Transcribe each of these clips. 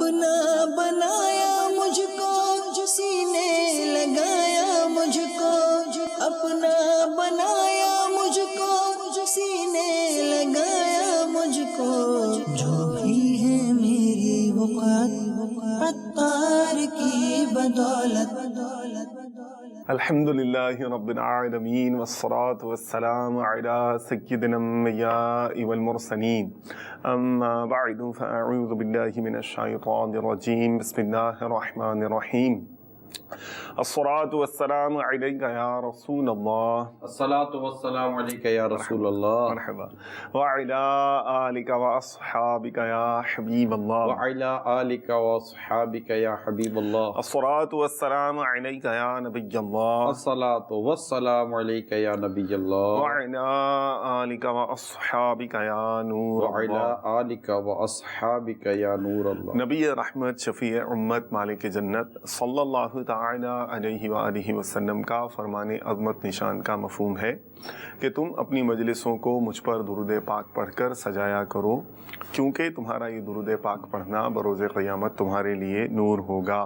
اپنا بنایا مجھ کو، سینے لگایا مجھ کو، اپنا بنایا مجھ کو، سینے لگایا مجھ کو، جو بھی ہے میری وقت عطار کی بدولت۔ الحمدللہ رب العالمین والصلاة والسلام علی سیدنا الانبیاء والمرسلین، اما بعد فاعوذ باللہ من الشیطان الرجیم، بسم اللہ الرحمن الرحیم۔ الصلاة والسلام علیک یا رسول اللہ، الصلاة والسلام علیک یا رسول اللہ، مرحبا، وعلی آلک واصحابک یا حبیب اللہ، وعلی آلک واصحابک یا حبیب اللہ، الصلاة والسلام علیک یا نبی اللہ، الصلاة والسلام علیک یا نبی اللہ، وعلی آلک واصحابک یا نور وعلی اللہ۔ آلک واصحابک یا نور اللہ۔ نبی رحمت، شفیع امت، مالک جنت صلی اللہ تعالی علیہ وآلہ وسلم کا فرمان عظمت نشان کا مفہوم ہے کہ تم اپنی مجلسوں کو مجھ پر درود پاک پڑھ کر سجایا کرو، کیونکہ تمہارا یہ درود پاک پڑھنا بروز قیامت تمہارے لیے نور ہوگا۔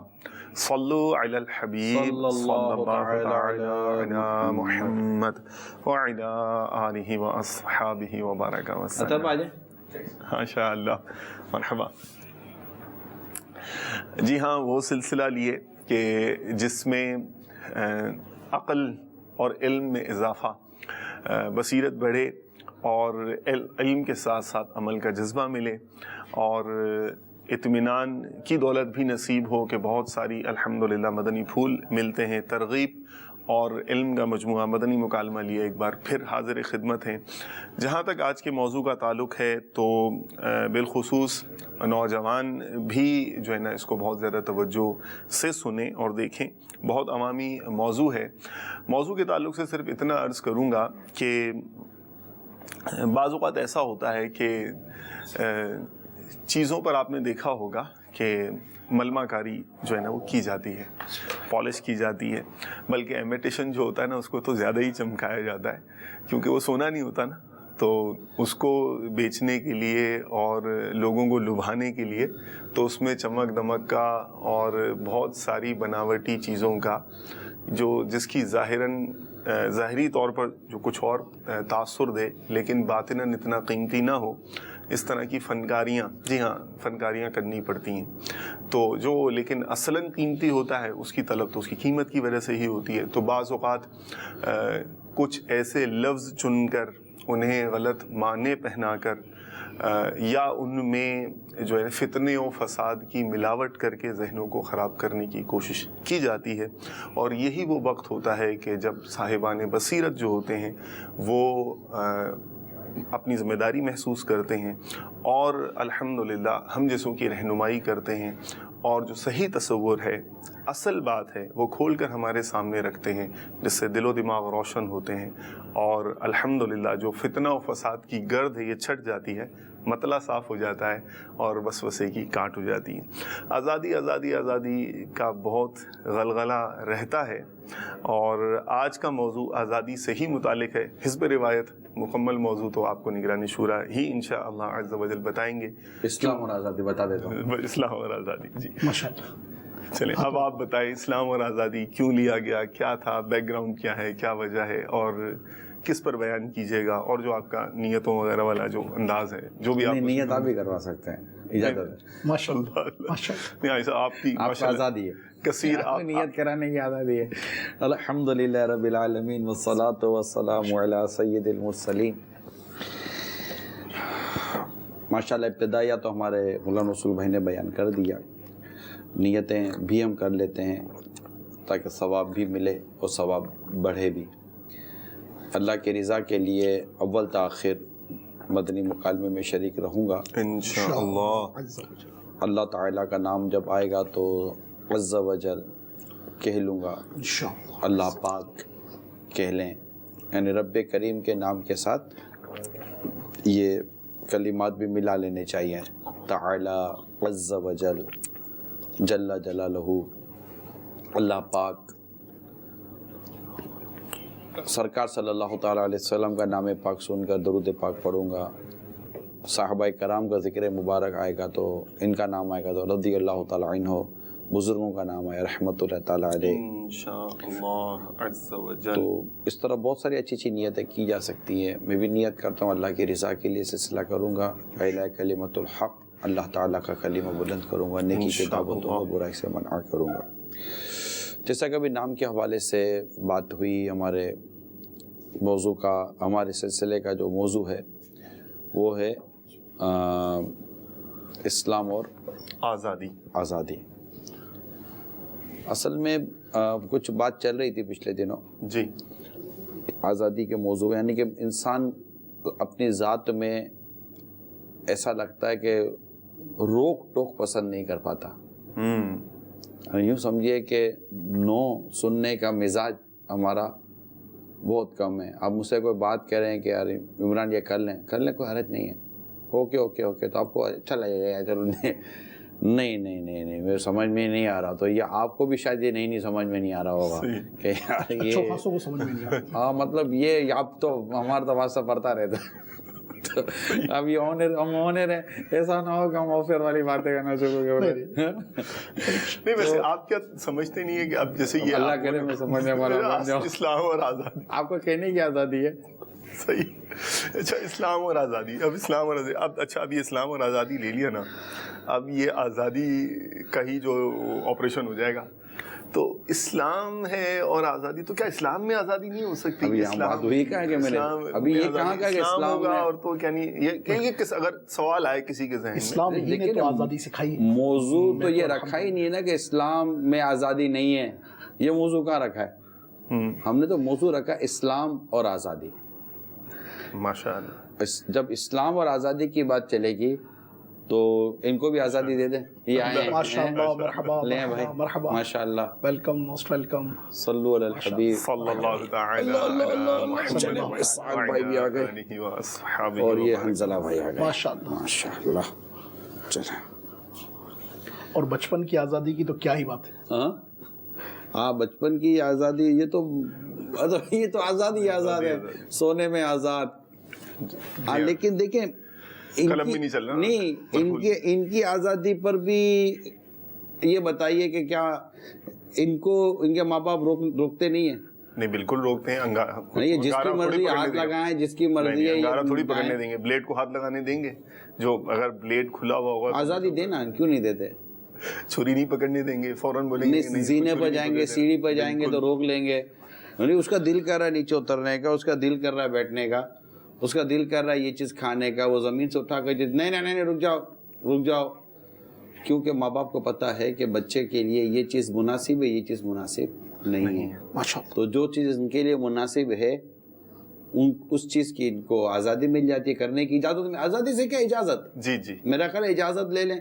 صلو علی الحبیب صلی اللہ تعالی علی محمد وعلی آلہ واصحابہ وبارک وسلم۔ ماشاء اللہ، مرحبا۔ جی ہاں، وہ سلسلہ لیے کہ جس میں عقل اور علم میں اضافہ، بصیرت بڑھے اور علم کے ساتھ ساتھ عمل کا جذبہ ملے، اور اطمینان کی دولت بھی نصیب ہو کہ بہت ساری الحمدللہ مدنی پھول ملتے ہیں۔ ترغیب اور علم کا مجموعہ مدنی مکالمہ لیے ایک بار پھر حاضر خدمت ہیں۔ جہاں تک آج کے موضوع کا تعلق ہے تو بالخصوص نوجوان بھی جو ہے نا اس کو بہت زیادہ توجہ سے سنیں اور دیکھیں۔ بہت عوامی موضوع ہے۔ موضوع کے تعلق سے صرف اتنا عرض کروں گا کہ بعض اوقات ایسا ہوتا ہے کہ چیزوں پر آپ نے دیکھا ہوگا کہ ملمہ کاری جو ہے نا وہ کی جاتی ہے، پالش کی جاتی ہے، بلکہ امیٹیشن جو ہوتا ہے نا اس کو تو زیادہ ہی چمکایا جاتا ہے، کیونکہ وہ سونا نہیں ہوتا نا، تو اس کو بیچنے کے لیے اور لوگوں کو لبھانے کے لیے تو اس میں چمک دمک کا اور بہت ساری بناوٹی چیزوں کا جس کی ظاہری طور پر جو کچھ اور تاثر دے لیکن باطناً اتنا قیمتی نہ ہو، اس طرح کی فنکاریاں، جی ہاں فنکاریاں کرنی پڑتی ہیں۔ تو جو لیکن اصلاً قیمتی ہوتا ہے اس کی طلب تو اس کی قیمت کی وجہ سے ہی ہوتی ہے۔ تو بعض اوقات کچھ ایسے لفظ چن کر، انہیں غلط معنی پہنا کر یا ان میں جو ہے فتنے و فساد کی ملاوٹ کر کے ذہنوں کو خراب کرنے کی کوشش کی جاتی ہے، اور یہی وہ وقت ہوتا ہے کہ جب صاحبان بصیرت جو ہوتے ہیں وہ اپنی ذمہ داری محسوس کرتے ہیں اور الحمدللہ ہم جیسوں کی رہنمائی کرتے ہیں، اور جو صحیح تصور ہے، اصل بات ہے، وہ کھول کر ہمارے سامنے رکھتے ہیں، جس سے دل و دماغ روشن ہوتے ہیں، اور الحمدللہ جو فتنہ و فساد کی گرد ہے یہ چھٹ جاتی ہے، مطلع صاف ہو جاتا ہے اور وسوسے کی کاٹ ہو جاتی ہے۔ آزادی آزادی آزادی کا بہت غلغلہ رہتا ہے، اور آج کا موضوع آزادی سے ہی متعلق ہے۔ حزب روایت مکمل موضوع تو آپ کو نگرانی شورا ہی انشاءاللہ عز و جل بتائیں گے۔ اسلام اور آزادی بتا دیتا ہوں۔ اسلام اور آزادی، جی ماشاءاللہ۔ چلیں اب آپ بتائیں اسلام اور آزادی کیوں لیا گیا، کیا تھا، بیک گراؤنڈ کیا ہے، کیا وجہ ہے، اور کس پر بیان کیجیے گا، اور جو آپ کا نیتوں وغیرہ والا جو انداز ہے، جو بھی آپ نیت آپ بھی کروا سکتے ہیں، اجازت ہے۔ ماشاءاللہ، نہیں ایسا آپ کی آزادی ہے، کثیر آپ کو نیت کرانے کی آزادی ہے۔ الحمدللہ رب العالمین والصلاة والسلام علی سید المرسلین۔ ماشاءاللہ ابتدائیہ تو ہمارے مولانا رسول بھائی نے بیان کر دیا، نیتیں بھی ہم کر لیتے ہیں تاکہ ثواب بھی ملے اور ثواب بڑھے بھی۔ اللہ کی رضا کے لیے اول تاخیر مدنی مکالمے میں شریک رہوں گا انشاءاللہ۔ اللہ تعالیٰ کا نام جب آئے گا تو عز و جل کہہ لوں گا، اللہ پاک کہہ لیں، یعنی رب کریم کے نام کے ساتھ یہ کلمات بھی ملا لینے چاہیے۔ تعالی، عز و جل، جل جلالہ، اللہ پاک۔ سرکار صلی اللہ تعالیٰ علیہ وسلم کا نام پاک سن کر درود پاک پڑھوں گا، صحابہ کرام کا ذکر مبارک آئے گا تو ان کا نام آئے گا تو رضی اللہ تعالیٰ عنہ، بزرگوں کا نام ہے رحمۃ اللہ تعالیٰ علیہ انشاءاللہ عز و جل۔ تو اس طرح بہت ساری اچھی اچھی نیتیں کی جا سکتی ہیں۔ میں بھی نیت کرتا ہوں اللہ کی رضا کے لیے سلسلہ کروں گا، قائلہ کلمۃ الحق، اللہ تعالیٰ کا کلمہ بلند کروں گا، نیکی کی دعوت دوں گا، برائی سے منع کروں گا۔ جیسا کہ ابھی نام کے حوالے سے بات ہوئی، ہمارے موضوع کا، ہمارے سلسلے کا جو موضوع ہے وہ ہے اسلام اور آزادی۔ اصل میں کچھ بات چل رہی تھی پچھلے دنوں جی، آزادی کے موضوع، یعنی کہ انسان اپنی ذات میں ایسا لگتا ہے کہ روک ٹوک پسند نہیں کر پاتا۔ یوں سمجھیے کہ نو سننے کا مزاج ہمارا بہت کم ہے۔ آپ مجھ سے کوئی بات کہہ رہے ہیں کہ یار عمران یہ کر لیں، کوئی حرج نہیں ہے، اوکے تو آپ کو اچھا لگے گا، چلو نہیں میرے سمجھ میں نہیں آ رہا، تو یہ آپ کو بھی شاید یہ نہیں سمجھ میں نہیں آ رہا ہوگا کہ یار یہ ہاں مطلب یہ آپ تو ہمارا تو واسطہ پڑتا رہتا ہے۔ اب یہ ہم آنر ہیں، ایسا نہ ہو کہ ہم آفر والی باتیں کرنا شروع کریں۔ نہیں ویسے آپ کیا سمجھتے نہیں ہے کہ اب جیسے یہ اللہ کرے میں سمجھنے والا بن جاؤں۔ اسلام اور آزادی، آپ کو کہنے کی آزادی ہے؟ صحیح، اچھا اسلام اور آزادی، اب اسلام اور آزادی، اب اچھا اب یہ اسلام اور آزادی لے لیا نا، اب یہ آزادی کا ہی جو آپریشن ہو جائے گا، تو اسلام ہے اور آزادی، تو کیا اسلام میں آزادی نہیں ہو سکتی؟ ابھی بات وہی کہا کہ میں نے ابھی یہ کہا کہ اسلام ہوگا، اور تو کیا نہیں یہ اگر سوال آئے کسی کے ذہن اسلام ہی نے تو آزادی سکھائی۔ موضوع تو یہ رکھا ہی نہیں ہے نا کہ اسلام میں آزادی نہیں ہے، یہ موضوع کہاں رکھا ہے؟ ہم نے تو موضوع رکھا اسلام اور آزادی۔ ماشاء اللہ، جب اسلام اور آزادی کی بات چلے گی تو ان کو بھی آزادی دے دیں، یہ آئے ہیں ماشاءاللہ، مرحبا لیں بھائی، مرحبا، ماشاءاللہ، ویلکم، موسٹ ویلکم، صلو علی الحبیب صلی اللہ تعالی علی اسحاق بھائی بھی آ گئے محمد اور یہ حنزلہ بھائی آ گئے، ماشاءاللہ۔ ماشاءاللہ۔ چلیں اور بچپن کی آزادی کی تو کیا ہی بات ہے۔ ہاں بچپن کی آزادی، یہ تو آزادی آزاد ہے، سونے میں آزاد۔ لیکن دیکھیں قلم بھی نہیں چل رہا، نہیں ان کی آزادی پر بھی یہ بتائیے کہ کیا ان کو ان کے ماں باپ روکتے نہیں ہیں؟ نہیں بالکل روکتے ہیں، نہیں، جس کی مرضی ہاتھ لگائیں، جس کی مرضی ہے، انگارہ تھوڑی پکڑنے دیں گے، بلیڈ کو ہاتھ لگانے دیں گے؟ جو اگر بلیڈ کھلا ہوا ہوگا آزادی دینا، کیوں نہیں دیتے؟ چھری نہیں پکڑنے دیں گے، فوراً بولیں گے زینے پر جائیں گے، سیڑھی پر جائیں گے تو روک لیں گے، اس کا دل کر رہا ہے نیچے اترنے کا، اس کا دل کر رہا ہے بیٹھنے کا، اس کا دل کر رہا ہے یہ چیز کھانے کا، وہ زمین سے اٹھا کر نہیں رک جاؤ، کیونکہ ماں باپ کو پتا ہے کہ بچے کے لیے یہ چیز مناسب ہے، یہ چیز مناسب نہیں ہے، تو جو چیز ان کے لیے مناسب ہے اس چیز کی ان کو آزادی مل جاتی ہے، کرنے کی اجازت میں۔ آزادی سے کیا اجازت؟ جی میرا خیال ہے اجازت لے لیں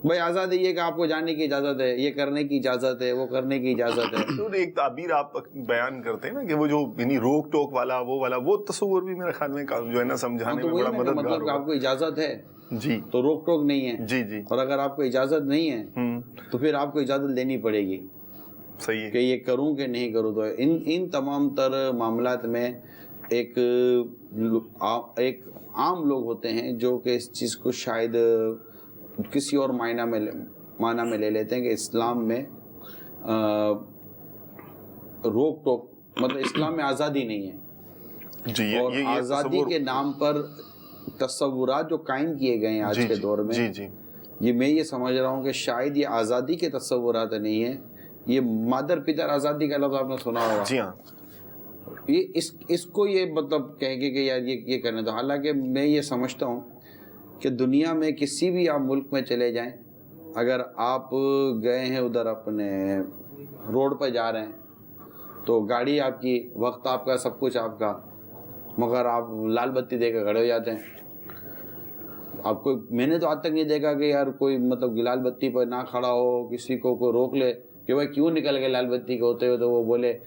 بھائی، آزادی یہ کہ آپ کو جانے کی اجازت ہے، یہ کرنے کی اجازت ہے، وہ کرنے کی اجازت ہے۔ تو ایک تعبیر آپ بیان کرتے ہیں نا کہ وہ جو یعنی روک ٹوک والا وہ تصور بھی میرے خیال میں جو ہے نا سمجھانے میں بڑا مددگار مطلب آپ کو اجازت ہے جی تو روک ٹوک نہیں ہے، جی، اور اگر آپ کو اجازت نہیں ہے تو پھر آپ کو اجازت لینی پڑے گی، صحیح ہے کہ یہ کروں کہ نہیں کروں۔ تو ان تمام تر معاملات میں ایک عام لوگ ہوتے ہیں جو کہ اس چیز کو شاید کسی اور معنی میں لے لیتے ہیں کہ اسلام میں روک ٹوک، مطلب اسلام میں آزادی نہیں ہے جی، اور آزادی کے نام پر تصورات جو قائم کیے گئے ہیں آج کے دور میں، یہ میں یہ سمجھ رہا ہوں کہ شاید یہ آزادی کے تصورات نہیں ہیں، یہ مادر پدر آزادی کا لفظ آپ نے سنا ہوگا، جی ہاں، یہ اس کو یہ مطلب کہیں گے کہ یار یہ کرنا تھا۔ حالانکہ میں یہ سمجھتا ہوں کہ دنیا میں کسی بھی آپ ملک میں چلے جائیں، اگر آپ گئے ہیں ادھر اپنے روڈ پہ جا رہے ہیں تو گاڑی آپ کی، وقت آپ کا، سب کچھ آپ کا، مگر آپ لال بتی دے کے کھڑے ہو جاتے ہیں۔ آپ کو میں نے تو آج تک نہیں دیکھا کہ یار کوئی مطلب لال بتی پر نہ کھڑا ہو، کسی کو کوئی روک لے کہ بھائی کیوں نکل گئے لال بتی کے ہوتے ہوئے، تو وہ بولے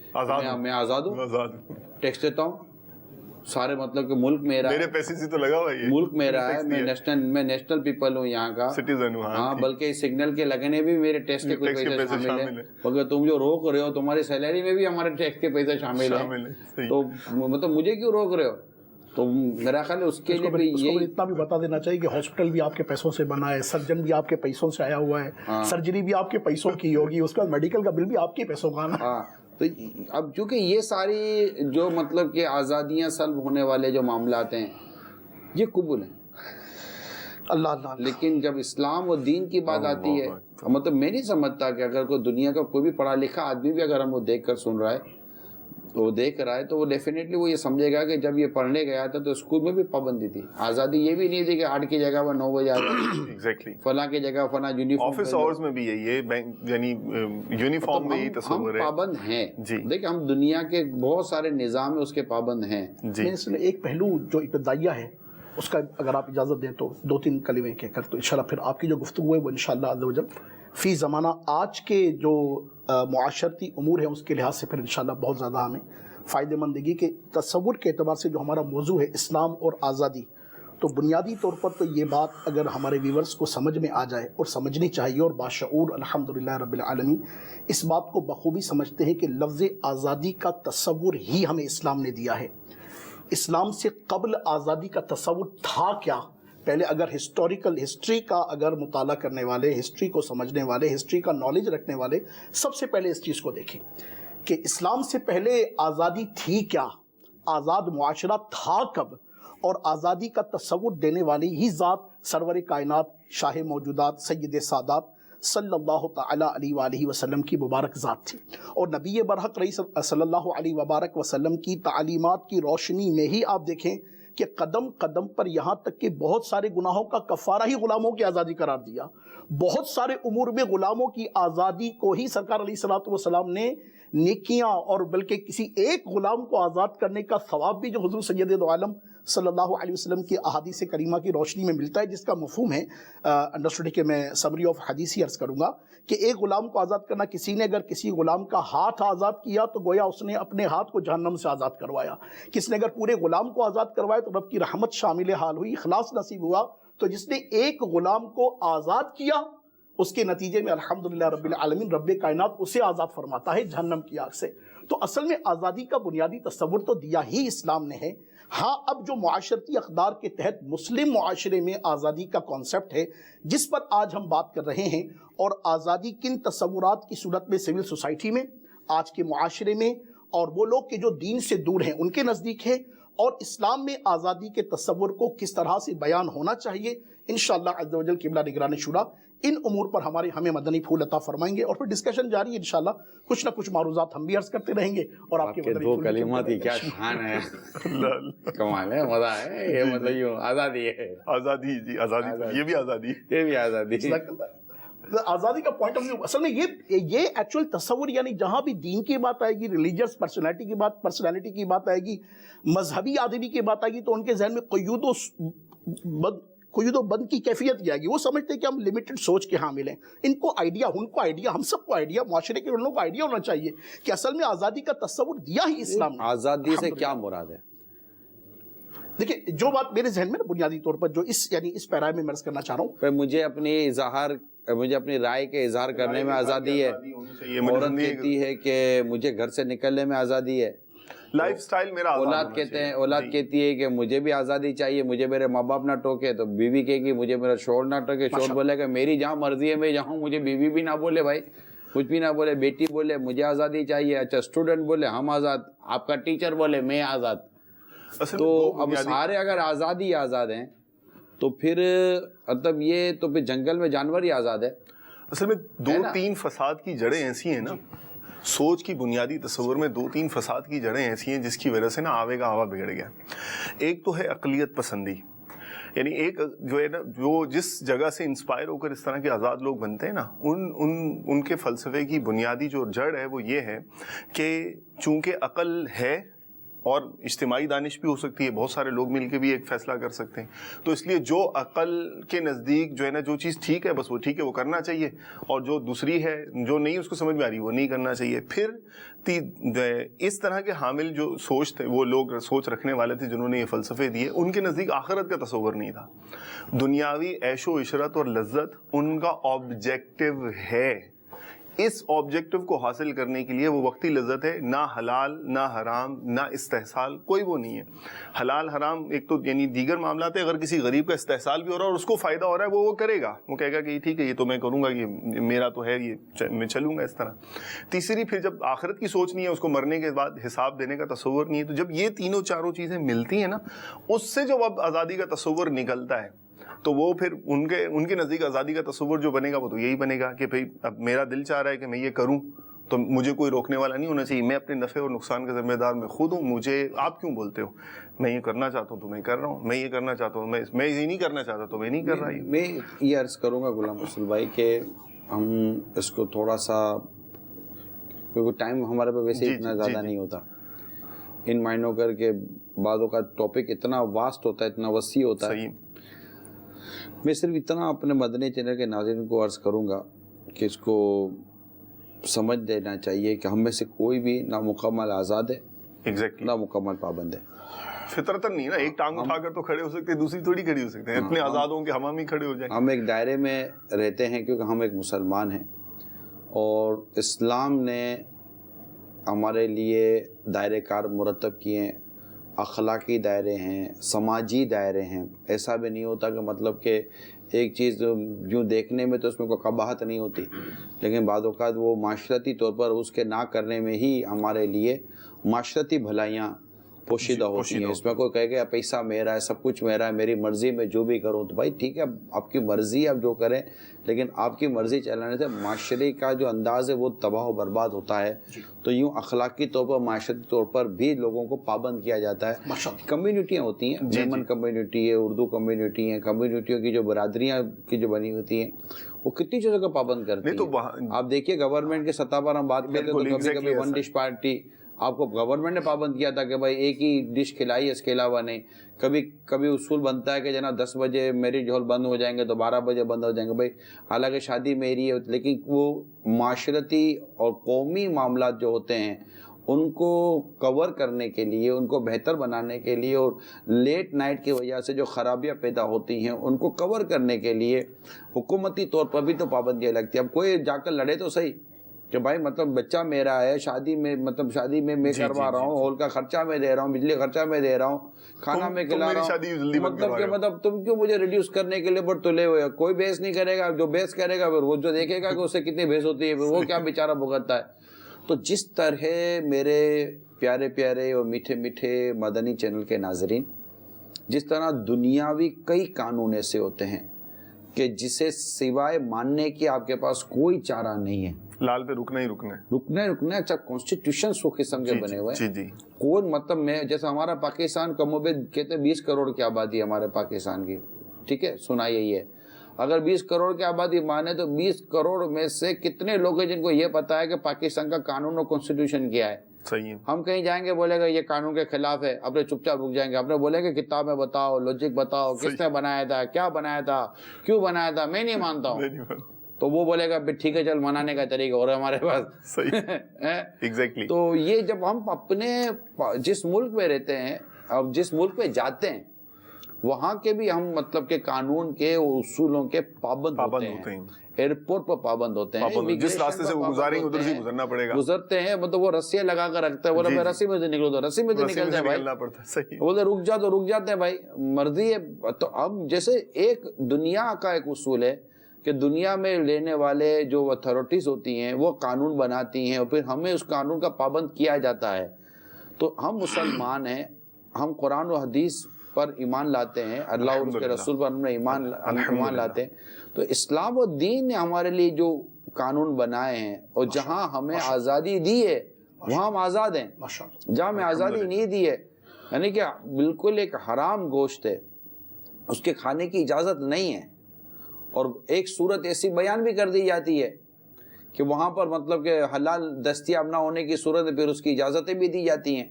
میں آزاد ہوں، ٹیکس دیتا ہوں، سارے مطلب کہ ملک میرا، میرے پیسے سے تو لگا ہوا ہے، ملک میرا ہے، میں نیشنل پیپل ہوں یہاں کا، سٹیزن ہوں، ہاں، بلکہ سگنل کے لگنے بھی میرے ٹیکس کے کوئی پیسے شامل ہیں، مگر تم جو روک رہے ہو تمہاری سیلری میں بھی ہمارے ٹیکس کے پیسے شامل ہیں، تو مطلب مجھے کیوں روک رہے ہو؟ تو میرا خیال ہے اس کے لیے بھی یہ اتنا بھی بتا دینا چاہیے کہ ہاسپٹل بھی آپ کے پیسوں سے بنا ہے, سرجن بھی آپ کے پیسوں سے آیا ہوا ہے, سرجری بھی آپ کے پیسوں کی ہوگی, اس کا میڈیکل کا بل بھی آپ کے پیسوں کا آنا. ہاں تو اب چونکہ یہ ساری جو مطلب کہ آزادیاں سلب ہونے والے جو معاملات ہیں یہ قبول ہیں اللہ اللہ, لیکن جب اسلام و دین کی بات آتی ہے, مطلب میں نہیں سمجھتا کہ اگر کوئی دنیا کا کوئی بھی پڑھا لکھا آدمی بھی اگر ہم وہ دیکھ کر سن رہا ہے, وہ دیکھ رہا ہے, تو وہ ڈیفینیٹلی وہ یہ سمجھے گا کہ جب یہ پڑھنے گیا تھا تو اسکول میں بھی پابندی تھی. آزادی یہ بھی نہیں تھی کہ 8 کی جگہ وہ 9 بجے آ جائے, فلاں کی جگہ فلاں یونیفارم, آفس آورز میں بھی یہی ہے, یعنی یونیفارم میں یہی تصور ہے. ہم پابند ہیں, دیکھیں ہم دنیا کے بہت سارے نظام اس کے پابند ہیں. میں اس میں ایک پہلو جو ابتدائیہ ہے اس کا اگر آپ اجازت دیں تو 2-3 کلمے کہہ کر تو انشاءاللہ پھر آپ کی جو گفتگو ہے وہ انشاءاللہ عز و جل فی زمانہ آج کے جو معاشرتی امور ہیں اس کے لحاظ سے پھر انشاءاللہ بہت زیادہ ہمیں فائدہ مندگی کے تصور کے اعتبار سے جو ہمارا موضوع ہے اسلام اور آزادی, تو بنیادی طور پر تو یہ بات اگر ہمارے ویورز کو سمجھ میں آ جائے اور سمجھنی چاہیے, اور باشعور الحمدللہ رب العالمین اس بات کو بخوبی سمجھتے ہیں کہ لفظ آزادی کا تصور ہی ہمیں اسلام نے دیا ہے. اسلام سے قبل آزادی کا تصور تھا کیا؟ پہلے اگر ہسٹری کا اگر مطالعہ کرنے والے, ہسٹری کو سمجھنے والے, ہسٹری کا نالج رکھنے والے سب سے پہلے اس چیز کو دیکھیں کہ اسلام سے پہلے آزادی تھی کیا, آزاد معاشرہ تھا کب, اور آزادی کا تصور دینے والی ہی ذات سرور کائنات شاہ موجودات سید سادات صلی اللہ تعالیٰ علیہ وآلہ وسلم کی مبارک ذات تھی. اور نبی برحق رئیس صلی اللہ علیہ وبارک وسلم کی تعلیمات کی روشنی میں ہی آپ دیکھیں کہ قدم قدم پر یہاں تک کہ بہت سارے گناہوں کا کفارہ ہی غلاموں کی آزادی قرار دیا. بہت سارے امور میں غلاموں کی آزادی کو ہی سرکار علیہ الصلوۃ والسلام نے نیکیاں, اور بلکہ کسی ایک غلام کو آزاد کرنے کا ثواب بھی جو حضور سید دو عالم صلی اللہ علیہ وسلم کی احادیث کریمہ کی روشنی میں ملتا ہے, جس کا مفہوم ہے انڈرسٹوڈ کہ میں سمری آف حدیث ہی عرض کروں گا کہ ایک غلام کو آزاد کرنا, کسی نے اگر کسی غلام کا ہاتھ آزاد کیا تو گویا اس نے اپنے ہاتھ کو جہنم سے آزاد کروایا. کس نے اگر پورے غلام کو آزاد کروایا تو رب کی رحمت شامل حال ہوئی, اخلاص نصیب ہوا. تو جس نے ایک غلام کو آزاد کیا اس کے نتیجے میں الحمدللہ رب العالمین رب کائنات اسے آزاد فرماتا ہے جہنم کی آگ سے. تو اصل میں آزادی کا بنیادی تصور تو دیا ہی اسلام نے ہے. ہاں اب جو معاشرتی اقدار کے تحت مسلم معاشرے میں آزادی کا کانسیپٹ ہے جس پر آج ہم بات کر رہے ہیں, اور آزادی کن تصورات کی صورت میں سول سوسائٹی میں, آج کے معاشرے میں, اور وہ لوگ کہ جو دین سے دور ہیں ان کے نزدیک ہے, اور اسلام میں آزادی کے تصور کو کس طرح سے بیان ہونا چاہیے, انشاءاللہ عز و جل قبلہ نگران شورا ان امور پر ہمیں مدنی پھول عطا فرمائیں گے, اور پھر ڈسکشن جاری ہے انشاءاللہ. کچھ نہ کچھ معروضات ہم بھی عرض کرتے رہیں گے, اور آپ کے دو کلمات کی کیا شان ہے, کمال ہے, مزہ ہے. یہ مطلب یوں آزادی ہے, آزادی, جی آزادی, یہ بھی آزادی, یہ بھی آزادی. آزادی کا پوائنٹ آف ویو اصل میں یہ ایکچوئل تصور, یعنی جہاں بھی دین کی بات آئے گی, ریلیجیس پرسنالٹی کی بات آئے گی, مذہبی آدمی کی بات آئے گی, تو ان کے ذہن میں قیود و بند کی کیفیت کی آئے گی. وہ سمجھتے ہیں کہ ہم لمیٹڈ سوچ کے حامل ہیں. ان کو آئیڈیا, ہم سب کو آئیڈیا, معاشرے کے لوگوں کو آئیڈیا ہونا چاہیے کہ اصل میں آزادی کا تصور دیا ہی اسلام نے. آزادی سے کیا مراد ہے؟ دیکھیں جو بات میرے ذہن میں بنیادی طور پر جو اس پیرا میں عرض کرنا چاہ رہا ہوں, مجھے اپنی رائے کے اظہار کرنے میں آزادی ہے. عورت کہتی ہے کہ مجھے گھر سے نکلنے میں آزادی ہے. لائف سٹائل میرا اولاد کہتی ہے کہ مجھے بھی آزادی چاہیے, مجھے میرے ماں باپ نہ ٹوکے, تو بیوی کہے گی مجھے میرا شوہر نہ ٹوکے, شوہر بولے کہ میری جہاں مرضی ہے میں جاؤں, مجھے بیوی بھی نہ بولے, بھائی کچھ بھی نہ بولے, بیٹی بولے مجھے آزادی چاہیے, اچھا اسٹوڈنٹ بولے ہم آزاد, آپ کا ٹیچر بولے میں آزاد. تو اب سارے اگر آزاد ہیں تو پھر مطلب یہ تو پھر جنگل میں جانور ہی آزاد ہے. اصل میں 2-3 فساد کی جڑیں ایسی ہیں نا, سوچ کی بنیادی تصور میں 2-3 فساد کی جڑیں ایسی ہیں جس کی وجہ سے نا آوے کا آوا بگڑ گیا. ایک تو ہے اقلیت پسندی, یعنی ایک جو ہے نا جو جس جگہ سے انسپائر ہو کر اس طرح کے آزاد لوگ بنتے ہیں نا, ان کے فلسفے کی بنیادی جو جڑ ہے وہ یہ ہے کہ چونکہ عقل ہے اور اجتماعی دانش بھی ہو سکتی ہے, بہت سارے لوگ مل کے بھی ایک فیصلہ کر سکتے ہیں, تو اس لیے جو عقل کے نزدیک جو ہے نا جو چیز ٹھیک ہے بس وہ ٹھیک ہے, وہ کرنا چاہیے, اور جو دوسری ہے جو نہیں اس کو سمجھ میں آ رہی وہ نہیں کرنا چاہیے. پھر اس طرح کے حامل جو سوچ تھے, وہ لوگ سوچ رکھنے والے تھے جنہوں نے یہ فلسفے دیے, ان کے نزدیک آخرت کا تصور نہیں تھا. دنیاوی عیش و عشرت اور لذت ان کا آبجیکٹو ہے, اس آبجیکٹو کو حاصل کرنے کے لیے وہ وقتی لذت ہے، نہ حلال نہ حرام نہ استحصال، کوئی وہ نہیں ہے. حلال حرام ایک تو یعنی دیگر معاملات ہے، اگر کسی غریب کا استحصال بھی ہو رہا ہے اور اس کو فائدہ ہو رہا ہے وہ کرے گا، وہ کہے گا کہ ٹھیک ہے یہ تو میں کروں گا، یہ میرا تو ہے، یہ میں چلوں گا اس طرح. تیسری پھر جب آخرت کی سوچ نہیں ہے، اس کو مرنے کے بعد حساب دینے کا تصور نہیں ہے، تو جب یہ تینوں چاروں چیزیں ملتی ہیں نا، اس سے جو اب آزادی کا تصور نکلتا ہے تو وہ پھر ان کے نزدیک آزادی کا تصور جو بنے گا وہ تو یہی بنے گا کہ بھئی اب میرا دل چاہ رہا ہے کہ میں یہ کروں تو مجھے کوئی روکنے والا نہیں ہونا چاہیے، میں اپنے نفع اور نقصان کا ذمہ دار میں خود ہوں، مجھے آپ کیوں بولتے ہو، میں یہ کرنا چاہتا ہوں تو میں کر رہا ہوں، میں یہ کرنا چاہتا ہوں، میں یہ نہیں کرنا چاہتا تو میں نہیں کر رہا. میں یہ عرض کروں گا غلام رسول بھائی کہ ہم اس کو تھوڑا سا، کیونکہ ٹائم ہمارے پہ ویسے اتنا زیادہ نہیں ہوتا، ان معنوں کر کے بعضوں کا ٹاپک اتنا واسٹ ہوتا ہے، اتنا وسیع ہوتا ہے. میں صرف اتنا اپنے مدنی چینل کے ناظرین کو عرض کروں گا کہ اس کو سمجھ دینا چاہیے کہ ہم میں سے کوئی بھی نہ مکمل آزاد ہے نہ مکمل پابند ہے. فطرتاً نہیں نا، ایک ٹانگ اٹھا کر تو کھڑے ہو سکتے ہیں، دوسری تھوڑی کھڑی ہو سکتے ہیں، اتنے آزاد ہوں کہ ہم ہی کھڑے ہو جائیں. ہم ایک دائرے میں رہتے ہیں کیونکہ ہم ایک مسلمان ہیں، اور اسلام نے ہمارے لیے دائرے کار مرتب کیے ہیں، اخلاقی دائرے ہیں، سماجی دائرے ہیں. ایسا بھی نہیں ہوتا کہ مطلب کہ ایک چیز یوں دیکھنے میں تو اس میں کوئی قباحت نہیں ہوتی، لیکن بعض اوقات وہ معاشرتی طور پر اس کے نہ کرنے میں ہی ہمارے لیے معاشرتی بھلائیاں پوشیدہ ہوتی ہیں. اس میں کوئی کہے گا پیسہ میرا ہے، سب کچھ میرا ہے، میری مرضی میں جو بھی کروں، تو بھائی ٹھیک ہے آپ کی مرضی، آپ جو کریں، لیکن آپ کی مرضی چلانے سے معاشرے کا جو انداز ہے وہ تباہ و برباد ہوتا ہے. تو یوں اخلاقی طور پر، معاشرتی طور پر بھی لوگوں کو پابند کیا جاتا ہے. کمیونٹیاں ہوتی ہیں، جرمن کمیونٹی ہے، اردو کمیونٹی ہے، کمیونٹیوں کی جو برادریاں کی جو بنی ہوتی ہیں وہ کتنی چیزوں کا پابند کرتی ہیں. آپ دیکھیے گورنمنٹ کے سطح پر ہم بات کرتے ہیں تو کبھی کبھی ون ڈش پارٹی آپ کو گورنمنٹ نے پابند کیا تھا کہ بھائی ایک ہی ڈش کھلائی، اس کے علاوہ نہیں. کبھی اصول بنتا ہے کہ جناب 10 بجے میرج ہال بند ہو جائیں گے تو 12 بجے بند ہو جائیں گے. بھائی حالانکہ شادی میری ہے، لیکن وہ معاشرتی اور قومی معاملات جو ہوتے ہیں ان کو کور کرنے کے لیے، ان کو بہتر بنانے کے لیے، اور لیٹ نائٹ کی وجہ سے جو خرابیاں پیدا ہوتی ہیں ان کو کور کرنے کے لیے حکومتی طور پر بھی تو پابندیاں لگتی ہیں. اب کوئی جا کر لڑے تو صحیح کہ بھائی مطلب بچہ میرا ہے، شادی میں میں کروا رہا ہوں، ہال کا خرچہ میں دے رہا ہوں، بجلی خرچہ میں دے رہا ہوں، کھانا میں کھلا رہا ہوں، مطلب تم کیوں مجھے ریڈیوس کرنے کے لیے بٹ تلے ہوئے. کوئی بحث نہیں کرے گا، جو بحث کرے گا وہ جو دیکھے گا کہ اس سے کتنی بحث ہوتی ہے وہ کیا بیچارہ بھگتتا ہے. تو جس طرح میرے پیارے پیارے اور میٹھے میٹھے مدنی چینل کے ناظرین، جس طرح دنیاوی کئی قانون ایسے ہوتے ہیں کہ جسے سوائے ماننے کے آپ کے پاس کوئی چارہ نہیں ہے، لال پہ رکنا ہی رکنا ہے. اچھا کانسٹیٹیوشن وہ قسم کے بنے ہوئے ہیں. کون مطلب میں جیسا ہمارا پاکستان کم و بیش کہتے ہیں 20 کروڑ کی آبادی ہمارے پاکستان کی، ٹھیک ہے، سنا یہی ہے. اگر 20 کروڑ کی آبادی مانے تو 20 کروڑ میں سے کتنے لوگ ہیں جن کو یہ پتا ہے کہ پاکستان کا قانون اور کانسٹیٹیوشن کیا ہے؟ صحیح ہے. ہم کہیں جائیں گے بولے گا یہ قانون کے خلاف ہے، اپنے چپ چاپ رک جائیں گے. اپنے بولے گا کتاب میں بتاؤ، لوجک بتاؤ، کس نے بنایا تھا، کیا بنایا تھا، کیوں بنایا تھا، میں نہیں مانتا ہوں. تو وہ بولے گا ٹھیک ہے چل منانے کا طریقہ اور ہمارے پاس. ایگزیکٹلی. تو یہ جب ہم اپنے جس ملک میں رہتے ہیں، اب جس ملک میں جاتے ہیں وہاں کے بھی ہم مطلب کہ قانون کے اصولوں کے پابند ہوتے ہیں. ایئرپورٹ پر پابند ہوتے ہیں، جس راستے سے وہ گزاریں گے ادھر سے گزرنا پڑے گا، گزرتے ہیں. مطلب وہ رسیاں لگا کر رکھتا ہے، بولا میں رسی میں سے نکلو تو رسی میں سے نکلتے ہیں بھائی، بولے رک جا تو رک جاتے ہیں بھائی، مرضی ہے. تو اب جیسے ایک دنیا کا ایک اصول ہے کہ دنیا میں لینے والے جو اتھارٹیز ہوتی ہیں وہ قانون بناتی ہیں اور پھر ہمیں اس قانون کا پابند کیا جاتا ہے. تو ہم مسلمان ہیں، ہم قرآن و حدیث پر ایمان لاتے ہیں، اللہ اور اس کے رسول پر ہم ایمان لاتے ہیں. تو اسلام و دین نے ہمارے لیے جو قانون بنائے ہیں اور جہاں ہمیں آزادی دی ہے وہاں ہم آزاد ہیں. جہاں ہمیں آزادی نہیں دی ہے، یعنی کہ بالکل ایک حرام گوشت ہے، اس کے کھانے کی اجازت نہیں ہے. اور ایک صورت ایسی بیان بھی کر دی جاتی ہے کہ وہاں پر مطلب کہ حلال دستیاب نہ ہونے کی صورت ہے، پھر اس کی اجازتیں بھی دی جاتی ہیں،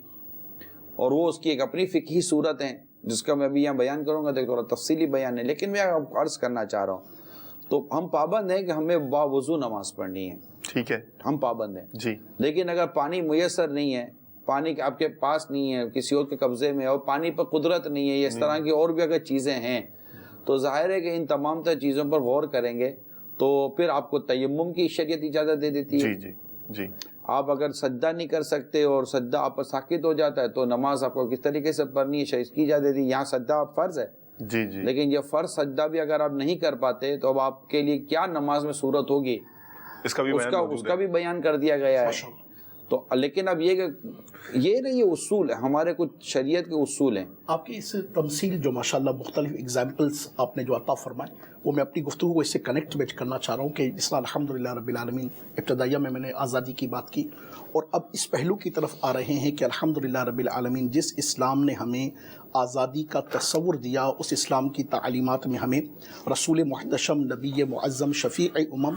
اور وہ اس کی ایک اپنی فقہی صورت ہیں جس کا میں ابھی یہاں بیان کروں گا، تو تھوڑا تفصیلی بیان ہے، لیکن میں آپ کو عرض کرنا چاہ رہا ہوں. تو ہم پابند ہیں کہ ہمیں باوضو نماز پڑھنی ہے، ٹھیک ہے، ہم پابند ہیں جی. لیکن اگر پانی میسر نہیں ہے، پانی آپ کے پاس نہیں ہے، کسی اور کے قبضے میں، اور پانی پر قدرت نہیں ہے، اس طرح کی اور بھی اگر چیزیں ہیں، تو ظاہر ہے کہ ان تمام تر چیزوں پر غور کریں گے تو پھر آپ کو تیمم کی شریعت اجازت دے دیتی ہے. جی جی جی. آپ اگر سجدہ نہیں کر سکتے اور سجدہ آپ پر ساکت ہو جاتا ہے تو نماز آپ کو کس طریقے سے پڑھنی ہے اس کی اجازت دیتی ہے. یہاں سجدہ فرض ہے جی جی. لیکن یہ فرض سجدہ بھی اگر آپ نہیں کر پاتے تو اب آپ کے لیے کیا نماز میں صورت ہوگی اس کا بھی بیان کر دیا گیا ہے. تو لیکن اب یہ نہیں، یہ اصول ہے، ہمارے کچھ شریعت کے اصول ہیں. آپ کی اس تمثیل جو ماشاءاللہ مختلف اگزامپلس آپ نے جو عطا فرمائے وہ میں اپنی گفتگو کو اس سے کنیکٹ کرنا چاہ رہا ہوں کہ جس طرح الحمدللہ رب العالمین ابتدائیہ میں نے آزادی کی بات کی اور اب اس پہلو کی طرف آ رہے ہیں کہ الحمدللہ رب العالمین جس اسلام نے ہمیں آزادی کا تصور دیا اس اسلام کی تعلیمات میں ہمیں رسول محتشم نبی معظم شفیع امم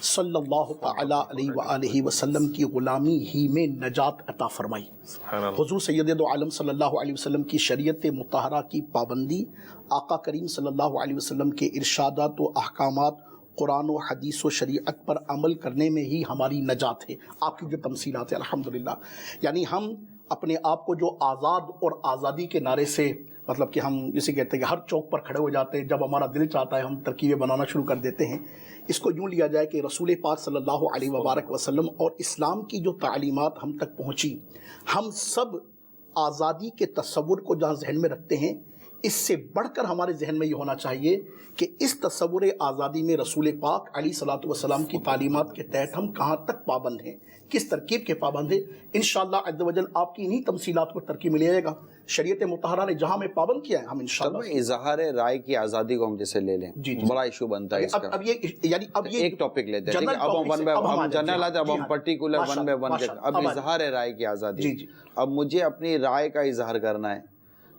صلی اللہ تعالی علیہ وآلہ وسلم کی غلامی ہی میں نجات عطا فرمائی. حضور سید دو عالم صلی اللہ علیہ وسلم کی شریعت مطہرہ کی پابندی، آقا کریم صلی اللہ علیہ وسلم کے ارشادات و احکامات، قرآن و حدیث و شریعت پر عمل کرنے میں ہی ہماری نجات ہے. آپ کی جو تمثیلات ہیں الحمدللہ، یعنی ہم اپنے آپ کو جو آزاد اور آزادی کے نعرے سے مطلب کہ ہم جسے کہتے ہیں کہ ہر چوک پر کھڑے ہو جاتے ہیں، جب ہمارا دل چاہتا ہے ہم ترکیبیں بنانا شروع کر دیتے ہیں. اس کو یوں لیا جائے کہ رسول پاک صلی اللہ علیہ وبارک وسلم اور اسلام کی جو تعلیمات ہم تک پہنچی، ہم سب آزادی کے تصور کو جہاں ذہن میں رکھتے ہیں، اس سے بڑھ کر ہمارے ذہن میں یہ ہونا چاہیے کہ اس تصور آزادی میں رسول پاک علیہ صلاۃ والسلام کی تعلیمات کے تحت ہم کہاں تک پابند ہیں، کس ترکیب کے پابند ہیں. انشاءاللہ عز و جل آپ کی انہی تمثیلات کو ترکیب میں لے جائے گا. شریعت مطہرہ نے جہاں میں پابند کیا ہے ہم انشاءاللہ اظہار رائے کی آزادی کو ہم جیسے لے لیں، بڑا ایشو بنتا ہے اس کا. اب یہ ایک ٹاپک لیتے ہیں، اب جنرل آتے ہیں، اب ہم پرٹیکولر ون بائی ون دیکھیں. اب اظہار رائے کی آزادی، اب مجھے اپنی رائے کا اظہار کرنا ہے،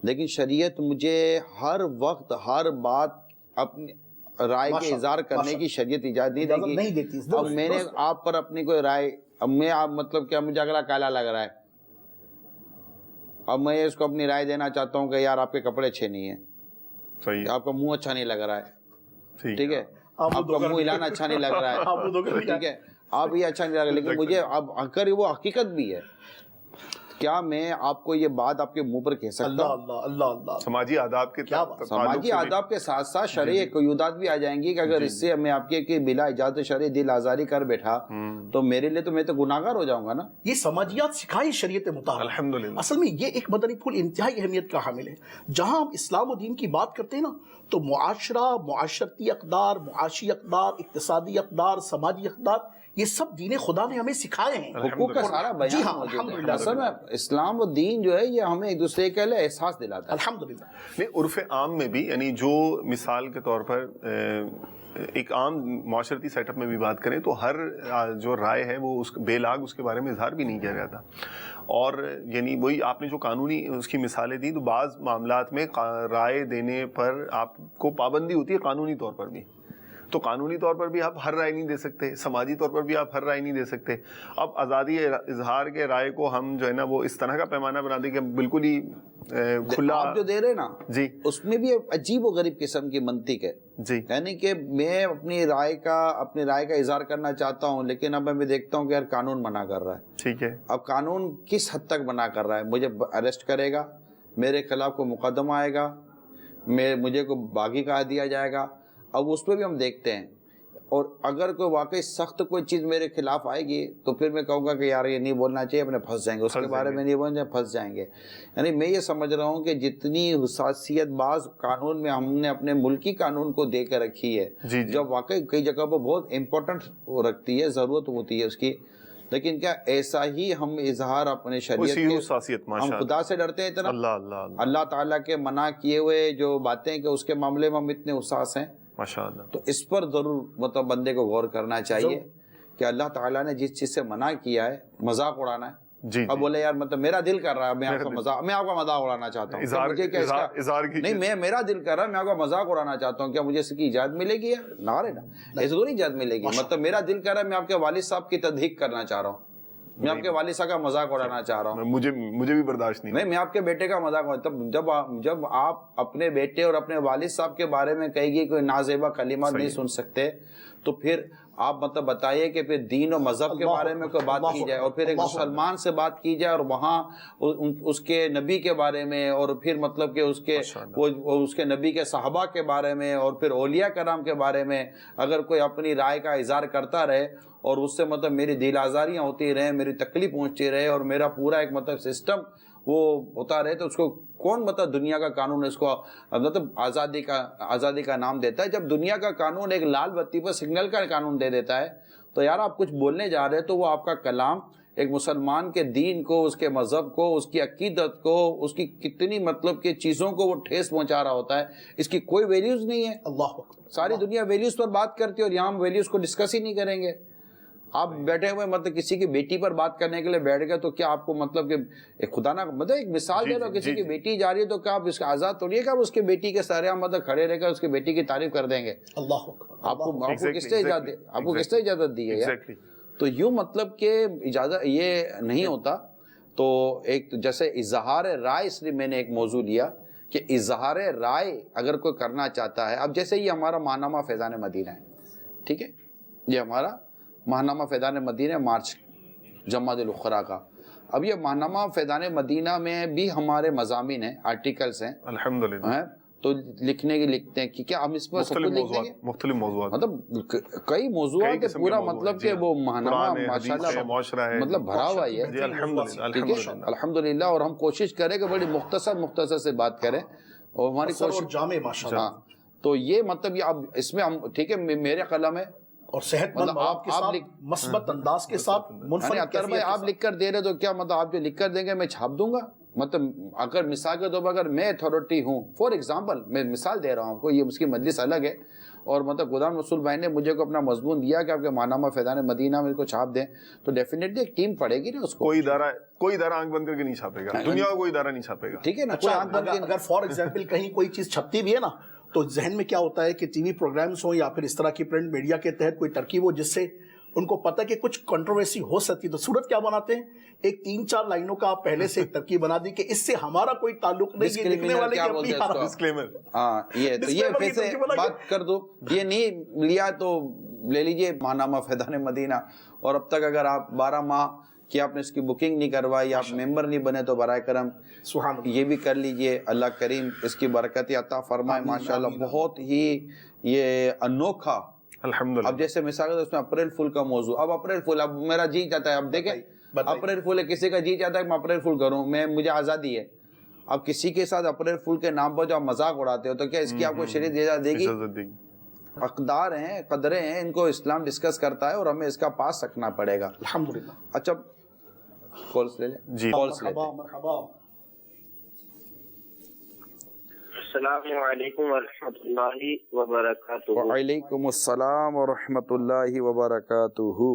لیکن شریعت مجھے ہر وقت ہر بات اپنی رائے کے اظہار کرنے کی شریعت اجازت نہیں دیتی. اب میں نے آپ پر اپنی کوئی رائے، اب میں آپ مطلب کہ مجھے اگلا کالا لگ رہا ہے، اب میں اس کو اپنی رائے دینا چاہتا ہوں کہ یار آپ کے کپڑے اچھے نہیں ہیں، صحیح، آپ کا منہ اچھا نہیں لگ رہا ہے، ٹھیک ہے، آپ کا منہ ہلانا اچھا نہیں لگ رہا ہے، ٹھیک ہے، آپ یہ اچھا نہیں لگ رہا، لیکن مجھے اب اگر وہ حقیقت بھی ہے، کیا میں آپ کو یہ بات آپ کے منہ پر کہہ سکتا ہوں؟ اللہ سماجی آداب کے سماجی آداب کے ساتھ ساتھ شرعی قیودات بھی آ جائیں گی کہ اگر اس سے میں آپ کے بلا اجازت شرعی دل آزاری کر بیٹھا تو میرے لیے تو میں تو گناہگار ہو جاؤں گا نا. یہ سماجیات سکھائی شریعت مطہرہ الحمدللہ. اصل میں یہ ایک مدنی پھول انتہائی اہمیت کا حامل ہے. جہاں ہم اسلام و دین کی بات کرتے ہیں نا تو معاشرہ، معاشرتی اقدار، معاشی اقدار، اقتصادی اقدار، سماجی اقدار، یہ سب دین خدا نے ہمیں سکھائے ہیں. حقوق کا سارا بیان موجود ہے. اصل میں اسلام و دین جو ہے یہ ہمیں ایک دوسرے کے لیے احساس دلاتا ہے. الحمدللہ. نہیں، عرف عام میں بھی، یعنی جو مثال کے طور پر ایک عام معاشرتی سیٹ اپ میں بھی بات کریں تو ہر جو رائے ہے وہ اس بے لاگ اس کے بارے میں اظہار بھی نہیں کیا جاتا. اور یعنی وہی آپ نے جو قانونی اس کی مثالیں دی، تو بعض معاملات میں رائے دینے پر آپ کو پابندی ہوتی ہے قانونی طور پر بھی. تو قانونی طور پر بھی آپ ہر رائے نہیں دے سکتے، سماجی طور پر بھی آپ ہر رائے نہیں دے سکتے. اب آزادی اظہار کے رائے کو ہم جو ہے نا وہ اس طرح کا پیمانہ بنا دیں کہ بالکل ہی کھلا. آپ جو دے رہے نا جی، اس میں بھی عجیب و غریب قسم کی منطق ہے. جی، یعنی کہ میں اپنی رائے کا اظہار کرنا چاہتا ہوں، لیکن اب میں دیکھتا ہوں کہ یار قانون منع کر رہا ہے. ٹھیک ہے، اب قانون کس حد تک منع کر رہا ہے؟ مجھے اریسٹ کرے گا، میرے خلاف کوئی مقدمہ آئے گا، مجھے کوئی باغی کہا دیا جائے گا. اب اس پہ بھی ہم دیکھتے ہیں، اور اگر کوئی واقعی سخت کوئی چیز میرے خلاف آئے گی تو پھر میں کہوں گا کہ یار یہ نہیں بولنا چاہیے، اپنے پھنس جائیں گے، اس کے بارے میں نہیں بولنا چاہیے، پھنس جائیں گے. یعنی میں یہ سمجھ رہا ہوں کہ جتنی حساسیت بعض قانون میں ہم نے اپنے ملکی قانون کو دے کے رکھی ہے، جب واقعی کئی جگہ پر بہت امپورٹنٹ رکھتی ہے، ضرورت ہوتی ہے اس کی، لیکن کیا ایسا ہی ہم اظہار اپنے شریعت کے، ہم خدا سے ڈرتے ہیں اتنا، اللہ تعالیٰ کے منع کیے ہوئے جو باتیں کہ اس کے معاملے میں ہم اتنے حساس ہیں ماشاءاللہ. تو اس پر ضرور مطلب بندے کو غور کرنا چاہیے کہ اللہ تعالیٰ نے جس چیز سے منع کیا ہے، مذاق اڑانا ہے. جی، اب بولے یار مطلب میرا دل کر رہا ہے، میں آپ کا مذاق اڑانا چاہتا ہوں، مجھے کیا نہیں، میرا دل کر رہا ہے، میں آپ کا مذاق اڑانا چاہتا ہوں، کیا مجھے اس کی اجازت ملے گی؟ یار نہ رہے نا، ایسے تو نہیں اجازت ملے گی. مطلب میرا دل کر رہا ہے، میں آپ کے والد صاحب کی تضحیک کرنا چاہ رہا ہوں، میں آپ کے والد صاحب کا مذاق اڑانا چاہ رہا ہوں، مجھے بھی برداشت نہیں. میں آپ کے بیٹے کا مذاق اڑانا. جب آپ اپنے بیٹے اور اپنے والد صاحب کے بارے میں کہے گی کوئی نازیبا کلمات نہیں سن سکتے، تو پھر آپ مطلب بتائیے کہ پھر دین و مذہب کے بارے میں کوئی بات کی جائے اور پھر ایک مسلمان سے بات کی جائے اور وہاں اس کے نبی کے بارے میں اور پھر مطلب کہ اس کے نبی کے صحابہ کے بارے میں اور پھر اولیاء کرام کے بارے میں اگر کوئی اپنی رائے کا اظہار کرتا رہے اور اس سے مطلب میری دل آزاریاں ہوتی رہیں، میری تکلیف پہنچتی رہے اور میرا پورا ایک مطلب سسٹم وہ ہوتا رہے، تو اس کو کون مطلب دنیا کا قانون اس کو مطلب آزادی کا نام دیتا ہے؟ جب دنیا کا قانون ایک لال بتی پر سگنل کا قانون دے دیتا ہے تو یار آپ کچھ بولنے جا رہے تو وہ آپ کا کلام ایک مسلمان کے دین کو، اس کے مذہب کو، اس کی عقیدت کو، اس کی کتنی مطلب کہ چیزوں کو وہ ٹھیس پہنچا رہا ہوتا ہے، اس کی کوئی ویلیوز نہیں ہے۔ اللہ ساری دنیا ویلیوز پر بات کرتی ہے اور یہاں ہم ویلیوز کو ڈسکس ہی نہیں کریں گے۔ آپ بیٹھے ہوئے مطلب کسی کی بیٹی پر بات کرنے کے لیے بیٹھ گئے تو کیا آپ کو مطلب کہ خدا نہ مطلب ایک مثال دے رہا کسی کی بیٹی جا رہی ہے تو کیا آپ اس کا آزاد توڑی ہے کہ آپ اس کی بیٹی کے سارے مطلب کھڑے رہ کر اس کی بیٹی کی تعریف کر دیں گے؟ اللہ آپ کو کس نے اجازت دی ہے؟ تو یوں مطلب کہ اجازت یہ نہیں ہوتا۔ تو ایک جیسے اظہار رائے، اس لیے میں نے ایک موضوع لیا کہ اظہار رائے اگر کوئی کرنا چاہتا ہے، اب جیسے یہ ہمارا ماہنامہ فیضان مدینہ ہے، ٹھیک ہے، یہ ہمارا ماہنامہ فیضان مدینہ مارچ جمادی الاخری کا۔ اب یہ ماہنامہ فیضان مدینہ میں بھی ہمارے مضامین ہیں، آرٹیکلز ہیں الحمدللہ، تو لکھتے ہیں کہ کیا ہم اس پر مختلف موضوعات مطلب کئی موضوعات ہے، پورا مطلب کہ وہ ماہنامہ ماشاءاللہ مطلب بھرا ہوا ہی ہے، الحمدللہ۔ اور ہم کوشش کریں کہ بڑی مختصر سے بات کریں اور ہماری کوشش جامع ماشاءاللہ۔ تو یہ مطلب یہ اب اس میں ہم ٹھیک ہے، میرے قلم ہے اور صحت مند مواد کے ساتھ، مثبت انداز کے ساتھ، منفرد کیفیت۔ آپ لکھ کر دے رہے تو کیا مطلب آپ جو لکھ کر دیں گے میں چھاپ دوں گا؟ مطلب اگر مثال کے طور پر اگر میں اتھارٹی ہوں، فار ایگزامپل میں مثال دے رہا ہوں آپ کو، یہ اس کی مجلس الگ ہے، اور مطلب غلام رسول بھائی نے مجھے کو اپنا مضمون دیا کہ آپ کے ماہنامہ فیضان مدینہ میں اس کو چھاپ دیں، تو ڈیفینیٹلی ایک ٹیم پڑے گی نا اس کو۔ کوئی ادارہ آنکھ بند کر کے نہیں چھاپے گا، دنیا کا کوئی ادارہ نہیں چھاپے گا، ٹھیک ہے نا؟ اگر فار ایگزامپل کہیں کوئی چیز چھپتی بھی ہے نا تو ذہن میں کیا ہوتا ہے کہ ٹی وی پروگرامز ہوں یا پھر اس طرح کی پرنٹ میڈیا کے تحت کوئی ترکیب ہو جس سے ان کو پتہ کہ کچھ کنٹروورسی ہو سکتی، تو صورت کیا بناتے ہیں؟ ایک 3-4 لائنوں کا آپ پہلے سے ایک ترکیب بنا دی کہ اس سے ہمارا کوئی تعلق نہیں، یہ لکھنے والے کی اپنی ڈسکلیمر۔ ہاں یہ پھر سے بات کر دو، یہ نہیں لیا تو لے لیجئے ماہنامہ فیضان مدینہ، اور اب تک اگر آپ 12 ماہ کہ آپ نے اس کی بکنگ نہیں کروائی، آپ ممبر نہیں بنے، تو برائے کرم یہ بھی کر لیجئے۔ اللہ کریم اس کی برکت عطا فرمائے، ماشاءاللہ بہت ہی یہ انوکھا۔ الحمدللہ اب جیسے مثال اس میں اپریل فول کا موضوع، اب اپریل فول، اب میرا جی چاہتا ہے، اب دیکھیں اپریل فول ہے، کسی کا جی چاہتا ہے کہ میں اپریل فول کروں، مجھے آزادی ہے۔ اب کسی کے ساتھ اپریل فول کے نام پر جو آپ مذاق اڑاتے ہو تو کیا اس کی آپ کو شریعت اجازت دے گی؟ اقدار ہیں، قدریں ہیں، ان کو اسلام ڈسکس کرتا ہے اور ہمیں اس کا پاس رکھنا پڑے گا، الحمدللہ۔ اچھا کالس لے لیں، جی کالس لیتے ہیں۔ مرحبا۔ السلام علیکم ورحمۃ اللہ وبرکاتہ۔ وعلیکم السلام ورحمۃ اللہ وبرکاتہ۔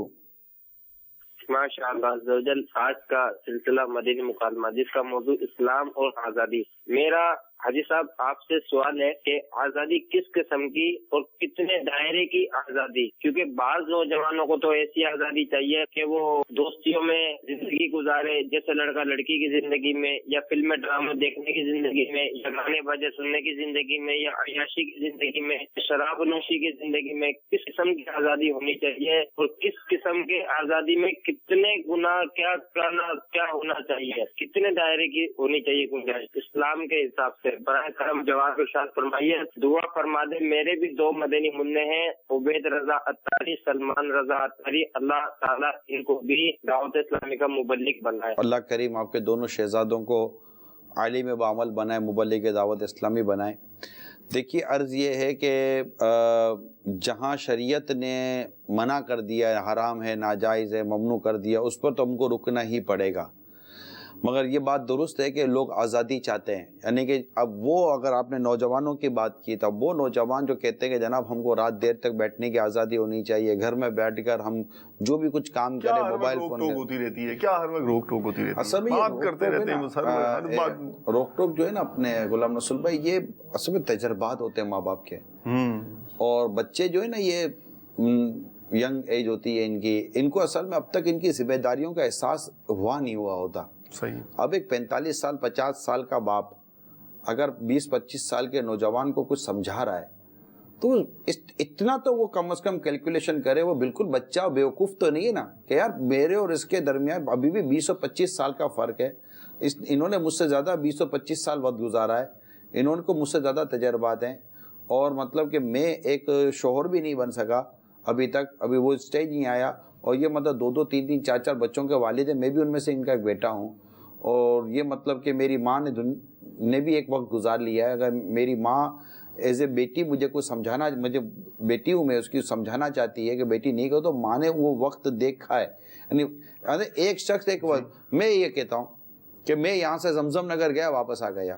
ماشاء اللہ عز و جل، آج کا سلسلہ مدنی مکالمہ جس کا موضوع اسلام اور آزادی۔ میرا حاجی صاحب آپ سے سوال ہے کہ آزادی کس قسم کی اور کتنے دائرے کی آزادی؟ کیونکہ بعض نوجوانوں کو تو ایسی آزادی چاہیے کہ وہ دوستیوں میں زندگی گزارے، جیسے لڑکا لڑکی کی زندگی میں، یا فلم ڈرامے دیکھنے کی زندگی میں، یا گانے بجے سننے کی زندگی میں، یا عیاشی کی زندگی میں، شراب نوشی کی زندگی میں۔ کس قسم کی آزادی ہونی چاہیے اور کس قسم کی آزادی میں کتنے گناہ کیا کرنا، کیا ہونا چاہیے، کتنے دائرے کی ہونی چاہیے گنجائش اسلام کے حساب سے؟ براہ کرم جواب ارشاد فرمائیے، دعا فرما دے۔ میرے بھی 2 مدنی منع ہیں، عبید رضا اتاری، سلمان رضا اتاری، اللہ تعالیٰ ان کو بھی دعوت اسلامی کا مبلغ بنائے۔ اللہ کریم آپ کے دونوں شہزادوں کو عالم بعمل بنائے، مبلغ دعوت اسلامی بنائے۔ دیکھیے عرض یہ ہے کہ جہاں شریعت نے منع کر دیا ہے، حرام ہے، ناجائز ہے، ممنوع کر دیا، اس پر تو ہم کو رکنا ہی پڑے گا۔ مگر یہ بات درست ہے کہ لوگ آزادی چاہتے ہیں، یعنی کہ اب وہ اگر آپ نے نوجوانوں کی بات کی تو وہ نوجوان جو کہتے ہیں کہ جناب ہم کو رات دیر تک بیٹھنے کی آزادی ہونی چاہیے، گھر میں بیٹھ کر ہم جو بھی کچھ کام کریں، موبائل فون ہوتی رہتی ہے، کیا ہر وقت روک ٹوک ہوتی رہتی ہے؟ اصل میں بات کرتے رہتے ہیں، روک ٹوک جو ہے نا اپنے غلام رسول بھائی، یہ اصل میں تجربات ہوتے ہیں ماں باپ کے، اور بچے جو ہے نا یہ ینگ ایج ہوتی ہے ان کو اصل میں اب تک ان کی ذمہ داریوں کا احساس ہوا نہیں ہوا ہوتا۔ صحیح۔ اب ایک 45 سال 50 سال کا باپ اگر 20-25 سال کے نوجوان کو کچھ سمجھا رہا ہے تو اتنا تو وہ کم از کم کیلکولیشن کرے. وہ بالکل بچہ بیوقوف تو نہیں ہے نا کہ یار میرے اور اس کے درمیان ابھی بھی 20 اور 25 سال کا فرق ہے. انہوں نے مجھ سے زیادہ 20 اور 25 سال وقت گزارا ہے, انہوں کو مجھ سے زیادہ تجربات ہیں, اور مطلب کہ میں ایک شوہر بھی نہیں بن سکا ابھی تک, ابھی وہ اسٹیج نہیں آیا. اور یہ مطلب 2 3 4 بچوں کے والد ہیں, میں بھی ان میں سے ان کا ایک بیٹا ہوں. اور یہ مطلب کہ میری ماں نے بھی ایک وقت گزار لیا ہے. اگر میری ماں ایز اے بیٹی مجھے کوئی سمجھانا, مجھے بیٹی ہوں میں اس کی سمجھانا چاہتی ہے کہ بیٹی نہیں کرو, تو ماں نے وہ وقت دیکھا ہے. یعنی ایک شخص ایک وقت, میں یہ کہتا ہوں کہ میں یہاں سے زمزم نگر گیا واپس آ گیا,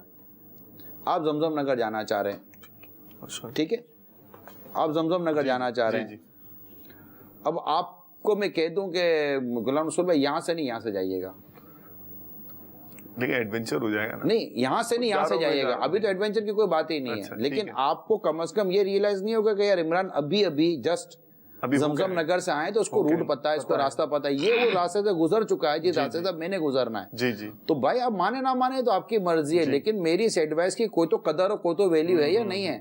آپ زمزم نگر جانا چاہ رہے ہیں, ٹھیک ہے, آپ زمزم نگر جانا چاہ رہے ہیں. اب آپ کو میں کہہ دوں کہ غلام رسول بھائی یہاں سے نہیں, یہاں سے جائیے گا, لیکن ایڈونچر ہو جائے گا نا. نہیں یہاں سے نہیں, یہاں سے جائیے گا. ابھی تو ایڈونچر کی کوئی بات ہی نہیں ہے, لیکن آپ کو کم از کم یہ ریئلائز نہیں ہوگا کہ یار عمران ابھی جسٹ زمزم نگر سے آئے تو اس کو روٹ پتا ہے, اس کو راستہ پتا ہے, یہ وہ راستے سے گزر چکا ہے جس راستے سے میں نے گزرنا ہے. جی جی. تو بھائی آپ مانے نہ مانے تو آپ کی مرضی ہے, لیکن میری اس ایڈوائس کی کوئی تو قدر اور کوئی تو ویلیو ہے یا نہیں ہے,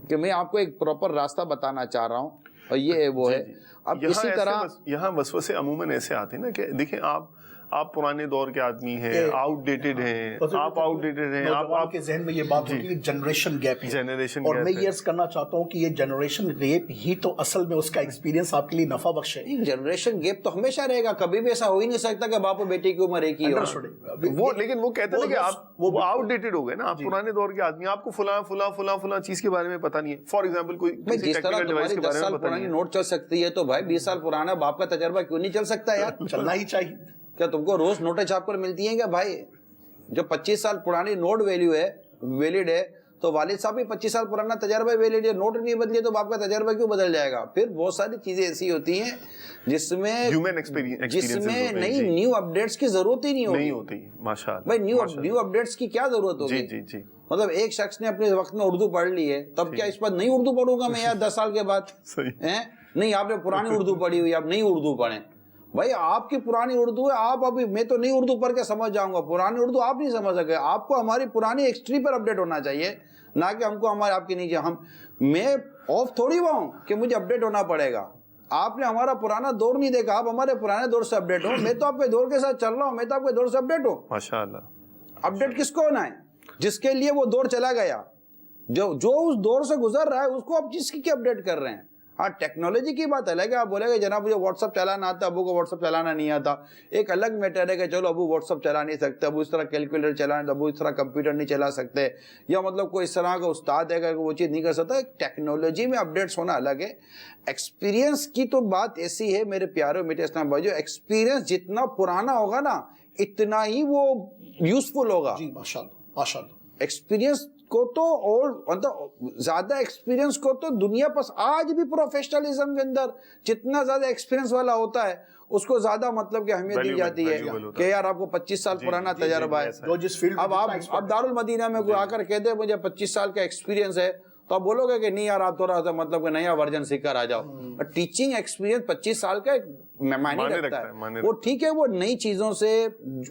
کہ میں آپ کو ایک پراپر راستہ بتانا چاہ رہا ہوں, اور یہ وہ ہے. اب اسی طرح یہاں وسوسے عموماً ایسے آتے ہیں نا کہ دیکھیں آپ پرانے دور کے آدمی ہیں, آؤٹ ڈیٹڈ ہیں, آپ آؤٹ ڈیٹڈ ہیں, آپ کے ذہن میں یہ بات ہوتی ہے کہ جنریشن گیپ ہے, اور میں یہ عرض کرنا چاہتا ہوں کہ یہ جنریشن گیپ ہی تو اصل میں اس کا ایکسپیرینس آپ کے لیے نفع بخش ہے. جنریشن گیپ تو ہمیشہ رہے گا, کبھی بھی ایسا ہو ہی نہیں سکتا کہ باپ اور بیٹی کی عمر ایک ہی ہو. وہ لیکن وہ کہتے ہیں کہ آپ وہ آؤٹ ڈیٹڈ ہو گئے نا, آپ پرانے دور کے آدمی, آپ کو فلاں چیز کے بارے میں پتا نہیں ہے. فار ایگزامپل کوئی جس طرح تمہاری 10 سال پرانی نوٹ چل سکتی ہے, تو بھائی 20 سال پرانا باپ کا تجربہ کیوں نہیں چل سکتا یار؟ چلنا ہی چاہیے. کیا تم کو روز نوٹیں چھاپ کر ملتی ہیں کیا بھائی؟ جو 25 سال پرانی نوٹ ویلڈ ہے, تو والد صاحب بھی 25 سال پرانا تجربہ ویلڈ ہے, نوٹ نہیں بدلے تو باپ کا تجربہ کیوں بدل جائے گا؟ پھر بہت ساری چیزیں ایسی ہوتی ہیں جس میں نہیں نیو اپڈیٹس کی ضرورت ہی نہیں ہوتی. ماشاءاللہ بھائی نیو اپڈیٹس کی کیا ضرورت ہوگی؟ جی جی. مطلب ایک شخص نے اپنے وقت میں اردو پڑھ لی ہے, تب کیا اس پر نہیں اردو پڑھوں گا میں یار 10 سال کے بعد؟ نہیں, آپ نے پرانی اردو پڑھی ہوئی, آپ نئی اردو پڑھیں. بھائی آپ کی پرانی اردو ہے, آپ ابھی, میں تو نئی اردو پڑھ کے سمجھ جاؤں گا, پرانی اردو آپ نہیں سمجھ سکے. آپ کو ہماری پرانی ہسٹری پر اپڈیٹ ہونا چاہیے, نہ کہ ہم کو ہمارے آپ کی نیچے. میں آف تھوڑی ہوا ہوں کہ مجھے اپڈیٹ ہونا پڑے گا. آپ نے ہمارا پرانا دور نہیں دیکھا, آپ ہمارے پرانے دور سے اپڈیٹ ہو. میں تو آپ کے دور کے ساتھ چل رہا ہوں, میں تو آپ کے دور سے اپڈیٹ ہوں. ماشاءاللہ. اپڈیٹ کس کو ہونا ہے؟ جس کے لیے وہ دور چلا گیا, جو اس دور سے گزر رہا ہے اس کو آپ جس کی اپڈیٹ کر رہے ہیں. ہاں ٹیکنالوجی کی بات الگ ہے, آپ بولے گے جناب مجھے واٹس ایپ چلانا آتا, ابو کو واٹس ایپ چلانا نہیں آتا, ایک الگ میٹر ہے کہ چلو ابو واٹس ایپ چلا نہیں سکتے, ابو اس طرح کیلکولیٹر چلانا, ابو اس طرح کمپیوٹر نہیں چلا سکتے, یا مطلب کوئی اس طرح کا استاد ہے کہ وہ چیز نہیں کر سکتا. ٹیکنالوجی میں اپڈیٹس ہونا الگ ہے. ایکسپیرینس کی تو بات ایسی ہے میرے پیارے میٹھے اسلام بھائیو, ایکسپیرینس جتنا پرانا ہوگا نا اتنا ہی وہ یوزفل ہوگا. جی ماشاءاللہ ماشاءاللہ. ایکسپیرینس کو تو, اور مطلب زیادہ ایکسپیرینس کو تو دنیا پس آج بھی پروفیشنلزم کے اندر جتنا زیادہ ایکسپیرینس والا ہوتا ہے اس کو زیادہ مطلب کہ اہمیت دی جاتی ہے کہ یار آپ کو 25 سال پرانا تجربہ ہے. اب آپ دارالمدینہ میں کوئی آ کر کہتے ہیں مجھے 25 سال کا ایکسپیرینس ہے, تو آپ بولو گے کہ نہیں یار آپ تھوڑا سا مطلب کہ نیا ورژن سیکھ کر آ جاؤ. ٹیچنگ ایکسپیرینس 25 سال کا معنی رکھتا ہے. وہ ٹھیک ہے, وہ نئی چیزوں سے,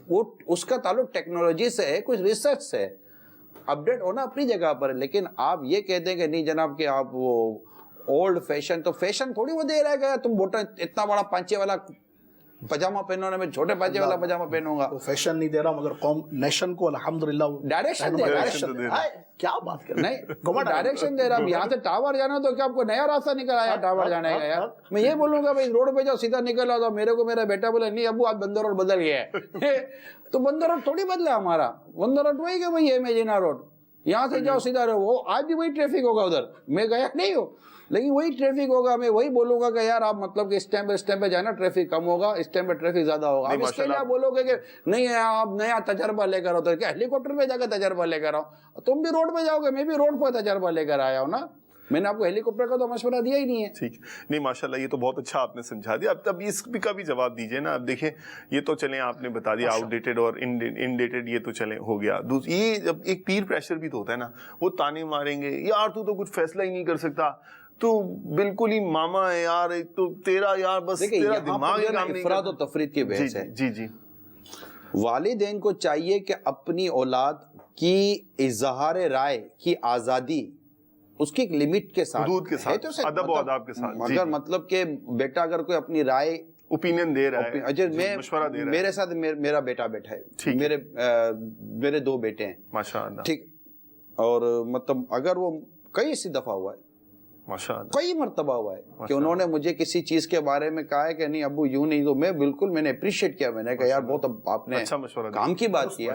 وہ اس کا تعلق ٹیکنالوجی سے ہے, کچھ ریسرچ سے ہے. اپڈیٹ ہونا اپنی جگہ پر ہے, لیکن آپ یہ کہتے ہیں کہ نہیں جناب کہ آپ وہ اولڈ فیشن, تو فیشن تھوڑی وہ دے رہا ہے کہ تم بوٹا اتنا بڑا پانچے والا پجامہ پہنو نا, میں چھوٹے پانچے والا پجامہ پہنوں گا. فیشن نہیں دے رہا, مگر قوم نیشن کو الحمدللہ ڈائریکشن دے رہا ہے. کیا بات کر رہے ہیں, ڈائریکشن دے رہا. اب یہاں سے ٹاور جانا تو کیا آپ کو نیا راستہ نکل آیا ٹاور جانے کا؟ یار میں یہ بولوں گا بھائی روڈ پہ جاؤ سیدھا نکل آؤ. میرے کو میرا بیٹا بولا نہیں ابو آج بندر روڈ بدل گیا ہے. تو بندر روڈ تھوڑی بدلا ہمارا, بندر روڈ وہی کہ وہی ہے میجینا روڈ, یہاں سے جاؤ سیدھا رہو. وہ آج بھی وہی ٹریفک ہوگا ادھر, میں گیا نہیں ہوں لیکن وہی ٹریفک ہوگا. میں وہی بولوں گا کہ یار آپ مطلب کہ اس ٹائم پہ جانا ٹریفک کم ہوگا, اس ٹائم پہ ٹریفک زیادہ ہوگا. اب اس کے لیے آپ بولو گے کہ نہیں آپ نیا تجربہ لے کر آؤ, تو کیا ہیلی کاپٹر پہ جا کے تجربہ لے کر آؤ؟ تم بھی روڈ پہ جاؤ گے, میں بھی روڈ پہ تجربہ لے کر آیا ہوں نا. میں نے آپ کو ہیلی کاپٹر کا تو مشورہ دیا ہی نہیں ہے. ٹھیک نہیں, ماشاءاللہ یہ تو بہت اچھا آپ نے سمجھا دیا. اب اس کا بھی جواب دیجئے نا. اب دیکھیں یہ تو چلیں آپ نے بتا دیا آؤٹ ڈیٹڈ اور ان ڈیٹڈ, یہ تو چلیں ہو گیا. یہ جب ایک پیر پریشر بھی تو ہوتا ہے نا, وہ تانے ماریں گے یار تو کچھ فیصلہ ہی نہیں کر سکتا, تو بالکل ہی ماما ہے یار, تو تیرا یار بس تیرا دماغ ہی کام نہیں. افراد و تفرید کی بحث ہے. جی جی. والدین کو چاہیے کہ اپنی اولاد کی اظہار رائے کی آزادی اس کی ایک لمٹ کے ساتھ، حدود کے ساتھ، ادب و آداب کے ساتھ. اگر مطلب کہ بیٹا اگر کوئی اپنی رائے اوپینین دے رہا ہے، اچھا مشورہ دے رہا ہے، میرے ساتھ میرا بیٹا بیٹھا ہے، میرے 2 بیٹے ہیں ماشاءاللہ، ٹھیک، اور مطلب اگر وہ کئی سی دفعہ ہوا ہے، ماشاءاللہ، کئی مرتبہ ہوا ہے کہ انہوں نے مجھے کسی چیز کے بارے میں کہا ہے کہ نہیں ابو یوں نہیں، تو میں نے اپریشیٹ کیا، میں نے کہا یار بہت آپ نے اچھا مشورہ کام کی بات کیا،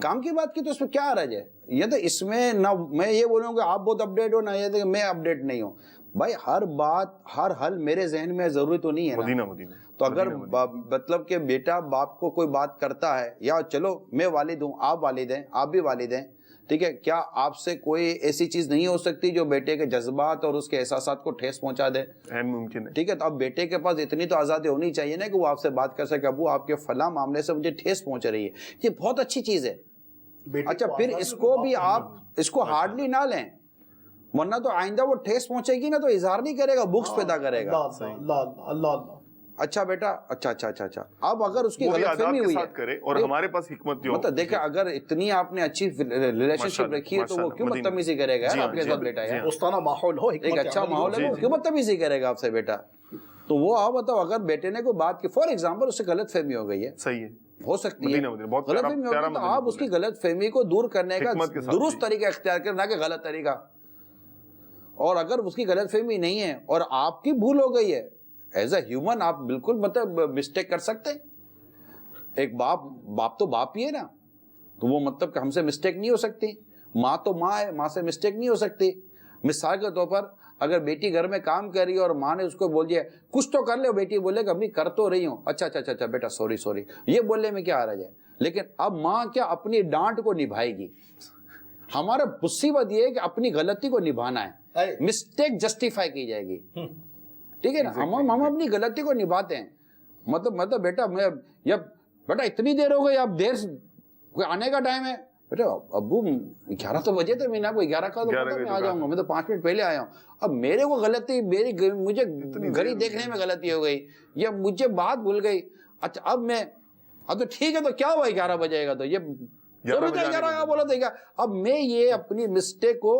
کام کی بات کی، تو اس میں کیا حرج ہے؟ یہ تو اس میں نہ میں یہ بولوں کہ آپ بہت اپڈیٹ ہو، نہ یہ کہ میں اپڈیٹ نہیں ہوں. بھائی ہر بات ہر حل میرے ذہن میں ضروری تو نہیں ہے نا. مدینہ تو اگر مطلب کہ بیٹا باپ کو کوئی بات کرتا ہے، یا چلو میں والد ہوں، آپ والد ہیں، آپ بھی والد ہیں، ٹھیک ہے، کیا آپ سے کوئی ایسی چیز نہیں ہو سکتی جو بیٹے کے جذبات اور اس کے احساسات کو ٹھیس پہنچا دے؟ ممکن ہے. ٹھیک ہے، تو اب بیٹے کے پاس اتنی تو آزادی ہونی چاہیے نا کہ وہ آپ سے بات کر سکے، ابو آپ کے فلاں معاملے سے مجھے ٹھیس پہنچ رہی ہے، یہ بہت اچھی چیز ہے. اچھا پھر اس کو بھی آپ اس کو ہارڈلی نہ لیں، ورنہ تو آئندہ وہ ٹھیس پہنچے گی نا تو اظہار نہیں کرے گا، بکس پیدا کرے گا. اچھا بیٹا، اچھا اب اگر اس کی غلط فہمی ہوئی ہے اور ہمارے پاس حکمت جو مطلب دیکھیں اگر اتنی آپ نے اچھی ریلیشن شپ رکھی ہے تو وہ کیوں بدتمیزی کرے گا آپ کے ساتھ بیٹا؟ دوستانہ ماحول ہو، ایک اچھا ماحول ہے، وہ کیوں بدتمیزی کرے گا آپ سے بیٹا؟ تو وہ آپ بتاؤ اگر بیٹے نے کوئی بات کی، فار ایگزامپل اس سے غلط فہمی ہو گئی ہے، صحیح ہے، ہو سکتی ہے غلط فہمی ہو گئی، تو آپ اس کی غلط فہمی کو دور کرنے کا درست طریقہ اختیار کریں، نہ کہ غلط طریقہ. اور اگر اس کی غلط فہمی نہیں ہے اور آپ کی بھول ہو گئی ہے، ایز اے ہیومن آپ بالکل مطلب مسٹیک کر سکتے ہیں. ایک باپ تو باپ ہی ہے نا، تو وہ مطلب کہ ہم سے مسٹیک نہیں ہو سکتی. ماں تو ماں ہے، ماں سے مسٹیک نہیں ہو سکتی. مثال کے طور پر اگر بیٹی گھر میں کام کر رہی ہے اور ماں نے اس کو بول دیا کچھ تو کر لے، بیٹی بولے کہ امی کر تو رہی ہوں، اچھا بیٹا سوری، یہ بولنے میں کیا حرج ہے؟ لیکن اب ماں کیا اپنی ڈانٹ کو نبھائے گی؟ ہمارا مصیبت یہ ہے کہ اپنی غلطی کو نبھانا ہے، مسٹیک جسٹیفائی کی جائے گی، ٹھیک ہے نا. ہم اپنی غلطی کو نبھاتے ہیں، مطلب بیٹا اتنی دیر ہو گئی، اب دیر آنے کا ٹائم ہے، بیٹا ابو 11 تو بجے تھے، میں نے آپ کو 11 کا تو پتا میں آ جاؤں گا، میں تو 5 منٹ پہلے آیا ہوں. اب میرے کو غلطی، مجھے گھڑی دیکھنے میں غلطی ہو گئی یا مجھے بات بھول گئی. اچھا اب تو ٹھیک ہے، تو کیا ہوا 11 بجے گا تو یہ 11 کا بولا تھا. اب میں یہ اپنی مسٹیک کو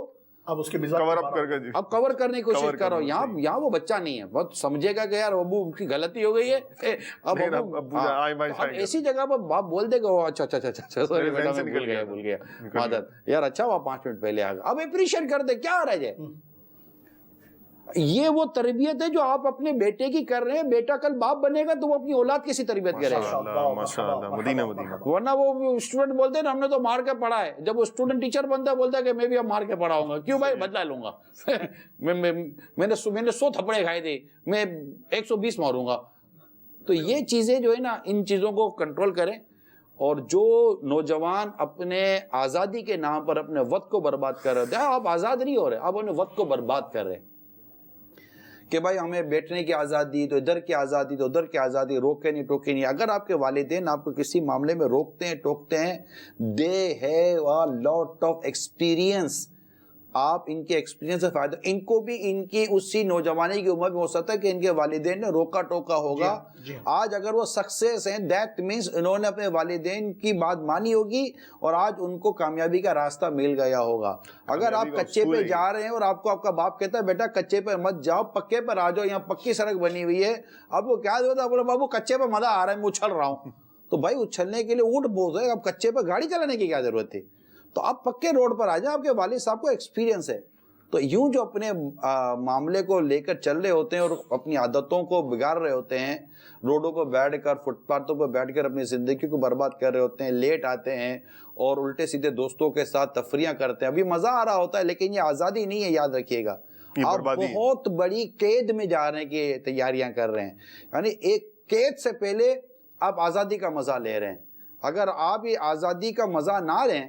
اب اس کے کور کرنے کی کوشش کر رہا ہوں. یہاں وہ بچہ نہیں ہے، بہت سمجھے گا کہ یار ابو کی غلطی ہو گئی ہے. اب ایسی جگہ پر باپ بول دے گا اچھا بھول گیا مادر یار، اچھا وہ 5 منٹ پہلے آ گیا. اب اپریشیٹ کر دے، کیا رہ جائے. یہ وہ تربیت ہے جو آپ اپنے بیٹے کی کر رہے ہیں. بیٹا کل باپ بنے گا تو وہ اپنی اولاد کیسی تربیت کرے گا؟ مدینہ. ورنہ وہ اسٹوڈنٹ بولتے ہیں نا ہم نے تو مار کے پڑھا ہے، جب وہ اسٹوڈنٹ ٹیچر بنتا ہے بولتا ہے کہ میں بھی اب مار کے پڑھاؤں گا. کیوں بھائی؟ بدلا لوں گا. میں نے 100 تھپڑے کھائے تھے، میں 120 ماروں گا. تو یہ چیزیں جو ہے نا، ان چیزوں کو کنٹرول کریں. اور جو نوجوان اپنے آزادی کے نام پر اپنے وقت کو برباد کر رہے ہیں، آپ آزاد نہیں ہو رہے، آپ اپنے وقت کو برباد کر رہے ہیں کہ بھائی ہمیں بیٹھنے کی آزادی، تو ادھر کی آزادی، تو ادھر کی آزادی، روکے نہیں ٹوکے نہیں. اگر آپ کے والدین آپ کو کسی معاملے میں روکتے ہیں ٹوکتے ہیں، they have a lot of experience. آپ ان کے ایکسپیرینس سے فائدہ، ان کو بھی ان کی اسی نوجوانی کی عمر میں ہو سکتا ہے کہ ان کے والدین نے روکا ٹوکا ہوگا. آج اگر وہ سکسیس ہیں، دیٹ مینس انہوں نے اپنے والدین کی بات مانی ہوگی اور آج ان کو کامیابی کا راستہ مل گیا ہوگا. اگر آپ کچے پہ جا رہے ہیں اور آپ کو آپ کا باپ کہتا ہے بیٹا کچے پہ مت جاؤ، پکے پر آ جاؤ، یہاں پکی سڑک بنی ہوئی ہے، اب وہ کیا ہوتا ہے، بولے بابو کچے پہ مزہ آ رہا ہے، میں اچھل رہا ہوں. تو بھائی اچھلنے کے لیے اونٹ بوجھ ہے، اب کچے پہ گاڑی چلانے کی کیا ضرورت تھی؟ تو آپ پکے روڈ پر آ جائیں، آپ کے والد صاحب کو ایکسپیرینس ہے. تو یوں جو اپنے معاملے کو لے کر چل رہے ہوتے ہیں اور اپنی عادتوں کو بگاڑ رہے ہوتے ہیں، روڈوں پر بیٹھ کر، فٹ پاتھوں پر بیٹھ کر اپنی زندگی کو برباد کر رہے ہوتے ہیں، لیٹ آتے ہیں اور الٹے سیدھے دوستوں کے ساتھ تفریحاں کرتے ہیں. ابھی مزہ آ رہا ہوتا ہے لیکن یہ آزادی نہیں ہے، یاد رکھیے گا. آپ بہت بڑی قید میں جانے کی تیاریاں کر رہے ہیں. یعنی ایک قید سے پہلے آپ آزادی کا مزہ لے رہے ہیں. اگر آپ یہ آزادی کا مزہ نہ لیں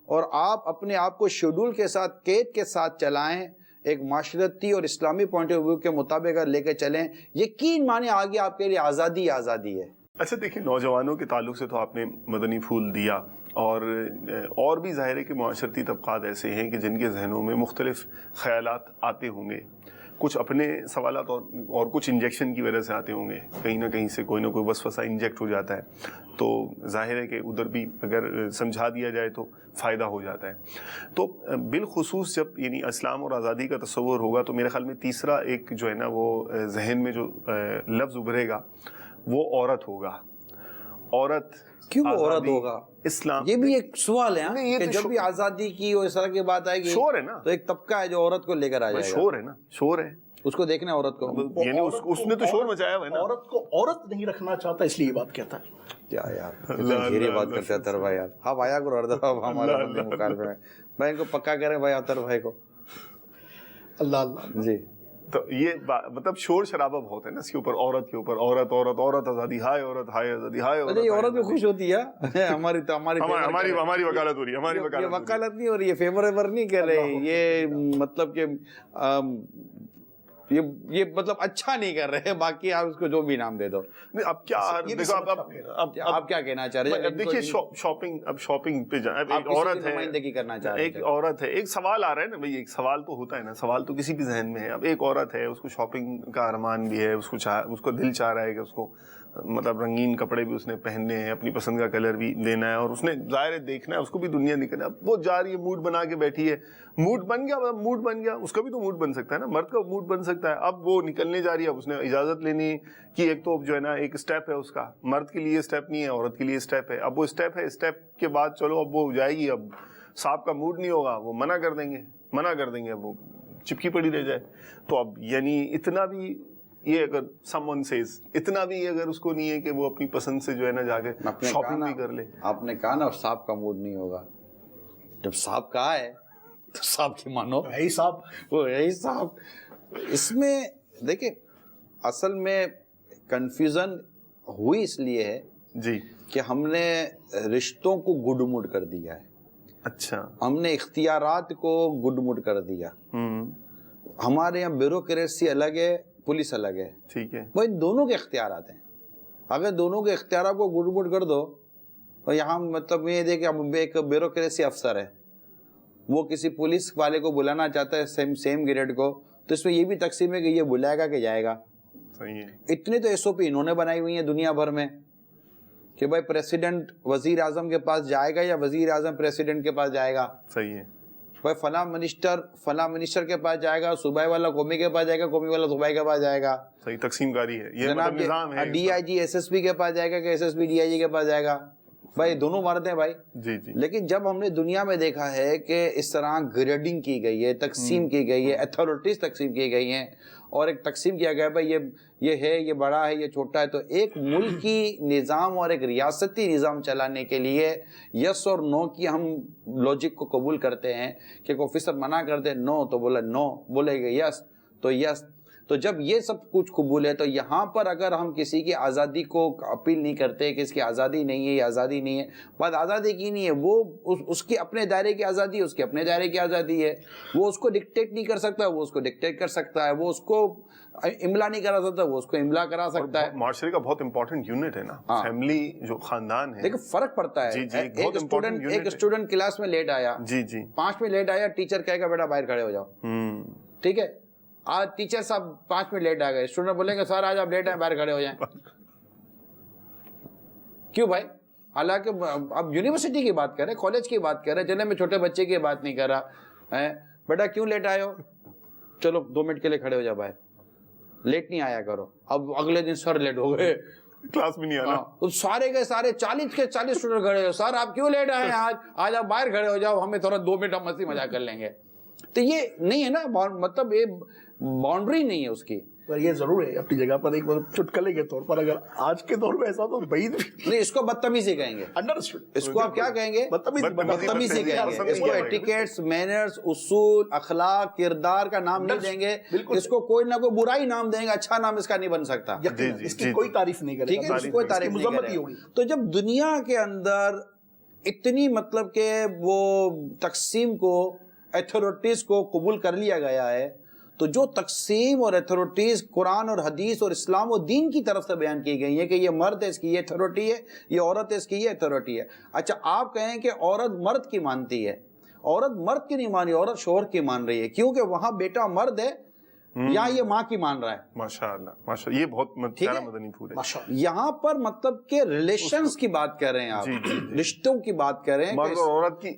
اور آپ اپنے آپ کو شیڈول کے ساتھ، قید کے ساتھ چلائیں، ایک معاشرتی اور اسلامی پوائنٹ آف ویو کے مطابق اگر لے کے چلیں، یقین مانے آگے آپ کے لیے آزادی آزادی ہے. اچھا دیکھیں، نوجوانوں کے تعلق سے تو آپ نے مدنی پھول دیا، اور بھی ظاہر ہے کہ معاشرتی طبقات ایسے ہیں کہ جن کے ذہنوں میں مختلف خیالات آتے ہوں گے. کچھ اپنے سوالات اور کچھ انجیکشن کی وجہ سے آتے ہوں گے, کہیں نہ کہیں سے کوئی نہ کوئی وسوسہ انجیکٹ ہو جاتا ہے, تو ظاہر ہے کہ ادھر بھی اگر سمجھا دیا جائے تو فائدہ ہو جاتا ہے. تو بالخصوص جب یعنی اسلام اور آزادی کا تصور ہوگا تو میرے خیال میں تیسرا ایک جو ہے نا وہ ذہن میں جو لفظ ابھرے گا وہ عورت ہوگا. عورت کیوں عورت ہوگا؟ اسلام, یہ بھی ایک سوال ہے نہیں, یہ کہ تو جب بھی آزادی کی اور اس طرح کی بات آئے گی شور ہے نا, تو ایک طبقہ ہے جو عورت کو لے کر آ جائے گا. شور ہے نا, شور ہے, اس کو دیکھنا ہے عورت کو, یعنی اس نے تو شور مچایا ہوا ہے نا. عورت کو عورت نہیں رکھنا چاہتا اس لیے یہ بات کہتا ہے. کیا یار گھیری بات کرتے ہیں اطہر بھائی یار. آپ آیا کرو ہر دفعہ ہمارے مقابلے میں, بھائی کو پکا کریں بھائی اطہر بھائی کو. اللہ اللہ جی تو یہ مطلب شور شرابہ بہت ہے نا اس کے اوپر, عورت کے اوپر, عورت عورت عورت آزادی, ہائے عورت, ہائے آزادی, ہائے عورت. یہ عورت بھی خوش ہوتی ہے, ہماری وکالت ہو رہی ہے, ہماری وکالت نہیں ہو رہی ہے, فیور نہیں کر رہے, یہ مطلب کہ یہ مطلب اچھا نہیں کر رہے. باقی آپ اس کو جو بھی نام دے دو. اب کیا دیکھو, آپ کیا کہنا چاہ رہے ہیں؟ دیکھیے شاپنگ, اب شاپنگ پہ جائیں, ایک عورت ہے, نمائندگی کرنا چاہ رہے ہیں, ایک عورت ہے, ایک سوال آ رہا ہے نا بھائی, ایک سوال تو ہوتا ہے نا, سوال تو کسی بھی ذہن میں ہے. اب ایک عورت ہے, اس کو شاپنگ کا ارمان بھی ہے, اس کو دل چاہ رہا ہے کہ اس کو مطلب رنگین کپڑے بھی اس نے پہننے ہیں, اپنی پسند کا کلر بھی لینا ہے, اور اس نے ظاہر ہے دیکھنا ہے, اس کو بھی دنیا دکھنا ہے. اب وہ جا رہی ہے, موڈ بنا کے بیٹھی ہے, موڈ بن گیا, اس کا بھی تو موڈ بن سکتا ہے نا, مرد کا موڈ بن سکتا ہے. اب وہ نکلنے جا رہی ہے, اب اس نے اجازت لینی کی, ایک تو جو ہے نا ایک اسٹیپ ہے اس کا, مرد کے لیے اسٹیپ نہیں ہے, عورت کے لیے اسٹیپ ہے. اب وہ اسٹیپ ہے, اسٹیپ کے بعد چلو اب وہ جائے گی, اب صاحب کا موڈ نہیں ہوگا, وہ منع کر دیں گے, اب وہ چپکی پڑی رہ جائے. تو اب یعنی اتنا بھی یہ اگر someone says اتنا بھی اگر اس کو نہیں ہے کہ وہ اپنی پسند سے جو ہے نا جا کے شاپنگ بھی کر لے. آپ نے کہا نا صاحب کا موڈ نہیں ہوگا, جب صاحب کہا ہے تو صاحب کی مانو, یہی صاحب, وہ یہی صاحب. اس میں دیکھیں اصل میں کنفیوژن ہوئی اس لیے ہے جی کہ ہم نے رشتوں کو گڈ مڈ کر دیا ہے. اچھا, ہم نے اختیارات کو گڈ مڈ کر دیا. ہمارے یہاں بیوروکریسی الگ ہے, پولیس الگ ہے, ٹھیک ہے, وہ دونوں کے اختیارات ہیں. اگر دونوں کے اختیارات کو گڈ مڈ کر دو, اور یہاں مطلب یہ دیکھیں اب ایک بیوروکریسی افسر ہے, وہ کسی پولیس والے کو بلانا چاہتا ہے سیم گریڈ کو, تو اس میں یہ بھی تقسیم ہے کہ یہ بلائے گا کہ جائے گا. صحیح ہے. اتنے تو ایس او پی انہوں نے بنائی ہوئی ہیں دنیا بھر میں کہ بھائی پریسیڈنٹ وزیر اعظم کے پاس جائے گا یا وزیر اعظم پریسیڈنٹ کے پاس جائے گا. صحیح ہے. بھائی فلاں منسٹر کے پاس جائے گا, صوبائی والا قومی کے پاس جائے گا, قومی والا صوبائی کے پاس جائے گا. صحیح, تقسیم کاری ہے یہ, مطلب نظام ہے. D I G S S P کے پاس جائے گا کہ S S P D I G کے پاس جائے گا. بھائی دونوں مرد ہیں بھائی. جی جی. لیکن جب ہم نے دنیا میں دیکھا ہے کہ اس طرح گریڈنگ کی گئی ہے, تقسیم کی گئی ہے, اتھارٹیز تقسیم کی گئی ہیں, اور ایک تقسیم کیا گیا ہے بھائی یہ ہے, یہ بڑا ہے, یہ چھوٹا ہے, تو ایک ملکی نظام اور ایک ریاستی نظام چلانے کے لیے یس اور نو کی ہم لوجک کو قبول کرتے ہیں کہ ایک آفیسر منع کر دے نو تو بولا نو, بولے گا یس تو یس. تو جب یہ سب کچھ قبول ہے تو یہاں پر اگر ہم کسی کی آزادی کو اپیل نہیں کرتے کہ اس کی آزادی نہیں ہے, یہ آزادی نہیں ہے, بات آزادی کی نہیں ہے, وہ اس کی اپنے دائرے کی آزادی ہے, اس کے اپنے دائرے کی آزادی ہے, وہ اس کو ڈکٹیٹ نہیں کر سکتا, وہ اس کو ڈکٹیٹ کر سکتا ہے, وہ اس کو املا نہیں کرا سکتا, وہ اس کو املا کرا سکتا ہے. معاشرے کا بہت امپورٹنٹ یونٹ ہے نا فیملی, جو خاندان ہے. دیکھو فرق پڑتا ہے. ایک اسٹوڈنٹ کلاس میں لیٹ آیا, جی جی, 5 میں لیٹ آیا, ٹیچر کہے گا بیٹا باہر کھڑے ہو جاؤ, ٹھیک ہے. آج ٹیچر صاحب 5 منٹ لیٹ آ گئے, اسٹوڈنٹ بولیں گے سر آج آپ لیٹ ہیں, باہر کھڑے ہو جائیں. کیوں بھائی؟ حالانکہ اب یونیورسٹی کی بات کر رہے, کالج کی بات کر رہے, جنہیں میں چھوٹے بچے کی بات نہیں کر رہا ہے. بیٹا کیوں لیٹ آئے ہو, چلو 2 منٹ کے لیے کھڑے ہو جاؤ باہر, لیٹ نہیں آیا کرو. اب اگلے دن سر لیٹ ہو گئے, کلاس میں نہیں آنا, سارے کے سارے 40 کے 40 اسٹوڈنٹ کھڑے ہو, سر آپ کیوں لیٹ آئے ہیں آج آپ باہر کھڑے ہو جاؤ, ہمیں تھوڑا 2 منٹ ہم مستی مذاق کر لیں گے. تو یہ نہیں ہے نا, مطلب یہ باؤنڈری نہیں ہے اس کی. پر یہ ضرور ہے اپنی جگہ پر ایک چٹکلے کے طور پر, اگر آج کے دور میں ایسا تو بعید نہیں, اس کو بدتمیزی کہیں گے. اس کو آپ کیا کہیں گے؟ بدتمیزی کہیں گے. اس کو ایٹیکیٹس, مینرز, اصول, اخلاق, کردار کا نام نہیں دیں گے, اس کو کوئی نہ کوئی برائی نام دیں گے, اچھا نام اس کا نہیں بن سکتا. اس کی کوئی تعریف نہیں کرے گا, کوئی تعریف نہیں کرے گا. تو جب دنیا کے اندر اتنی مطلب کہ وہ تقسیم کو, ایتھارٹیز کو قبول کر لیا گیا ہے, تو جو تقسیم اور ایتھارٹیز قرآن اور حدیث اور اسلام و دین کی طرف سے بیان کی گئی ہے کہ یہ مرد ہے اس کی یہ ایتھارٹی ہے, یہ عورت ہے اس کی یہ ایتھارٹی ہے. اچھا آپ کہیں کہ عورت مرد کی مانتی ہے, عورت مرد کی نہیں مانی, عورت شوہر کی مان رہی ہے, کیونکہ وہاں بیٹا مرد ہے, یہاں یہ ماں کی مان رہا ہے. ماشاءاللہ ماشاءاللہ, یہ بہت پیارا مدنی پھول ہے. یہاں پر مطلب کہ ریلیشنز کی بات کر رہے ہیں آپ, رشتوں کی بات کر رہے ہیں, مرد اور عورت کی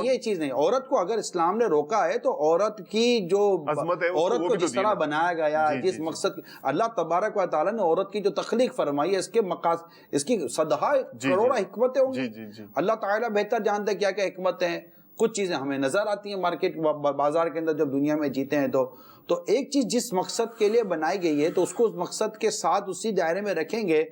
یہ چیز نہیں. عورت کو اگر اسلام نے روکا ہے تو عورت کی جو عظمت ہے, عورت کو جس طرح بنایا گیا ہے, جس مقصد اللہ تبارک و تعالیٰ نے عورت کی جو تخلیق فرمائی ہے, اس کے مقاصد, اس کی صدہا کروڑا حکمتیں ہوں گی. اللہ تعالیٰ بہتر جانتے ہیں کیا کیا حکمتیں ہیں. کچھ چیزیں ہمیں نظر آتی ہیں مارکیٹ بازار کے اندر جب دنیا میں جیتے ہیں تو ایک چیز جس مقصد کے لیے بنائی گئی ہے تو اس کو اس مقصد کے ساتھ اسی دائرے میں رکھیں گے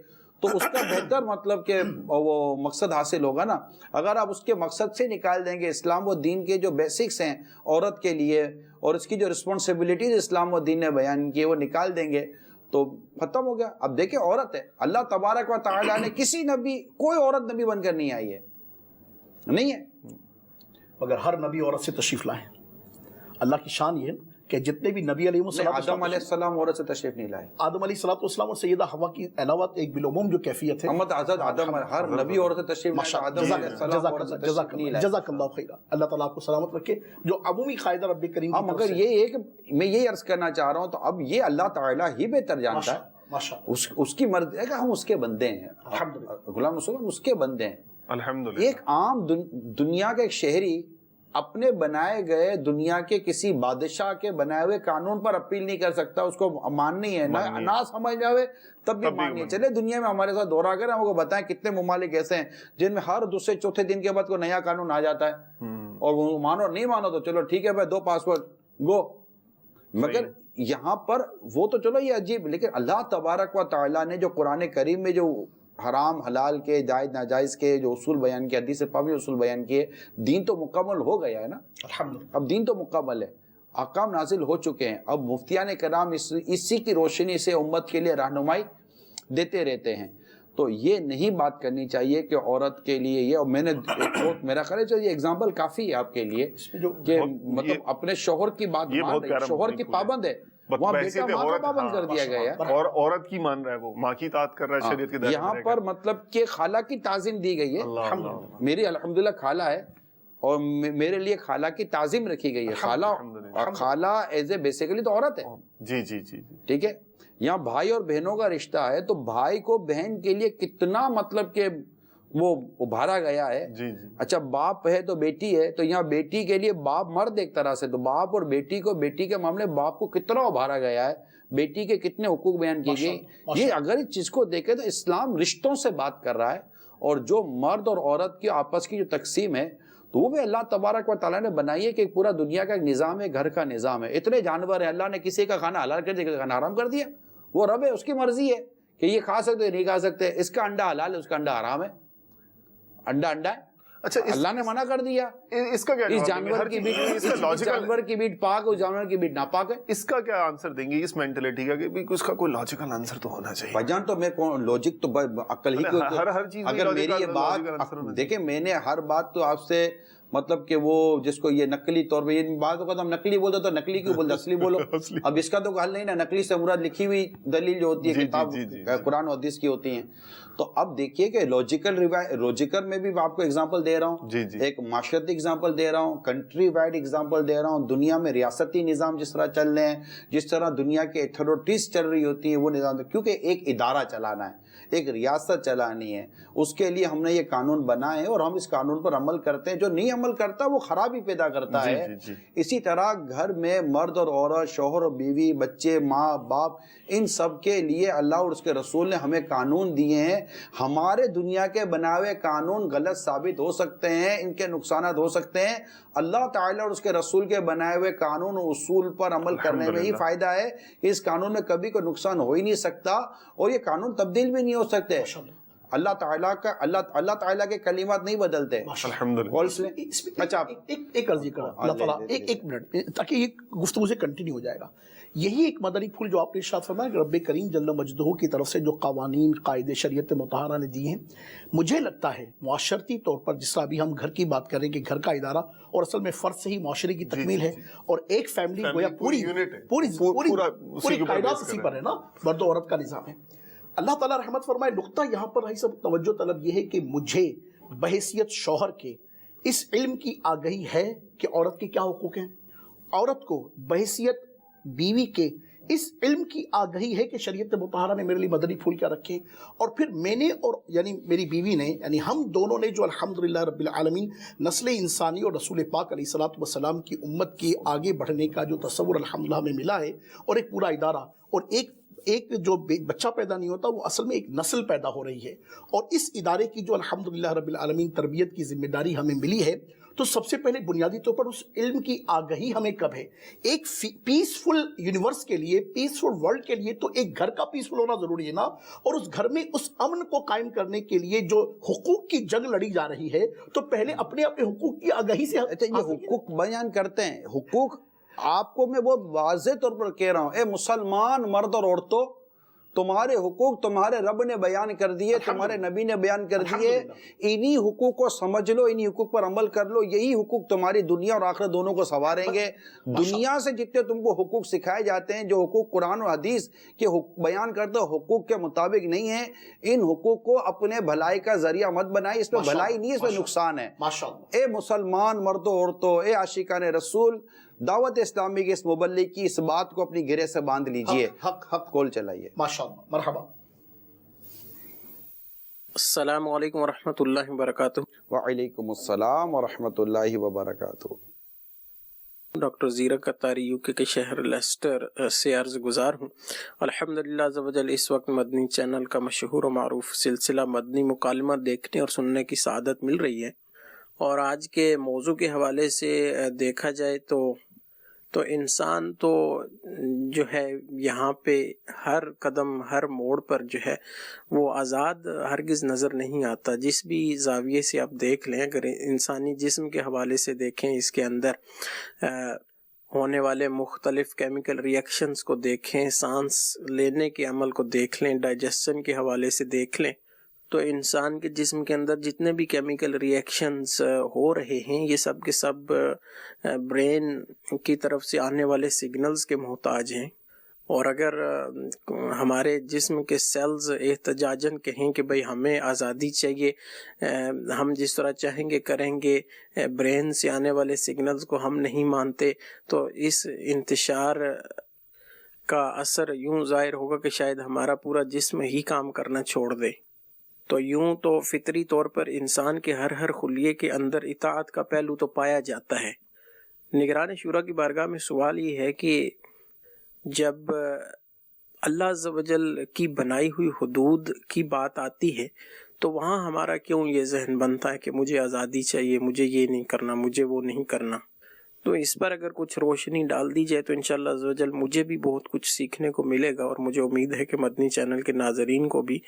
تو اس کا بہتر مطلب کہ وہ مقصد حاصل ہوگا نا. اگر آپ اس کے مقصد سے نکال دیں گے اسلام و دین کے جو بیسکس ہیں عورت کے لیے اور اس کی جو رسپانسبلٹیز اسلام و دین نے بیان کی وہ نکال دیں گے تو ختم ہو گیا. اب دیکھیں عورت ہے, اللہ تبارک و تعالیٰ نے کسی نبی, کوئی عورت نبی بن کر نہیں آئی ہے, نہیں ہے, مگر ہر نبی عورت سے تشریف لائے. اللہ کی شان یہ ہے کہ جتنے بھی نبی علیہ آدم علیہ السلام عورت سے تشریف نہیں لائے. آدم علیہ السلام اور سیدہ حوا کی علاوہ ایک بالعموم جو کیفیت ہے, محمد آزاد آدم, ہر نبی عورت سے تشریف لائے. آدم علیہ السلام عورت سے تشریف نہیں لائے. جزاک اللہ خیر, اللہ تعالیٰ آپ کو سلامت رکھے. جو عمومی قاعدہ رب کریم کی مگر یہ ہے کہ میں یہ عرض کرنا چاہ رہا ہوں تو اب یہ اللہ تعالیٰ ہی بہتر جانتا ہے, اس کی مرضی ہے کہ ہم اس کے بندے ہیں. غلام رسول اس کے بندے ہیں الحمدللہ. ایک عام دنیا کا ایک شہری اپنے بنائے گئے دنیا کے کسی بادشاہ کے بنائے ہوئے قانون پر اپیل نہیں کر سکتا, اس کو ماننی ہے, نہ سمجھ جاوے تب بھی ماننی ہے. چلے دنیا میں ہمارے ساتھ دورہ کریں, ہم کو بتائیں کتنے ممالک ایسے ہیں جن میں ہر دوسرے چوتھے دن کے بعد کوئی نیا قانون آ جاتا ہے اور وہ مانو نہیں مانو تو چلو ٹھیک ہے بھائی 2 پاسورڈ گو. مگر یہاں پر وہ تو چلو یہ عجیب, لیکن اللہ تبارک و تعالیٰ نے جو قرآن کریم میں جو حرام حلال کے جائز ناجائز کے جو اصول بیان کیے, حدیث پاک میں اصول بیان کیے, دین تو مکمل ہو گیا ہے نا. اب دین تو مکمل ہے, احکام نازل ہو چکے ہیں. اب مفتیان کرام اسی کی روشنی سے امت کے لیے رہنمائی دیتے رہتے ہیں. تو یہ نہیں بات کرنی چاہیے کہ عورت کے لیے یہ, اور میں نے میرا خیال ہے یہ ایگزامپل کافی ہے آپ کے لیے کہ مطلب اپنے شوہر کی بات مان رہے, شوہر کی پابند ہے, وہاں بیٹا ماں کا پابند کر دیا گیا ہے اور عورت کی مان رہا ہے, وہ ماں کی اطاعت کر رہا ہے شریعت کے دائرے میں. یہاں پر مطلب کہ خالہ کی تعظیم دی گئی ہے. میری الحمدللہ خالہ ہے اور میرے لیے خالہ کی تعظیم رکھی گئی ہے. خالہ ایز اے بیسیکلی تو عورت ہے. جی جی جی ٹھیک ہے. یہاں بھائی اور بہنوں کا رشتہ ہے تو بھائی کو بہن کے لیے کتنا مطلب کہ وہ ابھارا گیا ہے. اچھا باپ ہے تو بیٹی ہے, تو یہاں بیٹی کے لیے باپ مرد ایک طرح سے, تو باپ اور بیٹی کو, بیٹی کے معاملے باپ کو کتنا ابھارا گیا ہے, بیٹی کے کتنے حقوق بیان کیے گئے. یہ اگر اس چیز کو دیکھیں تو اسلام رشتوں سے بات کر رہا ہے, اور جو مرد اور عورت کی آپس کی جو تقسیم ہے تو وہ بھی اللہ تبارک و تعالیٰ نے بنائی ہے کہ پورا دنیا کا ایک نظام ہے, گھر کا نظام ہے. اتنے جانور ہیں, اللہ نے کسی کا کھانا حلال کر دیا, کسی کا کھانا حرام کر دیا. وہ رب ہے, اس کی مرضی ہے کہ یہ کھا سکتے نہیں کھا سکتے. اس کا انڈا حلال ہے, اس کا انڈا حرام ہے. انڈا ہے. اچھا اللہ نے منع کر دیا. اس کا کیا اس جانور کی میٹ, اس جانور کی میٹ پاک, اس جانور کی میٹ ناپاک ہے. اس کا کیا آنسر دیں گے اس مینٹلٹی کا کہ اس کا کوئی لاجیکل آنسر تو ہونا چاہیے. بھائی جان تو میں لوجک تو عقل ہی کو, ہر چیز اگر میری یہ بات دیکھیں, میں نے ہر بات تو آپ سے مطلب کہ وہ جس کو یہ نقلی طور پہ یہ بات ہوگا تو ہم نقلی بولتے تو نقلی کیوں بولتے, اصلی بولو. اب اس کا تو حل نہیں نا, نقلی سے مراد لکھی ہوئی دلیل جو ہوتی ہے کتاب قرآن و حدیث کی ہوتی ہیں. تو اب دیکھیے کہ لوجیکل میں بھی آپ کو اگزامپل دے رہا ہوں, ایک معاشرتی اگزامپل دے رہا ہوں, کنٹری وائڈ اگزامپل دے رہا ہوں. دنیا میں ریاستی نظام جس طرح چل رہے ہیں, جس طرح دنیا کے اتھارٹیز چل رہی ہوتی ہیں وہ نظام, کیونکہ ایک ادارہ چلانا ہے, ایک ریاست چلانی ہے, اس کے لیے ہم نے یہ قانون بنائے ہیں اور ہم اس قانون پر عمل کرتے ہیں. جو نہیں عمل کرتا وہ خرابی پیدا کرتا ہے. اسی طرح گھر میں مرد اور عورت, شوہر اور بیوی, بچے, ماں باپ, ان سب کے لیے اللہ اور اس کے رسول نے ہمیں قانون دیے ہیں. ہمارے دنیا کے بنائے ہوئے قانون غلط ثابت ہو سکتے ہیں, ان کے نقصانات ہو سکتے ہیں. اللہ تعالیٰ اور اس کے رسول کے بنائے ہوئے قانون و اصول پر عمل کرنے میں ہی فائدہ ہے کہ اس قانون میں کبھی کوئی نقصان ہو ہی نہیں سکتا اور یہ قانون تبدیل بھی نہیں ہو سکتے. اللہ تعالیٰ کے کلمات نہیں بدلتے. اچھا ایک عرض کرا اللہ تعالیٰ, ایک منٹ تاکہ یہ گفتگو سے کنٹینیو ہو جائے گا. یہی ایک مدنی پھول جو آپ نے ارشاد فرمایا کہ رب کریم جل مجدہ کی طرف سے جو قوانین قاعدے شریعت مطہرہ نے دی ہیں, مجھے لگتا ہے معاشرتی طور پر جس طرح ابھی ہم گھر کی بات کریں کہ گھر کا ادارہ اور اصل میں فرد سے ہی معاشرے کی تکمیل ہے, اور ایک فیملی گویا پوری قاعدات اسی پر ہے نا, مرد و عورت کا نظام ہے. اللہ تعالیٰ رحمت فرمائے. نقطہ یہاں پر سب توجہ طلب یہ ہے کہ مجھے بحیثیت شوہر کے اس علم کی آگہی ہے کہ عورت کے کیا حقوق ہیں. عورت کو بحیثیت بیوی کے اس علم کی آگہی ہے کہ شریعت مطہرہ نے میرے لیے مدنی پھول کیا رکھے، اور پھر میں نے اور یعنی میری بیوی نے، یعنی ہم دونوں نے جو الحمدللہ رب العالمین نسل انسانی اور رسول پاک علیہ الصلوۃ والسلام کی امت کی آگے بڑھنے کا جو تصور الحمدللہ ہمیں ملا ہے، اور ایک پورا ادارہ، اور ایک جو بچہ پیدا نہیں ہوتا وہ اصل میں ایک نسل پیدا ہو رہی ہے، اور اس ادارے کی جو الحمدللہ رب العالمین تربیت کی ذمہ داری ہمیں ملی ہے، تو سب سے پہلے بنیادی طور پر اس علم کی آگہی ہمیں کب ہے؟ ایک پیسفل یونیورس کے لیے، پیسفل ورلڈ کے لیے تو ایک گھر کا پیسفل ہونا ضروری ہے نا، اور اس گھر میں اس امن کو قائم کرنے کے لیے جو حقوق کی جنگ لڑی جا رہی ہے، تو پہلے اپنے حقوق کی آگہی سے یہ حقوق بیان کرتے ہیں، حقوق آپ کو میں بہت واضح طور پر کہہ رہا ہوں، اے مسلمان مرد اور عورتوں، تمہارے حقوق تمہارے رب نے بیان کر دیے، تمہارے نبی نے بیان کر دیے، انہی حقوق کو سمجھ لو، انہی حقوق پر عمل کر لو، یہی حقوق تمہاری دنیا اور آخرت دونوں کو سنواریں گے۔ دنیا سے جتنے تم کو حقوق سکھائے جاتے ہیں، جو حقوق قرآن و حدیث کے بیان کرتے ہو حقوق کے مطابق نہیں ہیں، ان حقوق کو اپنے بھلائی کا ذریعہ مت بنائے، اس میں بھلائی نہیں ہے، اس میں نقصان ہے۔ اے مسلمان مردوں عورتوں، اے عاشقان رسول، دعوت اسلامی کے اس مبلغ کی اس بات کو اپنی گرے سے باندھ لیجئے۔ حق کول چلائیے۔ ماشاءاللہ، مرحبا۔ السلام علیکم ورحمۃ اللہ وبرکاتہ۔ وعلیکم السلام ورحمۃ اللہ وبرکاتہ۔ ڈاکٹر زیرک اتاری یو کے شہر لیسٹر سے عرض گزار ہوں۔ الحمدللہ عز و جل اس وقت مدنی چینل کا مشہور و معروف سلسلہ مدنی مکالمہ دیکھنے اور سننے کی سعادت مل رہی ہے، اور آج کے موضوع کے حوالے سے دیکھا جائے تو انسان تو جو ہے یہاں پہ ہر قدم ہر موڑ پر جو ہے وہ آزاد ہرگز نظر نہیں آتا۔ جس بھی زاویے سے آپ دیکھ لیں، اگر انسانی جسم کے حوالے سے دیکھیں، اس کے اندر ہونے والے مختلف کیمیکل ریئیکشنز کو دیکھیں، سانس لینے کے عمل کو دیکھ لیں، ڈائجسشن کے حوالے سے دیکھ لیں، تو انسان کے جسم کے اندر جتنے بھی کیمیکل ریئیکشنز ہو رہے ہیں، یہ سب کے سب برین کی طرف سے آنے والے سگنلز کے محتاج ہیں۔ اور اگر ہمارے جسم کے سیلز احتجاجاً کہیں کہ بھئی ہمیں آزادی چاہیے، ہم جس طرح چاہیں گے کریں گے، برین سے آنے والے سگنلز کو ہم نہیں مانتے، تو اس انتشار کا اثر یوں ظاہر ہوگا کہ شاید ہمارا پورا جسم ہی کام کرنا چھوڑ دے۔ تو یوں تو فطری طور پر انسان کے ہر خلیے کے اندر اطاعت کا پہلو تو پایا جاتا ہے۔ نگران شورا کی بارگاہ میں سوال یہ ہے کہ جب اللہ عز و جل کی بنائی ہوئی حدود کی بات آتی ہے تو وہاں ہمارا کیوں یہ ذہن بنتا ہے کہ مجھے آزادی چاہیے، مجھے یہ نہیں کرنا، مجھے وہ نہیں کرنا؟ تو اس پر اگر کچھ روشنی ڈال دی جائے تو انشاءاللہ عز و جل مجھے بھی بہت کچھ سیکھنے کو ملے گا، اور مجھے امید ہے کہ مدنی چینل کے ناظرین کو بھی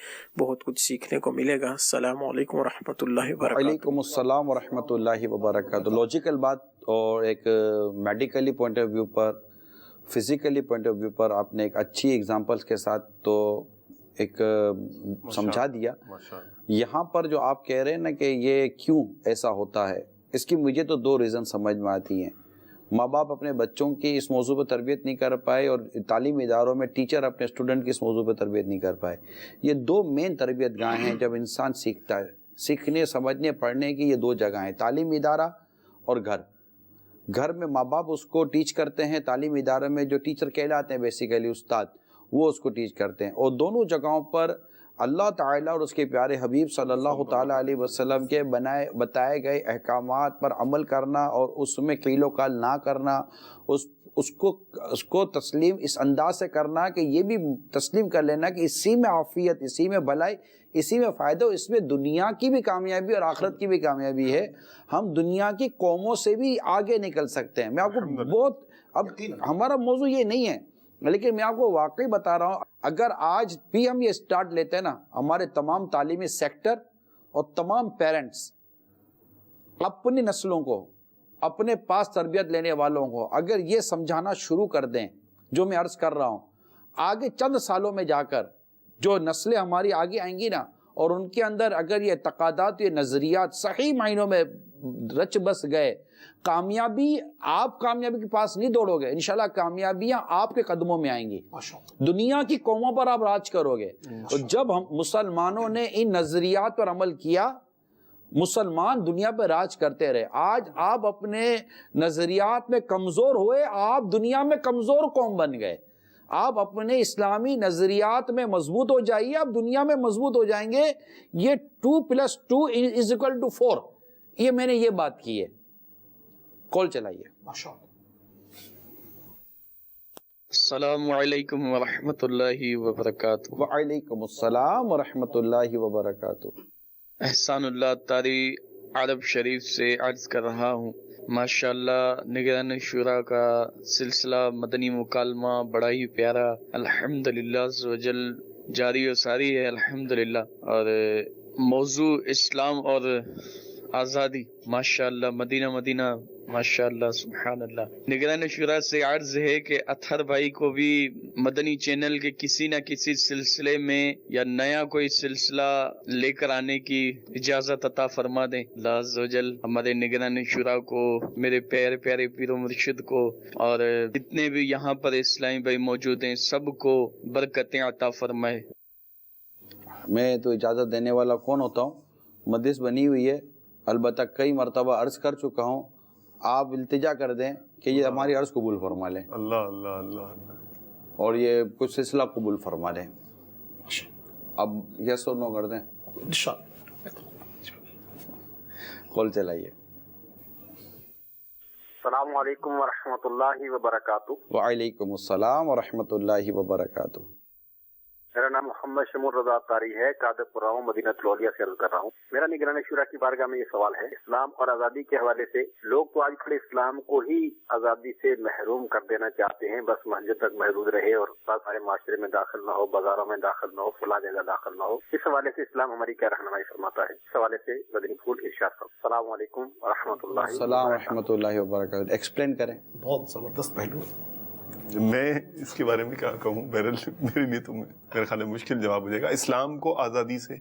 بہت کچھ سیکھنے کو ملے گا۔ السلام علیکم ورحمۃ اللہ وبرکاتہ۔ وعلیکم السلام ورحمۃ اللہ وبرکاتہ۔ لاجیکل بات اور ایک میڈیکلی پوائنٹ آف ویو پر، فزیکلی پوائنٹ آف ویو پر آپ نے ایک اچھی ایگزامپلس کے ساتھ تو ایک سمجھا دیا۔ یہاں پر جو آپ کہہ رہے ہیں نا کہ یہ کیوں ایسا ہوتا ہے، اس کی مجھے تو دو ریزن سمجھ میں آتی ہیں۔ ماں باپ اپنے بچوں کی اس موضوع پہ تربیت نہیں کر پائے، اور تعلیمی اداروں میں ٹیچر اپنے اسٹوڈنٹ کی اس موضوع پہ تربیت نہیں کر پائے۔ یہ دو مین تربیت گاہیں ہیں جب انسان سیکھتا ہے۔ سیکھنے، سمجھنے، پڑھنے کی یہ دو جگہیں، تعلیمی ادارہ اور گھر۔ گھر میں ماں باپ اس کو ٹیچ کرتے ہیں، تعلیمی ادارے میں جو ٹیچر کہلاتے ہیں بیسیکلی استاد، وہ اس کو ٹیچ کرتے ہیں، اور دونوں جگہوں پر اللہ تعالیٰ اور اس کے پیارے حبیب صلی اللہ تعالیٰ علیہ وسلم کے بتائے گئے احکامات پر عمل کرنا، اور اس میں قیل و قال نہ کرنا، اس کو تسلیم اس انداز سے کرنا کہ یہ بھی تسلیم کر لینا کہ اسی میں عافیت، اسی میں بھلائی، اسی میں فائدہ، اس میں دنیا کی بھی کامیابی اور آخرت کی بھی کامیابی ہے۔ ہم دنیا کی قوموں سے بھی آگے نکل سکتے ہیں۔ میں آپ کو بہت، اب ہمارا موضوع یہ نہیں ہے لیکن میں آپ کو واقعی بتا رہا ہوں، اگر آج بھی ہم یہ سٹارٹ لیتے ہیں نا، ہمارے تمام تعلیمی سیکٹر اور تمام پیرنٹس اپنی نسلوں کو، اپنے پاس تربیت لینے والوں کو اگر یہ سمجھانا شروع کر دیں جو میں عرض کر رہا ہوں، آگے چند سالوں میں جا کر جو نسلیں ہماری آگے آئیں گی نا، اور ان کے اندر اگر یہ اعتقادات، یہ نظریات صحیح معنوں میں رچ بس گئے، کامیابی، آپ کامیابی کے پاس نہیں دوڑو گے، انشاءاللہ کامیابیاں آپ کے قدموں میں آئیں گی، دنیا کی قوموں پر آپ راج کرو گے۔ اور جب ہم مسلمانوں نے ان نظریات پر عمل کیا مسلمان دنیا پہ راج کرتے رہے. آج آپ اپنے نظریات میں کمزور ہوئے, آپ دنیا میں کمزور قوم بن گئے. آپ اپنے اسلامی نظریات میں مضبوط ہو جائیے, آپ دنیا میں مضبوط ہو جائیں گے. یہ 2+2=4, یہ میں نے یہ بات کی ہے. کال چلائیے. السلام علیکم ورحمۃ اللہ وبرکاتہ. وعلیکم السلام ورحمۃ اللہ وبرکاتہ. احسان اللہ طاری عرب شریف سے عرض کر رہا ہوں. ماشاءاللہ نگران شورا کا سلسلہ مدنی مکالمہ بڑا ہی پیارا الحمدللہ عز و جل جاری و ساری ہے الحمدللہ. اور موضوع اسلام اور آزادی ماشاءاللہ مدینہ مدینہ ماشاءاللہ سبحان اللہ. نگران شورا سے عرض ہے کہ اطہر بھائی کو بھی مدنی چینل کے کسی نہ کسی سلسلے میں یا نیا کوئی سلسلہ لے کر آنے کی اجازت عطا فرما دیں. اللہ عز و جل ہمارے نگران شورا کو, میرے پیارے پیارے پیر و مرشد کو, اور جتنے بھی یہاں پر اسلامی بھائی موجود ہیں سب کو برکتیں عطا فرمائے. میں تو اجازت دینے والا کون ہوتا ہوں؟ مجلس بنی ہوئی ہے, البتہ کئی مرتبہ عرض کر چکا ہوں. آپ التجا کر دیں کہ یہ ہماری عرض قبول فرما لیں. اللہ اللہ اللہ. اور یہ کچھ سلسلہ قبول فرما لیں. اب یس اور نو کر دیں. کال چلائیے. السلام علیکم ورحمۃ اللہ وبرکاتہ. وعلیکم السلام ورحمۃ اللہ وبرکاتہ. میرا نام محمد شمول رضا طاری ہے, قادر پراؤں مدینہ الاولیاء سے عرض کر رہا ہوں. میرا نگران شورا کی بارگاہ میں یہ سوال ہے, اسلام اور آزادی کے حوالے سے لوگ تو آج کل اسلام کو ہی آزادی سے محروم کر دینا چاہتے ہیں, بس مسجد تک محدود رہے اور سارے معاشرے میں داخل نہ ہو, بازاروں میں داخل نہ ہو, فلاں جگہ داخل نہ ہو. اس حوالے سے اسلام ہماری کیا رہنمائی فرماتا ہے؟ اس حوالے سے مدنی پھول ارشاد فرمائیں. السلام علیکم ورحمۃ اللہ. السلام ورحمۃ اللہ وبرکاتہ. ایکسپلین کریں. بہت زبردست پہلو. میں اس کے بارے میں کیا کہوں, بہرحال میرے لیے تو میرے خیال میں مشکل جواب ہو جائے گا. اسلام کو آزادی سے,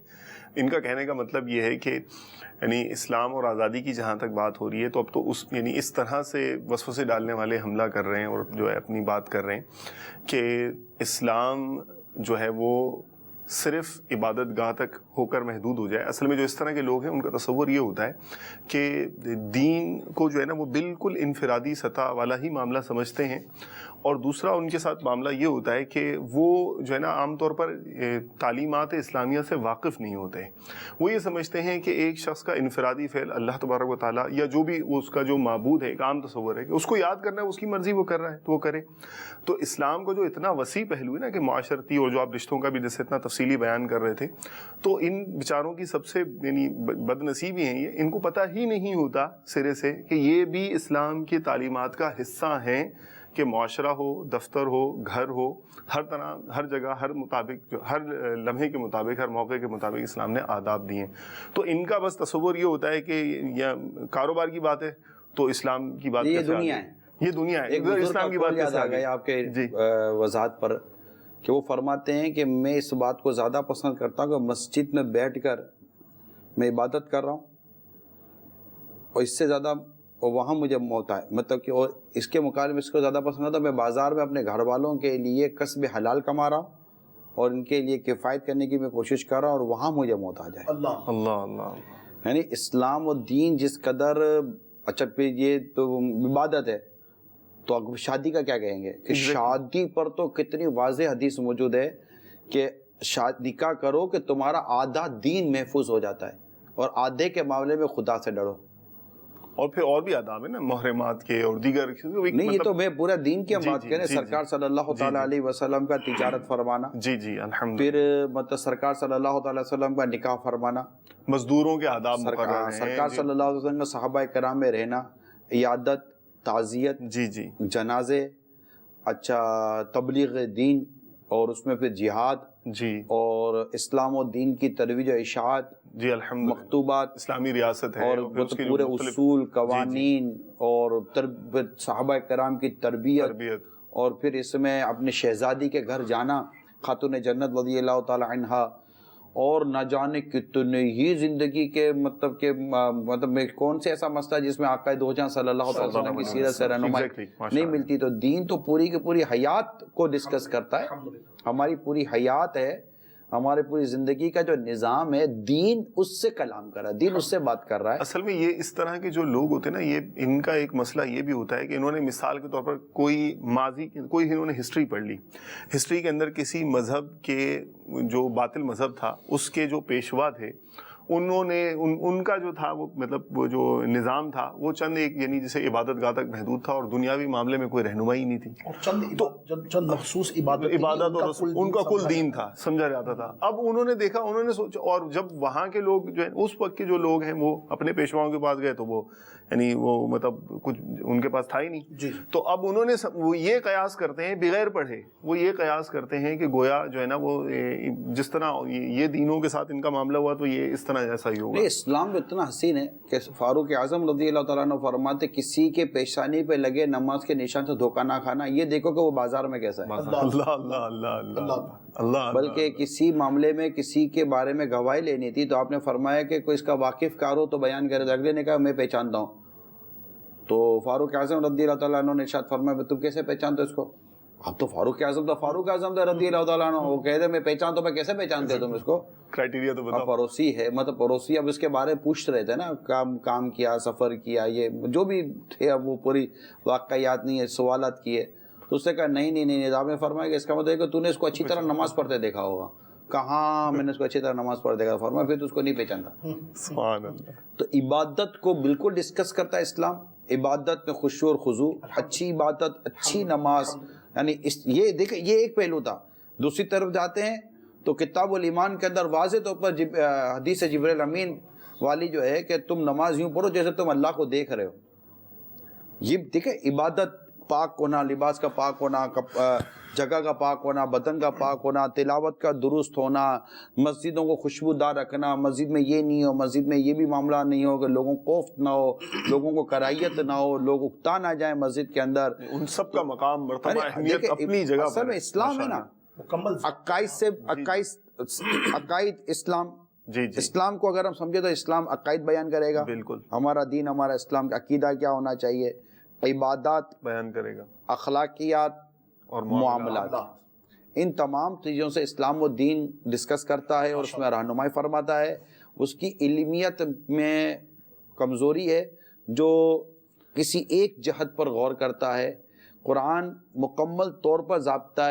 ان کا کہنے کا مطلب یہ ہے کہ یعنی اسلام اور آزادی کی جہاں تک بات ہو رہی ہے تو اب تو یعنی اس طرح سے وسوسے ڈالنے والے حملہ کر رہے ہیں اور جو ہے اپنی بات کر رہے ہیں کہ اسلام جو ہے وہ صرف عبادت گاہ تک ہو کر محدود ہو جائے. اصل میں جو اس طرح کے لوگ ہیں ان کا تصور یہ ہوتا ہے کہ دین کو جو ہے نا وہ بالکل انفرادی سطح والا ہی معاملہ سمجھتے ہیں, اور دوسرا ان کے ساتھ معاملہ یہ ہوتا ہے کہ وہ جو ہے نا عام طور پر تعلیمات اسلامیہ سے واقف نہیں ہوتے. وہ یہ سمجھتے ہیں کہ ایک شخص کا انفرادی فعل اللہ تبارک و تعالیٰ یا جو بھی اس کا جو معبود ہے, ایک عام تصور ہے کہ اس کو یاد کرنا ہے, اس کی مرضی وہ کر رہا ہے تو وہ کرے. تو اسلام کو جو اتنا وسیع پہلو ہے نا کہ معاشرتی اور جو آپ رشتوں کا بھی جیسے اتنا تفصیلی بیان کر رہے تھے, تو ان بیچاروں کی سب سے یعنی بد نصیبی ہیں یہ, ان کو پتہ ہی نہیں ہوتا سرے سے کہ یہ بھی اسلام کی تعلیمات کا حصہ ہیں کہ معاشرہ ہو, دفتر ہو, گھر ہو, ہر طرح ہر جگہ ہر مطابق ہر لمحے کے مطابق ہر موقع کے مطابق اسلام نے آداب دیے ہیں. تو ان کا بس تصور یہ ہوتا ہے کہ یہ کاروبار کی بات ہے تو اسلام کی بات یہ دنیا ہے, یہ دنیا ہے. اسلام کی بات یاد آ گئی آپ کے وضاحت پر کہ وہ فرماتے ہیں کہ میں اس بات کو زیادہ پسند کرتا ہوں کہ مسجد میں بیٹھ کر میں عبادت کر رہا ہوں اور اس سے زیادہ وہاں مجھے ہوتا ہے, مطلب کہ اور اس کے مقابلے میں اس کو زیادہ پسند ہوتا ہے میں بازار میں اپنے گھر والوں کے لیے کسب حلال کما رہا ہوں اور ان کے لیے کفایت کرنے کی میں کوشش کر رہا ہوں اور وہاں مجھے موت آ جائے. اللہ اللہ اللہ. یعنی اسلام و دین جس قدر, اچھا پھر یہ تو عبادت ہے تو اب شادی کا کیا کہیں گے کہ شادی پر تو کتنی واضح حدیث موجود ہے کہ نکاح کرو کہ تمہارا آدھا دین محفوظ ہو جاتا ہے اور آدھے کے معاملے میں خدا سے ڈرو. اور پھر اور بھی آداب ہیں نا محرمات کے اور دیگر نہیں, یہ تو میں پورا دین کی ہم بات کریں. سرکار صلی اللہ تعالیٰ علیہ وسلم کا تجارت فرمانا, جی جی الحمد, پھر مطلب سرکار صلی اللہ تعالیٰ وسلم کا نکاح فرمانا, مزدوروں کے آداب مقرر ہیں, سرکار صلی اللہ علیہ وسلم کا صحابہ کرام میں رہنا, عیادت, تعزیت, جی جی جنازے, اچھا تبلیغ دین اور اس میں پھر جہاد, جی, اور اسلام و دین کی ترویج و اشاعت, جی الحمد, مکتوبات, اسلامی ریاست ہے اور پورے اصول قوانین, اور صحابہ کرام کی تربیت, اور پھر اس میں اپنے شہزادی کے گھر جانا, خاتون جنت رضی اللہ تعالی عنہا, اور نہ جانے کتنے ہی زندگی کے مطلب کہ مطلب کون سے ایسا مسئلہ جس میں آقا دو جہاں صلی اللہ علیہ وسلم کی سیرت سے رہنمائی نہیں ملتی. تو دین تو پوری کی پوری حیات کو ڈسکس کرتا ہے, ہماری پوری حیات ہے, ہمارے پوری زندگی کا جو نظام ہے دین اس سے کلام کر رہا ہے, دین اس سے بات کر رہا ہے. اصل میں یہ اس طرح کے جو لوگ ہوتے ہیں نا, یہ ان کا ایک مسئلہ یہ بھی ہوتا ہے کہ انہوں نے مثال کے طور پر کوئی ماضی کوئی انہوں نے ہسٹری پڑھ لی, ہسٹری کے اندر کسی مذہب کے جو باطل مذہب تھا اس کے جو پیشوا تھے انہوں نے ان کا جو تھا وہ مطلب وہ جو نظام تھا وہ چند ایک یعنی جیسے عبادت گاہ تک محدود تھا اور دنیاوی معاملے میں کوئی رہنمائی نہیں تھی, اور چند مخصوص عبادت ان کا کل دین تھا, سمجھا جاتا تھا. اب انہوں نے دیکھا, انہوں نے سوچا, اور جب وہاں کے لوگ جو ہے اس وقت کے جو لوگ ہیں وہ اپنے پیشواؤں کے پاس گئے تو وہ یعنی وہ مطلب کچھ ان کے پاس تھا ہی نہیں. تو اب انہوں نے وہ یہ قیاس کرتے ہیں بغیر پڑھے, وہ یہ قیاس کرتے ہیں کہ گویا جو ہے نا وہ جس طرح یہ دینوں کے ساتھ ان کا معاملہ ہوا تو یہ اس طرح ایسا ہی ہوگا. اسلام جو اتنا حسین ہے کہ فاروق اعظم رضی اللہ تعالیٰ عنہ فرماتے کسی کے پیشانی پہ لگے نماز کے نشان سے دھوکہ نہ کھانا, یہ دیکھو کہ وہ بازار میں کیسا ہے. اللہ اللہ اللہ اللہ اللہ. بلکہ کسی معاملے میں کسی کے بارے میں گواہی لینی تھی تو آپ نے فرمایا کہ کوئی اس کا واقف کار ہو تو بیان کرے. اگلے نے کہا میں پہچانتا ہوں, تو فاروق اعظم رضی اللہ تعالیٰ عنہ نے ارشاد فرمایا تم کیسے پہچانتے ہو اس کو؟ اب تو فاروق اعظم تھا رضی اللہ تعالیٰ عنہ, وہ کہتے میں پہچانتا ہوں, میں کیسے پہچانتے ہو تم اس کو؟ کرائٹیریا تو بتاؤ. پڑوسی ہے, مطلب پڑوسی, اب اس کے بارے میں پوچھ رہے تھے نا, کام کیا, سفر کیا, یہ جو بھی تھے, اب وہ پوری واقعات نہیں ہے, سوالات کیے. تو اس نے کہا نہیں, آپ نے فرمایا کہ اس کا مطلب ہے کہ تو نے اس کو اچھی طرح نماز پڑھتے دیکھا ہوگا. کہاں میں نے اس کو اچھی طرح نماز پڑھ دیکھا, فرمایا پھر تو اس کو نہیں پہچانتا. سبحان اللہ. تو عبادت کو بالکل ڈسکس کرتا ہے اسلام, عبادت میں خشوع اور خضوع, اچھی عبادت, اچھی نماز, یعنی یہ دیکھیں یہ ایک پہلو تھا. دوسری طرف جاتے ہیں تو کتاب الایمان کے اندر واضح طور پر حدیث جبریل امین والی جو ہے کہ تم نماز یوں پڑھو جیسے تم اللہ کو دیکھ رہے ہو. یہ دیکھیں عبادت, پاک ہونا, لباس کا پاک ہونا, جگہ کا پاک ہونا, بدن کا پاک ہونا, تلاوت کا درست ہونا, مسجدوں کو خوشبودار رکھنا, مسجد میں یہ نہیں ہو, مسجد میں یہ بھی معاملہ نہیں ہو کہ لوگوں کو کوفت نہ ہو, لوگوں کو کراہیت نہ ہو, لوگ اکتا نہ جائیں مسجد کے اندر. ان سب کا مقام, مرتبہ, اہمیت اپنی جگہ پر. اصل میں اسلام ہے نا عقائد اسلام. جی اسلام کو اگر ہم سمجھے تو اسلام عقائد بیان کرے گا. بالکل. ہمارا دین, ہمارا اسلام عقیدہ کیا ہونا چاہیے, عبادات بیان کرے گا, اخلاقیات اور معاملات, ان تمام چیزوں سے اسلام و دین ڈسکس کرتا ہے اور اس میں رہنمائی فرماتا ہے. اس کی علمیت میں کمزوری ہے جو کسی ایک جہت پر غور کرتا ہے. قرآن مکمل طور پر ضابطہ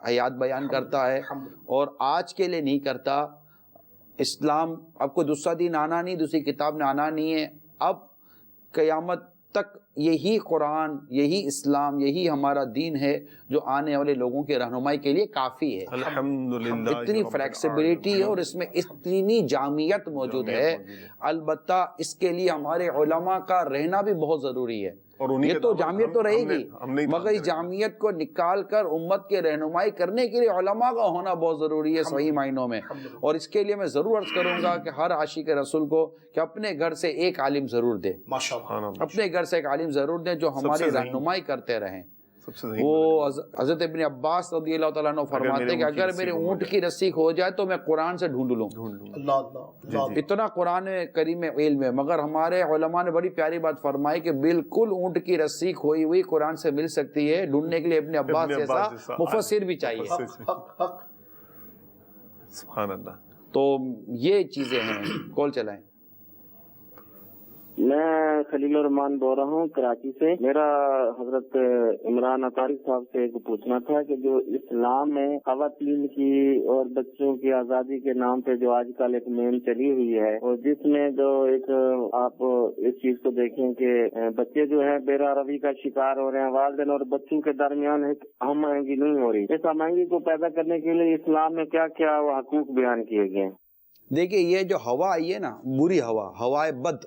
حیات بیان کرتا ہے اور آج کے لیے نہیں کرتا. اسلام اب کوئی دوسرا دین آنا نہیں, دوسری کتاب نے آنا نہیں ہے. اب قیامت تک یہی قرآن, یہی اسلام, یہی ہمارا دین ہے جو آنے والے لوگوں کی رہنمائی کے لیے کافی ہے. الحمدللہ. اتنی فلیکسیبلٹی ہے اور اس میں اتنی جامعیت موجود ہے. البتہ اس کے لیے ہمارے علماء کا رہنا بھی بہت ضروری ہے. یہ تو جامعیت تو رہے گی, مگر اس جامعیت کو نکال کر امت کے رہنمائی کرنے کے لیے علماء کا ہونا بہت ضروری ہے صحیح معنوں میں. اور اس کے لیے میں ضرور عرض کروں گا کہ ہر عاشق رسول کو کہ اپنے گھر سے ایک عالم ضرور دے, اپنے گھر سے ایک عالم ضرور دیں جو ہماری رہنمائی کرتے رہیں. وہ حضرت ابن عباس رضی اللہ تعالیٰ عنہ فرماتے کہ اگر میرے اونٹ کی رسی کھو جائے تو میں قرآن سے ڈھونڈ لوں. اتنا قرآن کریم علم ہے, مگر ہمارے علماء نے بڑی پیاری بات فرمائی کہ بالکل اونٹ کی رسی کھوئی ہوئی قرآن سے مل سکتی ہے. ڈھونڈنے کے لیے ابن عباس جیسا مفسر بھی چاہیے. سبحان اللہ. تو یہ چیزیں ہیں. کال چلائیں. میں خلیل الرحمان بول رہا ہوں کراچی سے. میرا حضرت عمران اطاری صاحب سے ایک پوچھنا تھا کہ جو اسلام میں خواتین کی اور بچوں کی آزادی کے نام پہ جو آج کل ایک مہم چلی ہوئی ہے اور جس میں جو ایک آپ اس چیز کو دیکھیں کہ بچے جو ہے بے روی کا شکار ہو رہے ہیں, والدین اور بچوں کے درمیان ایک ہم آہنگی نہیں ہو رہی. اس ہم آہنگی کو پیدا کرنے کے لیے اسلام میں کیا کیا حقوق بیان کیے گئے ہیں؟ دیکھیے یہ جو ہوا آئی ہے نا, بری ہوا, ہوائے بد,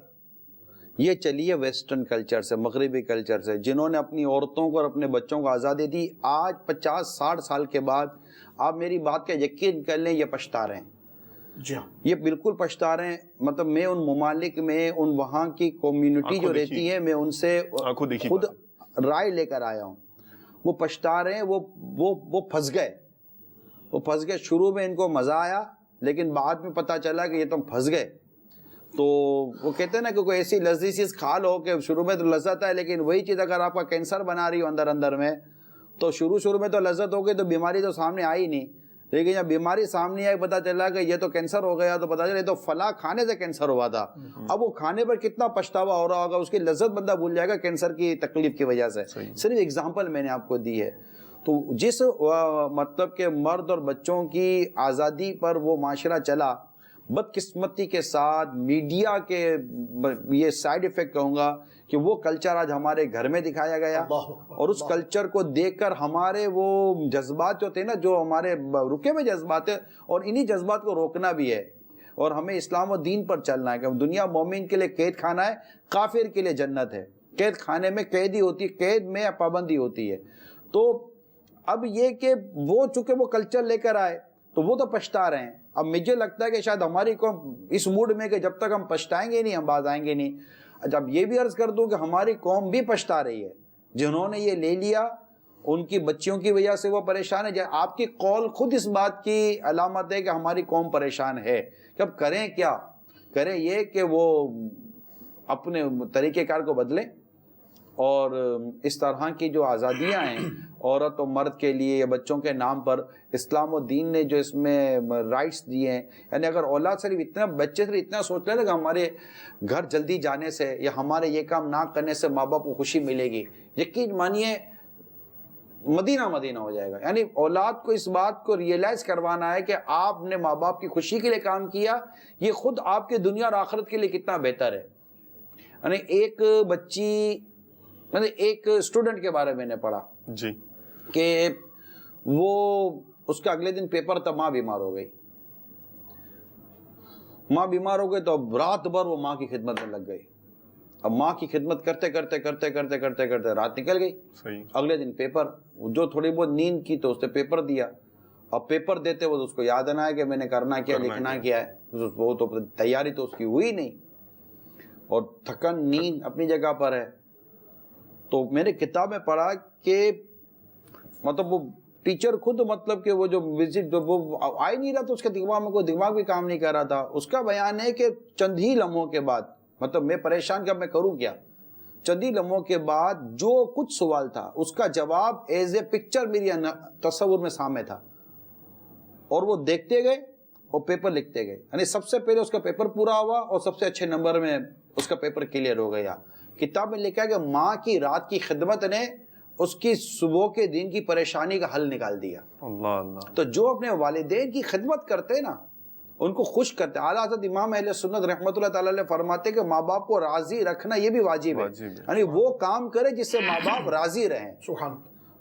یہ چلی ہے ویسٹرن کلچر سے, مغربی کلچر سے, جنہوں نے اپنی عورتوں کو اور اپنے بچوں کو آزادی دی. آج 50-60 سال کے بعد آپ میری بات کا یقین کر لیں یہ پچھتا رہے ہیں. جی ہاں, یہ بالکل پچھتا رہے ہیں. مطلب میں ان ممالک میں ان وہاں کی کمیونٹی جو رہتی ہے میں ان سے خود رائے لے کر آیا ہوں. وہ پچھتا رہے ہیں, وہ پھنس گئے. شروع میں ان کو مزہ آیا لیکن بعد میں پتہ چلا کہ یہ تم پھنس گئے. تو وہ کہتے ہیں نا کہ کوئی ایسی لذیذ چیز کھا لو کہ شروع میں تو لذت ہے لیکن وہی چیز اگر آپ کا کینسر بنا رہی ہو اندر میں تو شروع میں تو لذت ہوگی تو بیماری تو سامنے آئی نہیں, لیکن جب بیماری سامنے آئی پتہ چلا کہ یہ تو کینسر ہو گیا تو پتہ چلا یہ تو فلاں کھانے سے کینسر ہوا تھا. اب وہ کھانے پر کتنا پچھتاوا ہو رہا ہوگا, اس کی لذت بندہ بھول جائے گا کینسر کی تکلیف کی وجہ سے. صرف ایگزامپل میں نے آپ کو دی ہے. تو جس مطلب کہ مرد اور بچوں کی آزادی پر وہ معاشرہ چلا, بدقسمتی کے ساتھ میڈیا کے یہ سائیڈ ایفیکٹ کہوں گا کہ وہ کلچر آج ہمارے گھر میں دکھایا گیا, اور اس کلچر کو دیکھ کر ہمارے وہ جذبات جو تھے نا, جو ہمارے رکے ہوئے جذبات ہیں, اور انہی جذبات کو روکنا بھی ہے, اور ہمیں اسلام و دین پر چلنا ہے کہ دنیا مومن کے لیے قید خانہ ہے, کافر کے لیے جنت ہے. قید خانے میں قیدی ہوتی ہے, قید میں پابندی ہوتی ہے. تو اب یہ کہ وہ چونکہ وہ کلچر لے کر آئے تو وہ تو پچھتا رہے ہیں. اب مجھے لگتا ہے کہ شاید ہماری قوم اس موڈ میں کہ جب تک ہم پچھتائیں گے نہیں ہم باز آئیں گے نہیں. جب یہ بھی عرض کر دوں کہ ہماری قوم بھی پچھتا رہی ہے, جنہوں نے یہ لے لیا ان کی بچیوں کی وجہ سے وہ پریشان ہے. آپ کی قول خود اس بات کی علامت ہے کہ ہماری قوم پریشان ہے. کہ اب کریں کیا؟ کریں یہ کہ وہ اپنے طریقہ کار کو بدلیں, اور اس طرح کی جو آزادیاں ہیں عورت و مرد کے لیے یا بچوں کے نام پر, اسلام و دین نے جو اس میں رائٹس دیے ہیں, یعنی اگر اولاد صرف اتنا بچے صرف اتنا سوچ لے کہ ہمارے گھر جلدی جانے سے یا ہمارے یہ کام نہ کرنے سے ماں باپ کو خوشی ملے گی, یقین مانیے مدینہ مدینہ ہو جائے گا. یعنی اولاد کو اس بات کو ریئلائز کروانا ہے کہ آپ نے ماں باپ کی خوشی کے لیے کام کیا, یہ خود آپ کی دنیا اور آخرت کے لیے کتنا بہتر ہے. یعنی ایک بچی, میں ایک اسٹوڈنٹ کے بارے میں نے پڑھا جی کہ وہ اس کا اگلے دن پیپر تھا, ماں بیمار ہو گئی. ماں بیمار ہو گئی تو اب رات بھر وہ ماں کی خدمت میں لگ گئی. اب ماں کی خدمت کرتے کرتے کرتے کرتے کرتے کرتے رات نکل گئی. صحیح. اگلے دن پیپر, جو تھوڑی بہت نیند کی تو اس نے پیپر دیا. اب پیپر دیتے وہ اس کو یاد نہ ہے کہ میں نے کرنا کیا, لکھنا کیا ہے. وہ تو تیاری تو اس کی ہوئی نہیں, اور تھکن نیند اپنی جگہ پر ہے. تو میں نے کتاب میں پڑھا کہ مطلب وہ ٹیچر خود مطلب کہ وہ جو وزٹ وہ آ ہی نہیں رہا, تو اس کے دماغ میں کوئی دماغ بھی کام نہیں کر رہا تھا. اس کا بیان ہے کہ چند ہی لمحوں کے بعد, مطلب میں پریشان کہ میں کروں کیا, چند ہی لمحوں کے بعد جو کچھ سوال تھا اس کا جواب ایز اے پکچر میری تصور میں سامنے تھا, اور وہ دیکھتے گئے اور پیپر لکھتے گئے. یعنی سب سے پہلے اس کا پیپر پورا ہوا اور سب سے اچھے نمبر میں اس کا پیپر کلیئر ہو گیا. کتاب میں لکھا ہے کہ ماں کی رات کی خدمت نے اس کی صبح کے دن کی پریشانی کا حل نکال دیا. اللہ اللہ. تو جو اپنے والدین کی خدمت کرتے نا, ان کو خوش کرتے. اعلیٰ حضرت امام اہل سنت رحمۃ اللہ تعالی علیہ فرماتے کہ ماں باپ کو راضی رکھنا یہ بھی واجب ہے. یعنی وہ کام کرے جس سے ماں باپ راضی رہیں. سبحان.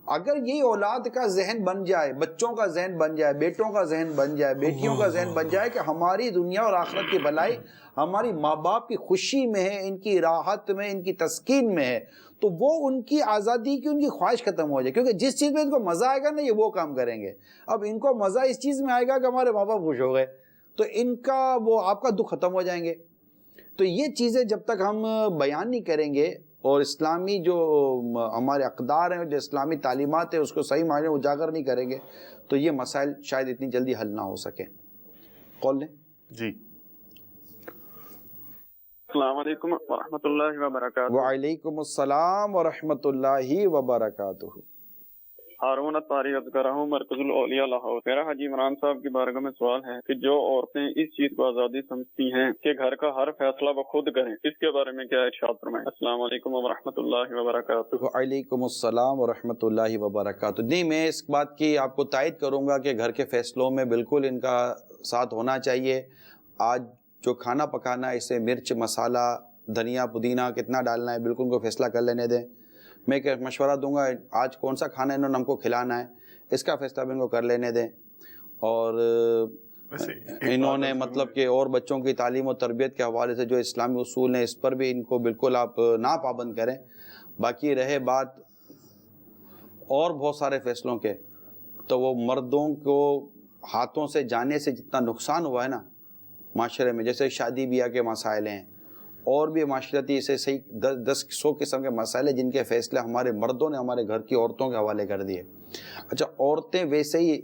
اگر یہ اولاد کا ذہن بن جائے, بچوں کا ذہن بن جائے, بیٹوں کا ذہن بن جائے, بیٹیوں کا ذہن بن جائے کہ ہماری دنیا اور آخرت کی بھلائی ہماری ماں باپ کی خوشی میں ہے, ان کی راحت میں, ان کی تسکین میں ہے, تو وہ ان کی آزادی کی, ان کی خواہش ختم ہو جائے. کیونکہ جس چیز میں ان کو مزہ آئے گا نا, یہ وہ کام کریں گے. اب ان کو مزہ اس چیز میں آئے گا کہ ہمارے ماں باپ خوش ہو گئے, تو ان کا وہ آپ کا دکھ ختم ہو جائیں گے. تو یہ چیزیں جب تک ہم بیان نہیں کریں گے اور اسلامی جو ہمارے اقدار ہیں, جو اسلامی تعلیمات ہیں, اس کو صحیح معنی میں اجاگر نہیں کریں گے, تو یہ مسائل شاید اتنی جلدی حل نہ ہو سکیں. قول لیں جی. السلام علیکم ورحمۃ اللہ وبرکاتہ. وعلیکم السلام ورحمۃ اللہ وبرکاتہ. ہارون الطاری عرض کر رہا ہوں, مرکز الاولیاء لاہور. میرا حاجی عمران صاحب کی بارگاہ میں سوال ہے کہ جو عورتیں اس چیز کو آزادی سمجھتی ہیں کہ گھر کا ہر فیصلہ وہ خود کریں, اس کے بارے میں کیا ارشاد فرمائیں؟ السلام علیکم ورحمۃ اللہ وبرکاتہ. وعلیکم السلام ورحمۃ اللہ وبرکاتہ. نہیں, میں اس بات کی آپ کو تائید کروں گا کہ گھر کے فیصلوں میں بالکل ان کا ساتھ ہونا چاہیے. آج جو کھانا پکانا ہے, اسے مرچ, مسالہ, دھنیا, پودینہ کتنا ڈالنا ہے, بالکل ان کو فیصلہ کر لینے دیں. میں ایک مشورہ دوں گا, آج کون سا کھانا انہوں نے ہم کو کھلانا ہے, اس کا فیصلہ بھی ان کو کر لینے دیں. اور انہوں نے مطلب کہ اور بچوں کی تعلیم و تربیت کے حوالے سے جو اسلامی اصول ہیں, اس پر بھی ان کو بالکل آپ نہ پابند کریں. باقی رہے بات اور بہت سارے فیصلوں کے, تو وہ مردوں کو ہاتھوں سے جانے سے جتنا نقصان ہوا ہے نا معاشرے میں, جیسے شادی بیاہ کے مسائل ہیں, اور بھی معاشرتی اسے صحیح 10-100 قسم کے مسائل جن کے فیصلے ہمارے مردوں نے ہمارے گھر کی عورتوں کے حوالے کر دیے. اچھا, عورتیں ویسے ہی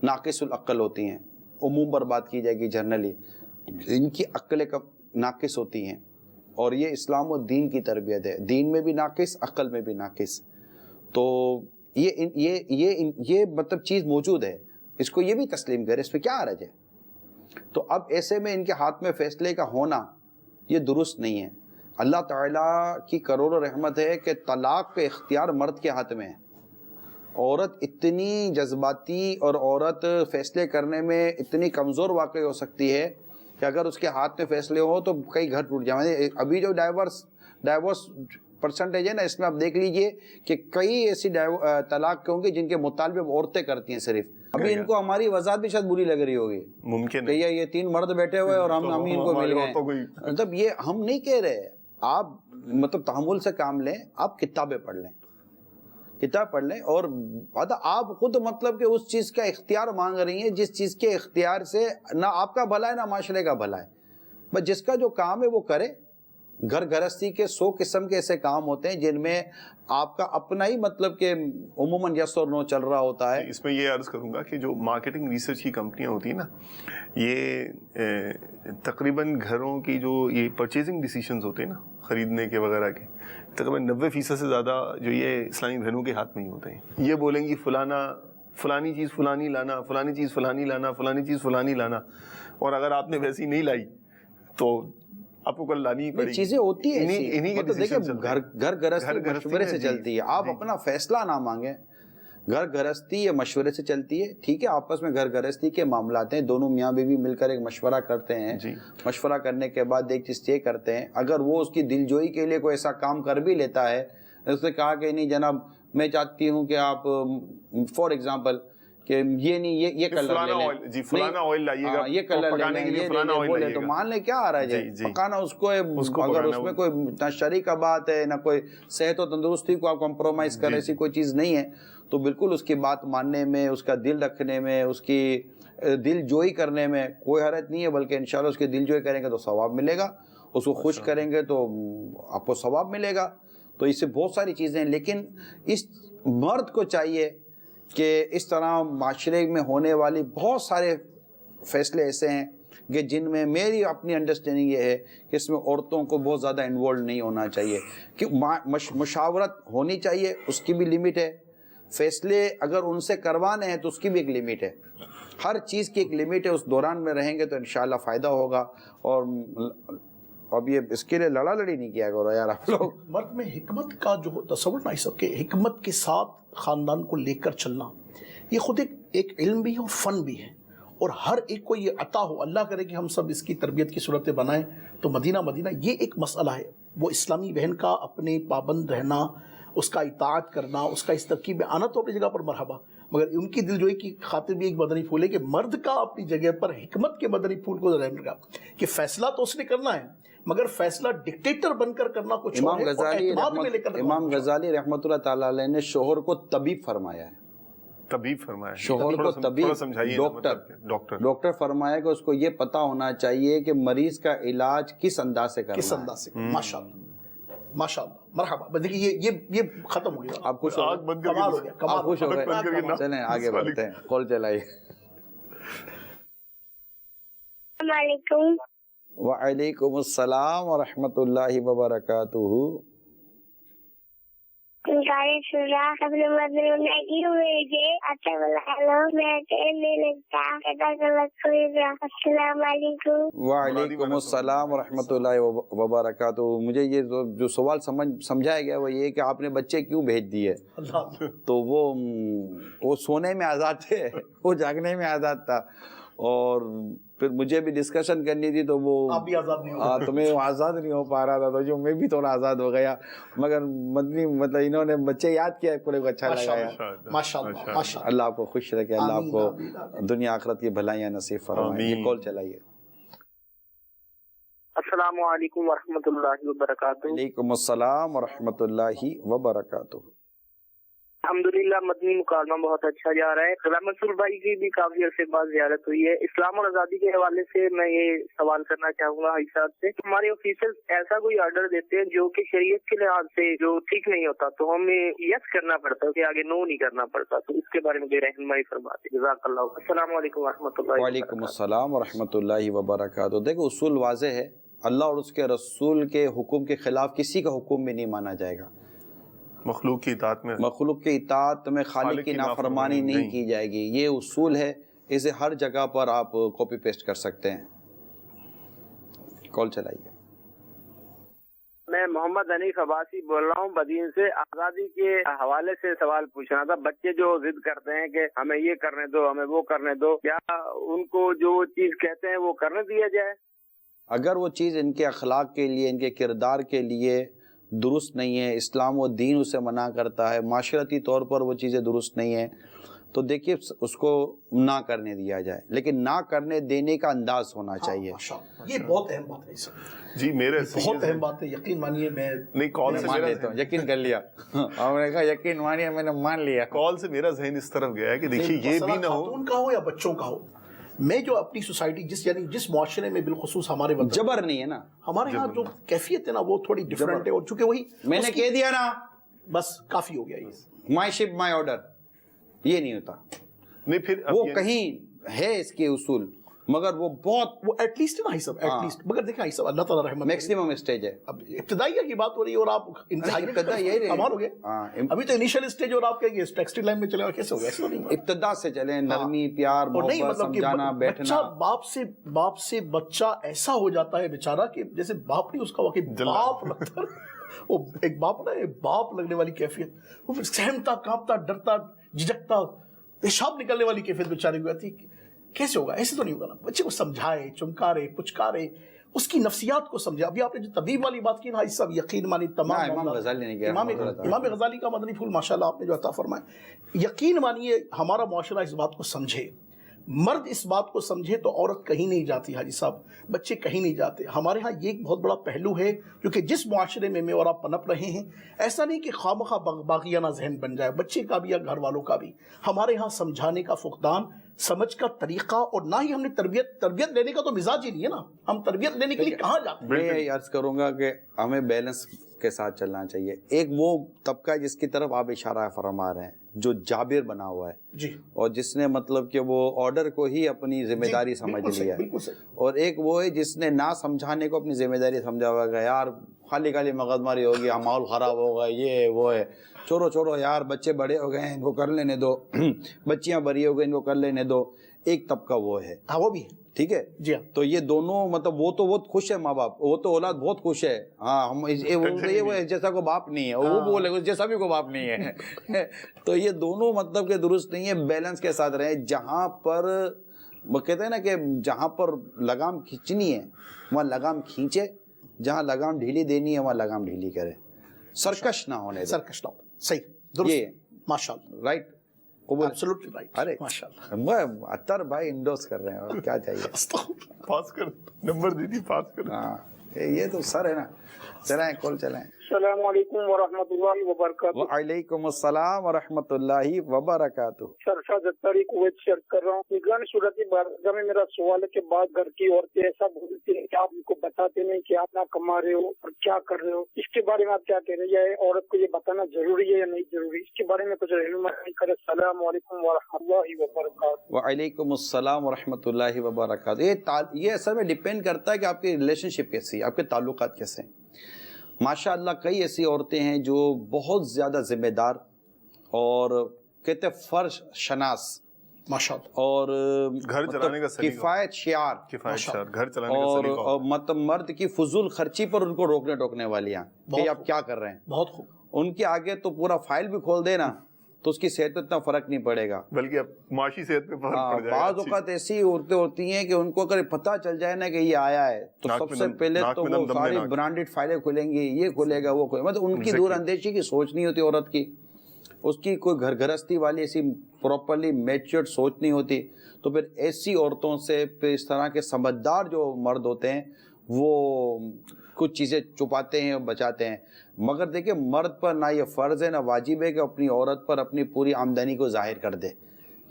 ناقص العقل ہوتی ہیں, عموم پر بات کی جائے گی جنرلی, ان کی عقلیں ناقص ہوتی ہیں, اور یہ اسلام و دین کی تربیت ہے, دین میں بھی ناقص, عقل میں بھی ناقص. تو یہ مطلب چیز موجود ہے. اس کو یہ بھی تسلیم کرے، اس پہ کیا حرج ہے؟ تو اب ایسے میں ان کے ہاتھ میں فیصلے کا ہونا یہ درست نہیں ہے۔ اللہ تعالیٰ کی کروڑوں رحمت ہے کہ طلاق کا اختیار مرد کے ہاتھ میں ہے۔ عورت اتنی جذباتی اور عورت فیصلے کرنے میں اتنی کمزور واقع ہو سکتی ہے کہ اگر اس کے ہاتھ میں فیصلے ہوں تو کئی گھر ٹوٹ جائیں۔ ابھی جو ڈائیورس پرسنٹیج ہے نا، اس میں آپ دیکھ لیجئے کہ کئی ایسی طلاق کے ہوں گے جن کے مطالبے عورتیں کرتی ہیں صرف۔ ابھی ان کو ہماری وضاحت بھی شاید بری لگ رہی ہوگی، ممکن کہ یہ 3 مرد بیٹھے ہوئے اور ہم ان کو مل گئے۔ مطلب یہ ہم نہیں کہہ رہے، آپ مطلب تحمل سے کام لیں، آپ کتابیں پڑھ لیں، کتاب پڑھ لیں، اور آپ خود مطلب کہ اس چیز کا اختیار مانگ رہی ہیں جس چیز کے اختیار سے نہ آپ کا بھلا ہے نہ معاشرے کا بھلا ہے۔ بس جس کا جو کام ہے وہ کرے۔ گھر گھرستی کے 100 قسم کے ایسے کام ہوتے ہیں جن میں آپ کا اپنا ہی مطلب کہ عموماً یس اور نو چل رہا ہوتا ہے۔ اس میں یہ عرض کروں گا کہ جو مارکیٹنگ ریسرچ کی کمپنیاں ہوتی ہیں نا، یہ تقریباً گھروں کی جو یہ پرچیزنگ ڈیسیشنز ہوتے ہیں نا، خریدنے کے وغیرہ کے، تقریباً 90% سے زیادہ جو یہ اسلامی بہنوں کے ہاتھ میں ہی ہوتے ہیں۔ یہ بولیں گی فلانی چیز فلانی لانا، فلانی چیز فلانی لانا، فلانی چیز فلانی لانا، اور اگر آپ نے ویسی نہیں لائی تو آپ کو کل لانی ہی پڑے گی۔ چیزیں ہوتی ہیں دیکھیں، گھر گھرستی گھر مشورے سے چلتی ہے۔ آپ اپنا فیصلہ نہ مانگیں، گھر گھرستی یہ مشورے سے چلتی ہے۔ ٹھیک ہے، آپس میں گھر گھرستی کے معاملات ہیں، دونوں میاں بیوی مل کر ایک مشورہ کرتے ہیں، مشورہ کرنے کے بعد ایک چیز طے کرتے ہیں۔ اگر وہ اس کی دلجوئی کے لیے کوئی ایسا کام کر بھی لیتا ہے، اس نے کہا کہ نہیں جناب میں چاہتی ہوں کہ آپ فار ایگزامپل کہ یہ نہیں یہ کلر لے لیں، جی فلانا آئل لائیے گا، یہ کلر پکانے کے لیے فلانا آئل لائیے گا، تو مان لیں کیا آ رہا ہے جی پکانا اس کو، اگر اس میں کوئی نہ شرعی کا بات ہے نہ کوئی صحت و تندرستی کو آپ کمپرومائز کر ایسی کوئی چیز نہیں ہے، تو بالکل اس کی بات ماننے میں، اس کا دل رکھنے میں، اس کی دل جوئی کرنے میں کوئی حرج نہیں ہے، بلکہ انشاءاللہ اس کی دل جوئی کریں گے تو ثواب ملے گا، اس کو خوش کریں گے تو آپ کو ثواب ملے گا۔ تو اس سے بہت ساری چیزیں ہیں، لیکن اس مرد کو چاہیے کہ اس طرح معاشرے میں ہونے والی بہت سارے فیصلے ایسے ہیں کہ جن میں میری اپنی انڈرسٹینڈنگ یہ ہے کہ اس میں عورتوں کو بہت زیادہ انوالو نہیں ہونا چاہیے، کہ مشاورت ہونی چاہیے، اس کی بھی لمٹ ہے، فیصلے اگر ان سے کروانے ہیں تو اس کی بھی ایک لمٹ ہے، ہر چیز کی ایک لمٹ ہے، اس دوران میں رہیں گے تو انشاءاللہ فائدہ ہوگا۔ اور اب یہ اس کے لیے لڑا لڑی نہیں کیا کرو یار آپ لوگ۔ مرد میں حکمت کا جو تصور نہیں سب کہ حکمت کے ساتھ خاندان کو لے کر چلنا، یہ خود ایک علم بھی ہے اور فن بھی ہے، اور ہر ایک کو یہ عطا ہو، اللہ کرے کہ ہم سب اس کی تربیت کی صورتیں بنائیں تو مدینہ یہ ایک مسئلہ ہے، وہ اسلامی بہن کا اپنے پابند رہنا، اس کا اطاعت کرنا، اس کا اس ترکیب میں آنا تو اپنی جگہ پر مرحبا، مگر ان کی دلجوئی کی خاطر بھی ایک مدنی پھول ہے کہ مرد کا اپنی جگہ پر حکمت کے مدنی پھول کو ذہن رکھا کہ فیصلہ تو اس نے کرنا ہے، مگر فیصلہ ڈکٹیٹر بن کر کرنا کچھ اور ہے، اور اعتماد میں لے کر امام غزالی رحمۃ اللہ تعالیٰ علیہ نے شوہر کو طبیب فرمایا ہے، طبیب فرمایا، شوہر کو طبیب، ڈاکٹر فرمایا کہ اس کو یہ پتا ہونا چاہیے کہ مریض کا علاج کس انداز سے کرنا ہے، کس انداز سے، ماشاءاللہ مرحبا۔ دیکھیے یہ ختم ہو گیا، آپ خوش ہو گئے، کمال ہو گیا، آپ خوش ہو گئے، چلیں آگے بڑھتے ہیں، کال چلائیے۔ السلام علیکم۔ وعلیکم السلام ورحمۃ اللہ وبرکاتہ۔ السلام علیکم۔ وعلیکم السلام ورحمۃ اللہ وبرکاتہ۔ مجھے یہ جو سوال سمجھایا گیا وہ یہ کہ آپ نے بچے کیوں بھیج دیے، تو وہ سونے میں آزاد تھے، وہ جاگنے میں آزاد تھا، اور پھر مجھے بھی ڈسکشن کرنی تھی تو وہ تو میں آزاد نہیں ہو پا رہا تھا، تو جو میں بھی تھوڑا آزاد ہو گیا، مگر مدنی مطلب انہوں نے بچے یاد کیا، پورے کو اچھا لگا۔ اللہ آپ کو خوش رکھے، اللہ آپ کو دنیا آخرت کی بھلائیاں نصیب فرمائے۔ یہ کال چلائیے۔ السلام علیکم ورحمۃ اللہ وبرکاتہ۔ وعلیکم السلام ورحمۃ اللہ وبرکاتہ۔ الحمدللہ مدنی مکالمہ بہت اچھا جا رہا ہے۔ غلام منصور بھائی کی بھی کافی عرصے بعد زیارت ہوئی ہے۔ اسلام اور آزادی کے حوالے سے میں یہ سوال کرنا چاہوں گا حاجی صاحب سے، ہمارے آفیسر ایسا کوئی آرڈر دیتے ہیں جو کہ شریعت کے لحاظ سے جو ٹھیک نہیں ہوتا تو ہمیں یس کرنا پڑتا ہے کہ آگے نو نہیں کرنا پڑتا، تو اس کے بارے میں رہنمائی فرماتے۔ جزاک اللہ۔ السلام علیکم ورحمۃ اللہ۔ وعلیکم السلام ورحمۃ اللہ وبرکاتہ۔ دیکھو اصول واضح ہے، اللہ اور اس کے رسول کے حکم کے خلاف کسی کا حکم بھی نہیں مانا جائے گا۔ مخلوق کی اطاعت میں خالق کی نافرمانی نہیں کی جائے گی. یہ اصول ہے, اسے ہر جگہ پر آپ کاپی پیسٹ کر سکتے ہیں. کال چلائیے. میں محمد حنیف عباسی بول رہا ہوں بدین سے. آزادی کے حوالے سے سوال پوچھنا تھا. بچے جو ضد کرتے ہیں کہ ہمیں یہ کرنے دو, ہمیں وہ کرنے دو, کیا ان کو جو چیز کہتے ہیں وہ کرنے دیا جائے؟ اگر وہ چیز ان کے اخلاق کے لیے, ان کے کردار کے لیے درست نہیں ہے, اسلام و دین اسے منع کرتا ہے, معاشرتی طور پر وہ چیزیں درست نہیں ہیں, تو دیکھیے اس کو نہ کرنے دیا جائے, لیکن نہ کرنے دینے کا انداز ہونا چاہیے. یہ بہت اہم بات ہے سر. جی میرے بہت اہم بات ہے, یقین مانیے. میں نہیں کال سے مان لیتا ہوں, یقین کر لیا. ہم نے کہا یقین مانیے, میں نے مان لیا. کال سے میرا ذہن اس طرف گیا ہے کہ دیکھیے یہ بھی نہ ہو, خاتون کا ہو یا بچوں کا ہو, میں جو اپنی سوسائٹی جس معاشرے میں بالخصوص ہمارے وقت جبر نہیں ہے نا, ہمارے ہاں جو کیفیت ہے نا وہ تھوڑی ڈفرنٹ ہے, اور چونکہ وہی میں نے کہہ دیا نا, بس کافی ہو گیا. یہ مائی شپ مائی آرڈر, یہ نہیں ہوتا. نہیں پھر وہ کہیں ہے اس کے اصول, مگر وہ بہت وہ ایٹ لیسٹ نا سب ایٹ لیسٹ. مگر دیکھیں سب اللہ تعالیٰ رحمت, میکسیمم اسٹیج ہے. اب ابتدائیہ کی بات ہو رہی ہے اور آپ کمال ہو گئے. ابھی تو انیشل اسٹیج اور آپ کیا ٹیکسٹائل لائن میں چلے, کیسے ہو گیا؟ ابتدا سے چلیں, نرمی پیار محبت سمجھانا بیٹھنا. باپ سے بچہ ایسا ہو جاتا ہے بیچارہ کہ جیسے باپ نہیں اس کا واقعی باپ لگتا ہے. وہ ایک باپ نا, باپ لگنے والی کیفیت, وہ پھر سہمتا, کانپتا, ڈرتا, جھجکتا, پیشاب نکلنے والی کیفیت بیچارے کو آتی. کیسے ہوگا؟ ایسے تو نہیں ہوگا نا. بچے کو سمجھائے, چمکارے, پچکارے, اس کی نفسیات کو سمجھے. ابھی آپ نے جو طبیب والی بات کی نا, اس سب یقین مانی تمام امام غزالی کا مدنی پھول ماشاءاللہ آپ نے جو عطا فرمایا, یقین مانیے ہمارا معاشرہ اس بات کو سمجھے, مرد اس بات کو سمجھے تو عورت کہیں نہیں جاتی حاجی صاحب, بچے کہیں نہیں جاتے. ہمارے ہاں یہ ایک بہت بڑا پہلو ہے کیونکہ جس معاشرے میں اور آپ پنپ رہے ہیں, ایسا نہیں کہ خواہ باغیانہ ذہن بن جائے, بچے کا بھی یا گھر والوں کا بھی. ہمارے ہاں سمجھانے کا فقدان, سمجھ کا طریقہ, اور نہ ہی ہم نے تربیت لینے کا تو مزاج ہی نہیں ہے نا. ہم تربیت لینے کے لیے کہاں جاتے ہیں؟ میں یہ عرض کروں گا کہ ہمیں بیلنس کے ساتھ چلنا چاہیے. ایک وہ طبقہ ہے جس کی طرف آپ اشارہ فرما رہے ہیں, جو جابر بنا ہوا ہے جی, اور جس نے مطلب کہ وہ آرڈر کو ہی اپنی ذمہ داری سمجھ لیا ہے, اور ایک وہ ہے جس نے نہ سمجھانے کو اپنی ذمہ داری سمجھا ہوا ہے. یار خالی مغز ماری ہوگی, ماحول خراب ہوگا, یہ وہ ہے, چھوڑو یار, بچے بڑے ہو گئے ہیں, ان کو کر لینے دو, بچیاں بڑی ہو گئی, ان کو کر لینے دو. ایک طبقہ وہ ہے, ہاں وہ بھی ہے, ٹھیک ہے جی. تو یہ دونوں مطلب وہ تو بہت خوش ہے ماں باپ, وہ تو اولاد بہت خوش ہے. ہاں ہم جیسا کو باپ نہیں ہے, وہ بولے اس جیسا بھی کو باپ نہیں ہے. تو یہ دونوں مطلب کہ درست نہیں ہے. بیلنس کے ساتھ رہے. جہاں پر وہ کہتے ہیں نا کہ جہاں پر لگام کھینچنی ہے وہاں لگام کھینچے, جہاں لگام ڈھیلی دینی ہے وہاں لگام ڈھیلی کرے, سرکش نہ ہونے. سرکش نہ ہونے, صحیح, درست, ماشاءاللہ, رائٹ, ایبسولوٹلی رائٹ. ارے ماشاءاللہ, اطہر بھائی انڈوز کر رہے ہیں, اور کیا چاہیے. پاس کر, نمبر دیجیے, پاس کر. ہاں یہ تو سر ہے نا. چلائیں کال چلائیں. السلام علیکم ورحمۃ اللہ وبرکاتہ. وعلیکم السلام ورحمۃ اللہ وبرکاتہ. سرفراز اختاری کویت سے عرض کر رہا ہوں. نگران شورا کی بارگاہ میں میرا سوال ہے کہ بعض گھر کی عورتیں ایسا بولتی ہیں کہ آپ ان کو بتاتے نہیں کہ آپ نہ کما رہے ہو اور کیا کر رہے ہو. اس کے بارے میں آپ کیا کہہ رہے ہیں؟ عورت کو یہ بتانا ضروری ہے یا نہیں ضروری؟ اس کے بارے میں کچھ رہنمائی کریں. السلام علیکم ورحمۃ اللہ وبرکاتہ. وعلیکم السلام ورحمۃ اللہ وبرکاتہ. یہ اصل میں ڈیپینڈ کرتا ہے کہ آپ کی ریلیشن شپ کیسی ہے, آپ کے تعلقات کیسے ہیں. ماشاء اللہ کئی ایسی عورتیں ہیں جو بہت زیادہ ذمہ دار اور کہتے فرض شناس ماشاءاللہ, اور گھر چلانے کا سلیقہ, کفایت شعار, گھر چلانے کا سلیقہ, اور مطلب مرد کی فضول خرچی پر ان کو روکنے ٹوکنے والی ہیں کہ آپ کیا کر رہے ہیں. بہت خوب. ان کے آگے تو پورا فائل بھی کھول دینا تو اس کی صحت پہ اتنا فرق نہیں پڑے گا, بلکہ معاشی صحت پہ فرق پڑ جائے گا. بعض اوقات ایسی عورتیں ہوتی ہیں کہ ان کو اگر پتہ چل جائے نا کہ یہ آیا ہے تو سب سے پہلے تو وہ ساری برانڈڈ فائلیں کھلیں گی, یہ کھلے گا, وہ کھلے گا. مطلب ان کی دور اندیشی کی سوچ نہیں ہوتی عورت کی, اس کی کوئی گھر گھرستی والی ایسی پراپرلی میچورڈ سوچ نہیں ہوتی. تو پھر ایسی عورتوں سے پھر اس طرح کے سمجھدار جو مرد ہوتے ہیں وہ کچھ چیزیں چھپاتے ہیں اور بچاتے ہیں. مگر دیکھیں مرد پر نہ یہ فرض ہے نہ واجب ہے کہ اپنی عورت پر اپنی پوری آمدنی کو ظاہر کر دے,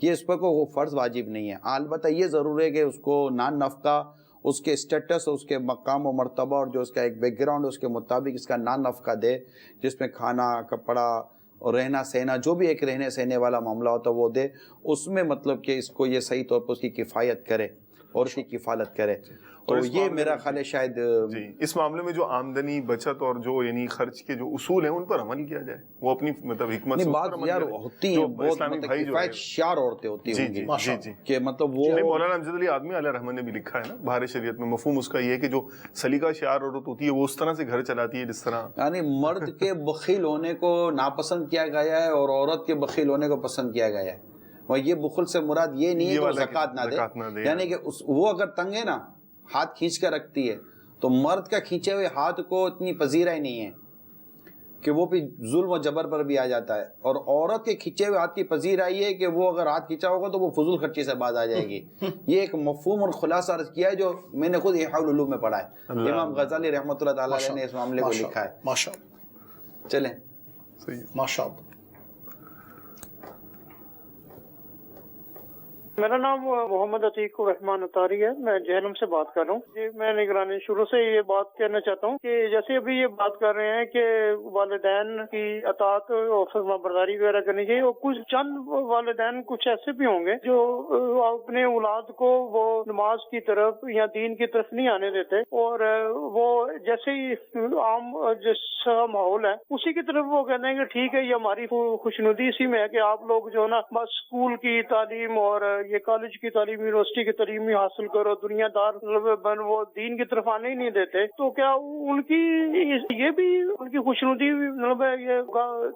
یہ اس پر کوئی فرض واجب نہیں ہے. البتہ یہ ضرور ہے کہ اس کو نان نفقہ, اس کے اسٹیٹس, اس کے مقام و مرتبہ اور جو اس کا ایک بیک گراؤنڈ اس کے مطابق اس کا نان نفقہ دے, جس میں کھانا, کپڑا اور رہنا سہنا جو بھی ایک رہنے سہنے والا معاملہ ہوتا ہے وہ دے. اس میں مطلب کہ اس کو یہ صحیح طور پر اس کی کفایت کرے. اور اس کی کفالت کرے. تو یہ میرا خیال ہے شاید جی اس معاملے میں جو آمدنی بچت اور جو یعنی خرچ کے جو اصول ہیں ان پر عمل کیا جائے, وہ اپنی مطلب حکمت سے بات یار ہوتی ہے بہت کفایت شعر عورتیں ہوتی ہیں جی کہ مطلب وہ مولانا امجد علی آدمی علیہ رحمہ نے بھی لکھا ہے نا بہار شریعت میں, مفہوم اس کا یہ ہے کہ جو سلیقہ شعر عورت ہوتی ہے وہ اس طرح سے گھر چلاتی ہے جس طرح, یعنی مرد کے بخیل ہونے کو ناپسند کیا گیا ہے اور عورت کے بخیل ہونے کو پسند کیا گیا ہے. اور یہ بخل سے مراد یہ نہیں ہے کہ زکوٰۃ نہ دے, یعنی کہ وہ اگر تنگ ہے نا ہاتھ کھینچ کر رکھتی ہے تو مرد کا کھینچے ہوئے ہاتھ کو اتنی پذیرہ ہی نہیں ہے کہ وہ بھی ظلم و جبر پر بھی آ جاتا ہے, اور عورت کے کھینچے ہوئے ہاتھ کی پذیرائی ہے کہ وہ اگر ہاتھ کھینچا ہوگا تو وہ فضول خرچی سے باز آ جائے گی. یہ ایک مفہوم اور خلاصہ عرض کیا ہے جو میں نے خود احیاء العلوم میں پڑھا ہے, امام غزالی رحمۃ اللہ تعالیٰ علیہ نے اس معاملے کو لکھا ہے. ماشاءاللہ چلیں ماشاءاللہ. میرا نام محمد عتیق الرحمان اطاری ہے, میں جہلم سے بات کر رہا ہوں. جی میں نگرانی شروع سے یہ بات کہنا چاہتا ہوں کہ جیسے ابھی یہ بات کر رہے ہیں کہ والدین کی اطاعت اور فرما برداری وغیرہ کرنی چاہیے, اور کچھ چند والدین کچھ ایسے بھی ہوں گے جو اپنے اولاد کو وہ نماز کی طرف یا دین کی طرف نہیں آنے دیتے, اور وہ جیسے ہی عام جیسا ماحول ہے اسی کی طرف وہ کہتے ہیں کہ ٹھیک ہے یہ ہماری خوشنودی اسی میں ہے کہ آپ لوگ جو ہے نا بس اسکول کی تعلیم اور یہ کالج کی تعلیم یونیورسٹی کی تعلیم ہی حاصل کرو, دنیا دار بن, وہ دین کی طرف آنے ہی نہیں دیتے. تو کیا ان کی یہ بھی ان کی خوشنودی مطلب یہ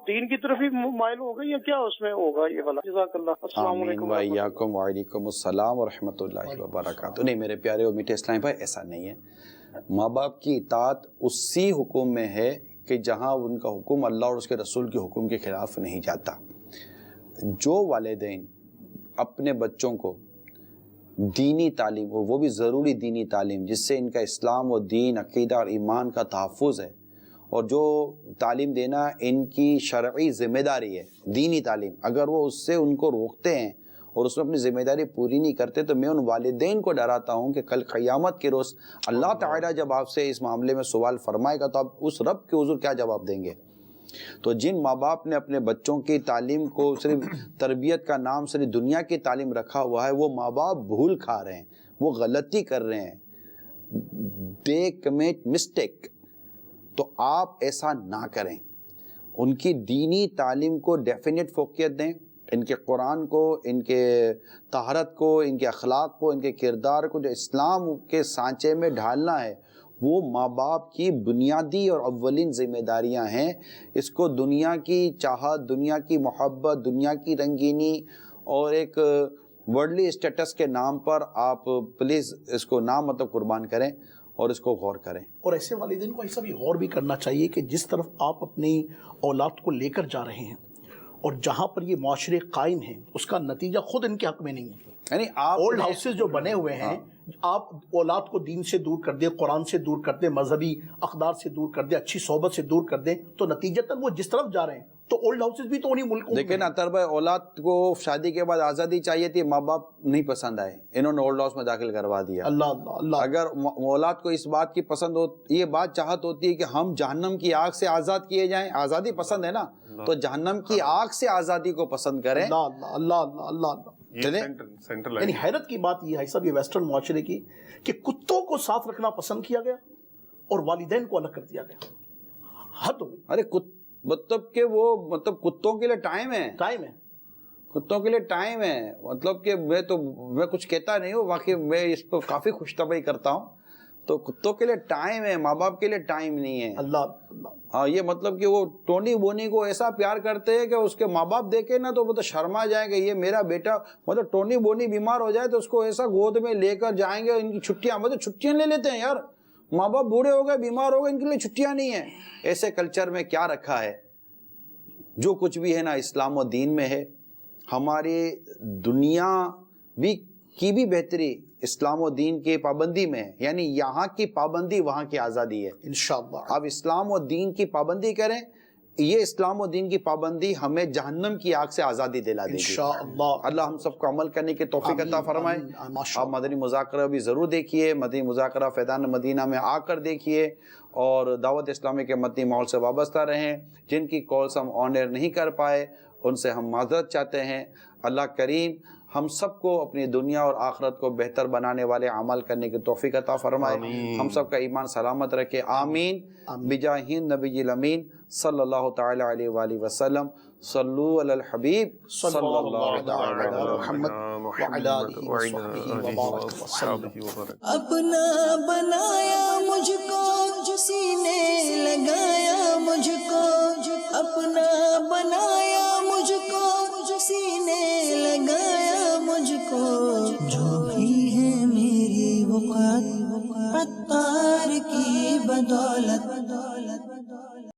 دین کی طرف ہی مائل ہوگا یا کیا اس میں ہوگا یہ والا؟ جزاک اللہ. السلام علیکم. وعلیکم السلام ورحمۃ اللہ وبرکاتہ. نہیں میرے پیارے اور میٹھے اسلامی بھائی, ایسا نہیں ہے. ماں باپ کی اطاعت اسی حکم میں ہے کہ جہاں ان کا حکم اللہ اور اس کے رسول کے حکم کے خلاف نہیں جاتا. جو والدین اپنے بچوں کو دینی تعلیم, وہ بھی ضروری دینی تعلیم جس سے ان کا اسلام و دین, عقیدہ اور ایمان کا تحفظ ہے, اور جو تعلیم دینا ان کی شرعی ذمہ داری ہے دینی تعلیم, اگر وہ اس سے ان کو روکتے ہیں اور اس میں اپنی ذمہ داری پوری نہیں کرتے تو میں ان والدین کو ڈراتا ہوں کہ کل قیامت کے روز اللہ تعالیٰ جب آپ سے اس معاملے میں سوال فرمائے گا تو آپ اس رب کے حضور کیا جواب دیں گے. تو جن ماں باپ نے اپنے بچوں کی تعلیم کو صرف تربیت کا نام صرف دنیا کی تعلیم رکھا ہوا ہے, وہ ماں باپ بھول کھا رہے ہیں, وہ غلطی کر رہے ہیں, they commit mistake. تو آپ ایسا نہ کریں, ان کی دینی تعلیم کو ڈیفینیٹ فوقیت دیں, ان کے قرآن کو, ان کے طہارت کو, ان کے اخلاق کو, ان کے کردار کو جو اسلام کے سانچے میں ڈھالنا ہے وہ ماں باپ کی بنیادی اور اولین ذمہ داریاں ہیں. اس کو دنیا کی چاہت, دنیا کی محبت, دنیا کی رنگینی اور ایک ورلڈلی اسٹیٹس کے نام پر آپ پلیز اس کو نہ مطلب قربان کریں اور اس کو غور کریں. اور ایسے والدین کو ایسا بھی غور بھی کرنا چاہیے کہ جس طرف آپ اپنی اولاد کو لے کر جا رہے ہیں اور جہاں پر یہ معاشرے قائم ہیں اس کا نتیجہ خود ان کے حق میں نہیں ہے. یعنی آپ اولڈ ہاؤسز جو بنے ہوئے ہیں, آپ اولاد کو دین سے دور کر دیں, قرآن سے دور کر دیں, مذہبی اقدار سے دور کر دیں, اچھی صحبت سے دور کر دیں, تو نتیجتاً وہ جس طرف جا رہے ہیں تو اولڈ ہاؤسز بھی تو انہی ملکوں میں. لیکن اطہر بھائی, اولاد کو شادی کے بعد آزادی چاہیے تھی, ماں باپ نہیں پسند آئے, انہوں نے اولڈ ہاؤس میں داخل کروا دیا. اللہ اگر اولاد کو اس بات کی پسند ہو, یہ بات چاہت ہوتی ہے کہ ہم جہنم کی آگ سے آزاد کیے جائیں, آزادی پسند ہے نا, تو جہنم کی آگ سے آزادی کو پسند کریں. اللہ یعنی حیرت کی بات یہ ہے سب یہ ویسٹرن معاشرے کی کہ کتوں کو ساتھ رکھنا پسند کیا گیا اور والدین کو الگ کر دیا گیا. حد ہو گئی. ارے مطلب کہ وہ مطلب کتوں کے لیے ٹائم ہے, کتوں کے لیے ٹائم ہے. مطلب کہ میں کچھ کہتا نہیں ہوں, واقعی میں اس پر کافی خوش طبعی کرتا ہوں. تو کتوں کے لیے ٹائم ہے, ماں باپ کے لیے ٹائم نہیں ہے. ہاں, یہ مطلب کہ وہ ٹونی بونی کو ایسا پیار کرتے ہیں کہ اس کے ماں باپ دیکھے نا تو وہ تو شرما جائیں گے, یہ میرا بیٹا. مطلب ٹونی بونی بیمار ہو جائے تو اس کو ایسا گود میں لے کر جائیں گے, ان کی چھٹیاں, مطلب چھٹیاں لے لیتے ہیں یار. ماں باپ بوڑھے ہو گئے, بیمار ہو گئے, ان کے لیے چھٹیاں نہیں ہیں. ایسے کلچر میں کیا رکھا ہے؟ جو کچھ بھی ہے نا اسلام و دین میں ہے. ہماری دنیا کی بھی بہتری اسلام و دین کی پابندی میں ہے, یعنی یہاں کی پابندی وہاں کی آزادی ہے. انشاءاللہ آپ اسلام و دین کی پابندی کریں, یہ اسلام و دین کی پابندی ہمیں جہنم کی آگ سے آزادی دلا دے گی انشاءاللہ. اللہ ہم سب کو عمل کرنے کی توفیق عطا فرمائے. آپ مدنی مذاکرہ بھی ضرور دیکھیے, مدنی مذاکرہ فیضان مدینہ میں آ کر دیکھیے, اور دعوت اسلامی کے مدنی ماحول سے وابستہ رہیں. جن کی کالز ہم آن ایئر نہیں کر پائے ان سے ہم معذرت چاہتے ہیں. اللہ کریم ہم سب کو اپنی دنیا اور آخرت کو بہتر بنانے والے عمل کرنے کی توفیق عطا فرمائے، ہم سب کا ایمان سلامت رکھے، آمین بجاہ نبی الامین صلی اللہ تعالی علیہ وآلہ وسلم۔ صلو علی الحبیب صلی اللہ تعالی علی محمد وعلی آلہ وصحبہ وبارک وسلم۔ اپنا بنایا مجھ کو جو سینے لگایا مجھ کو، اپنا بنایا مجھ کو جو سینے لگایا مجھ کو، جو بھی ہے میری وقت عطار کی بدولت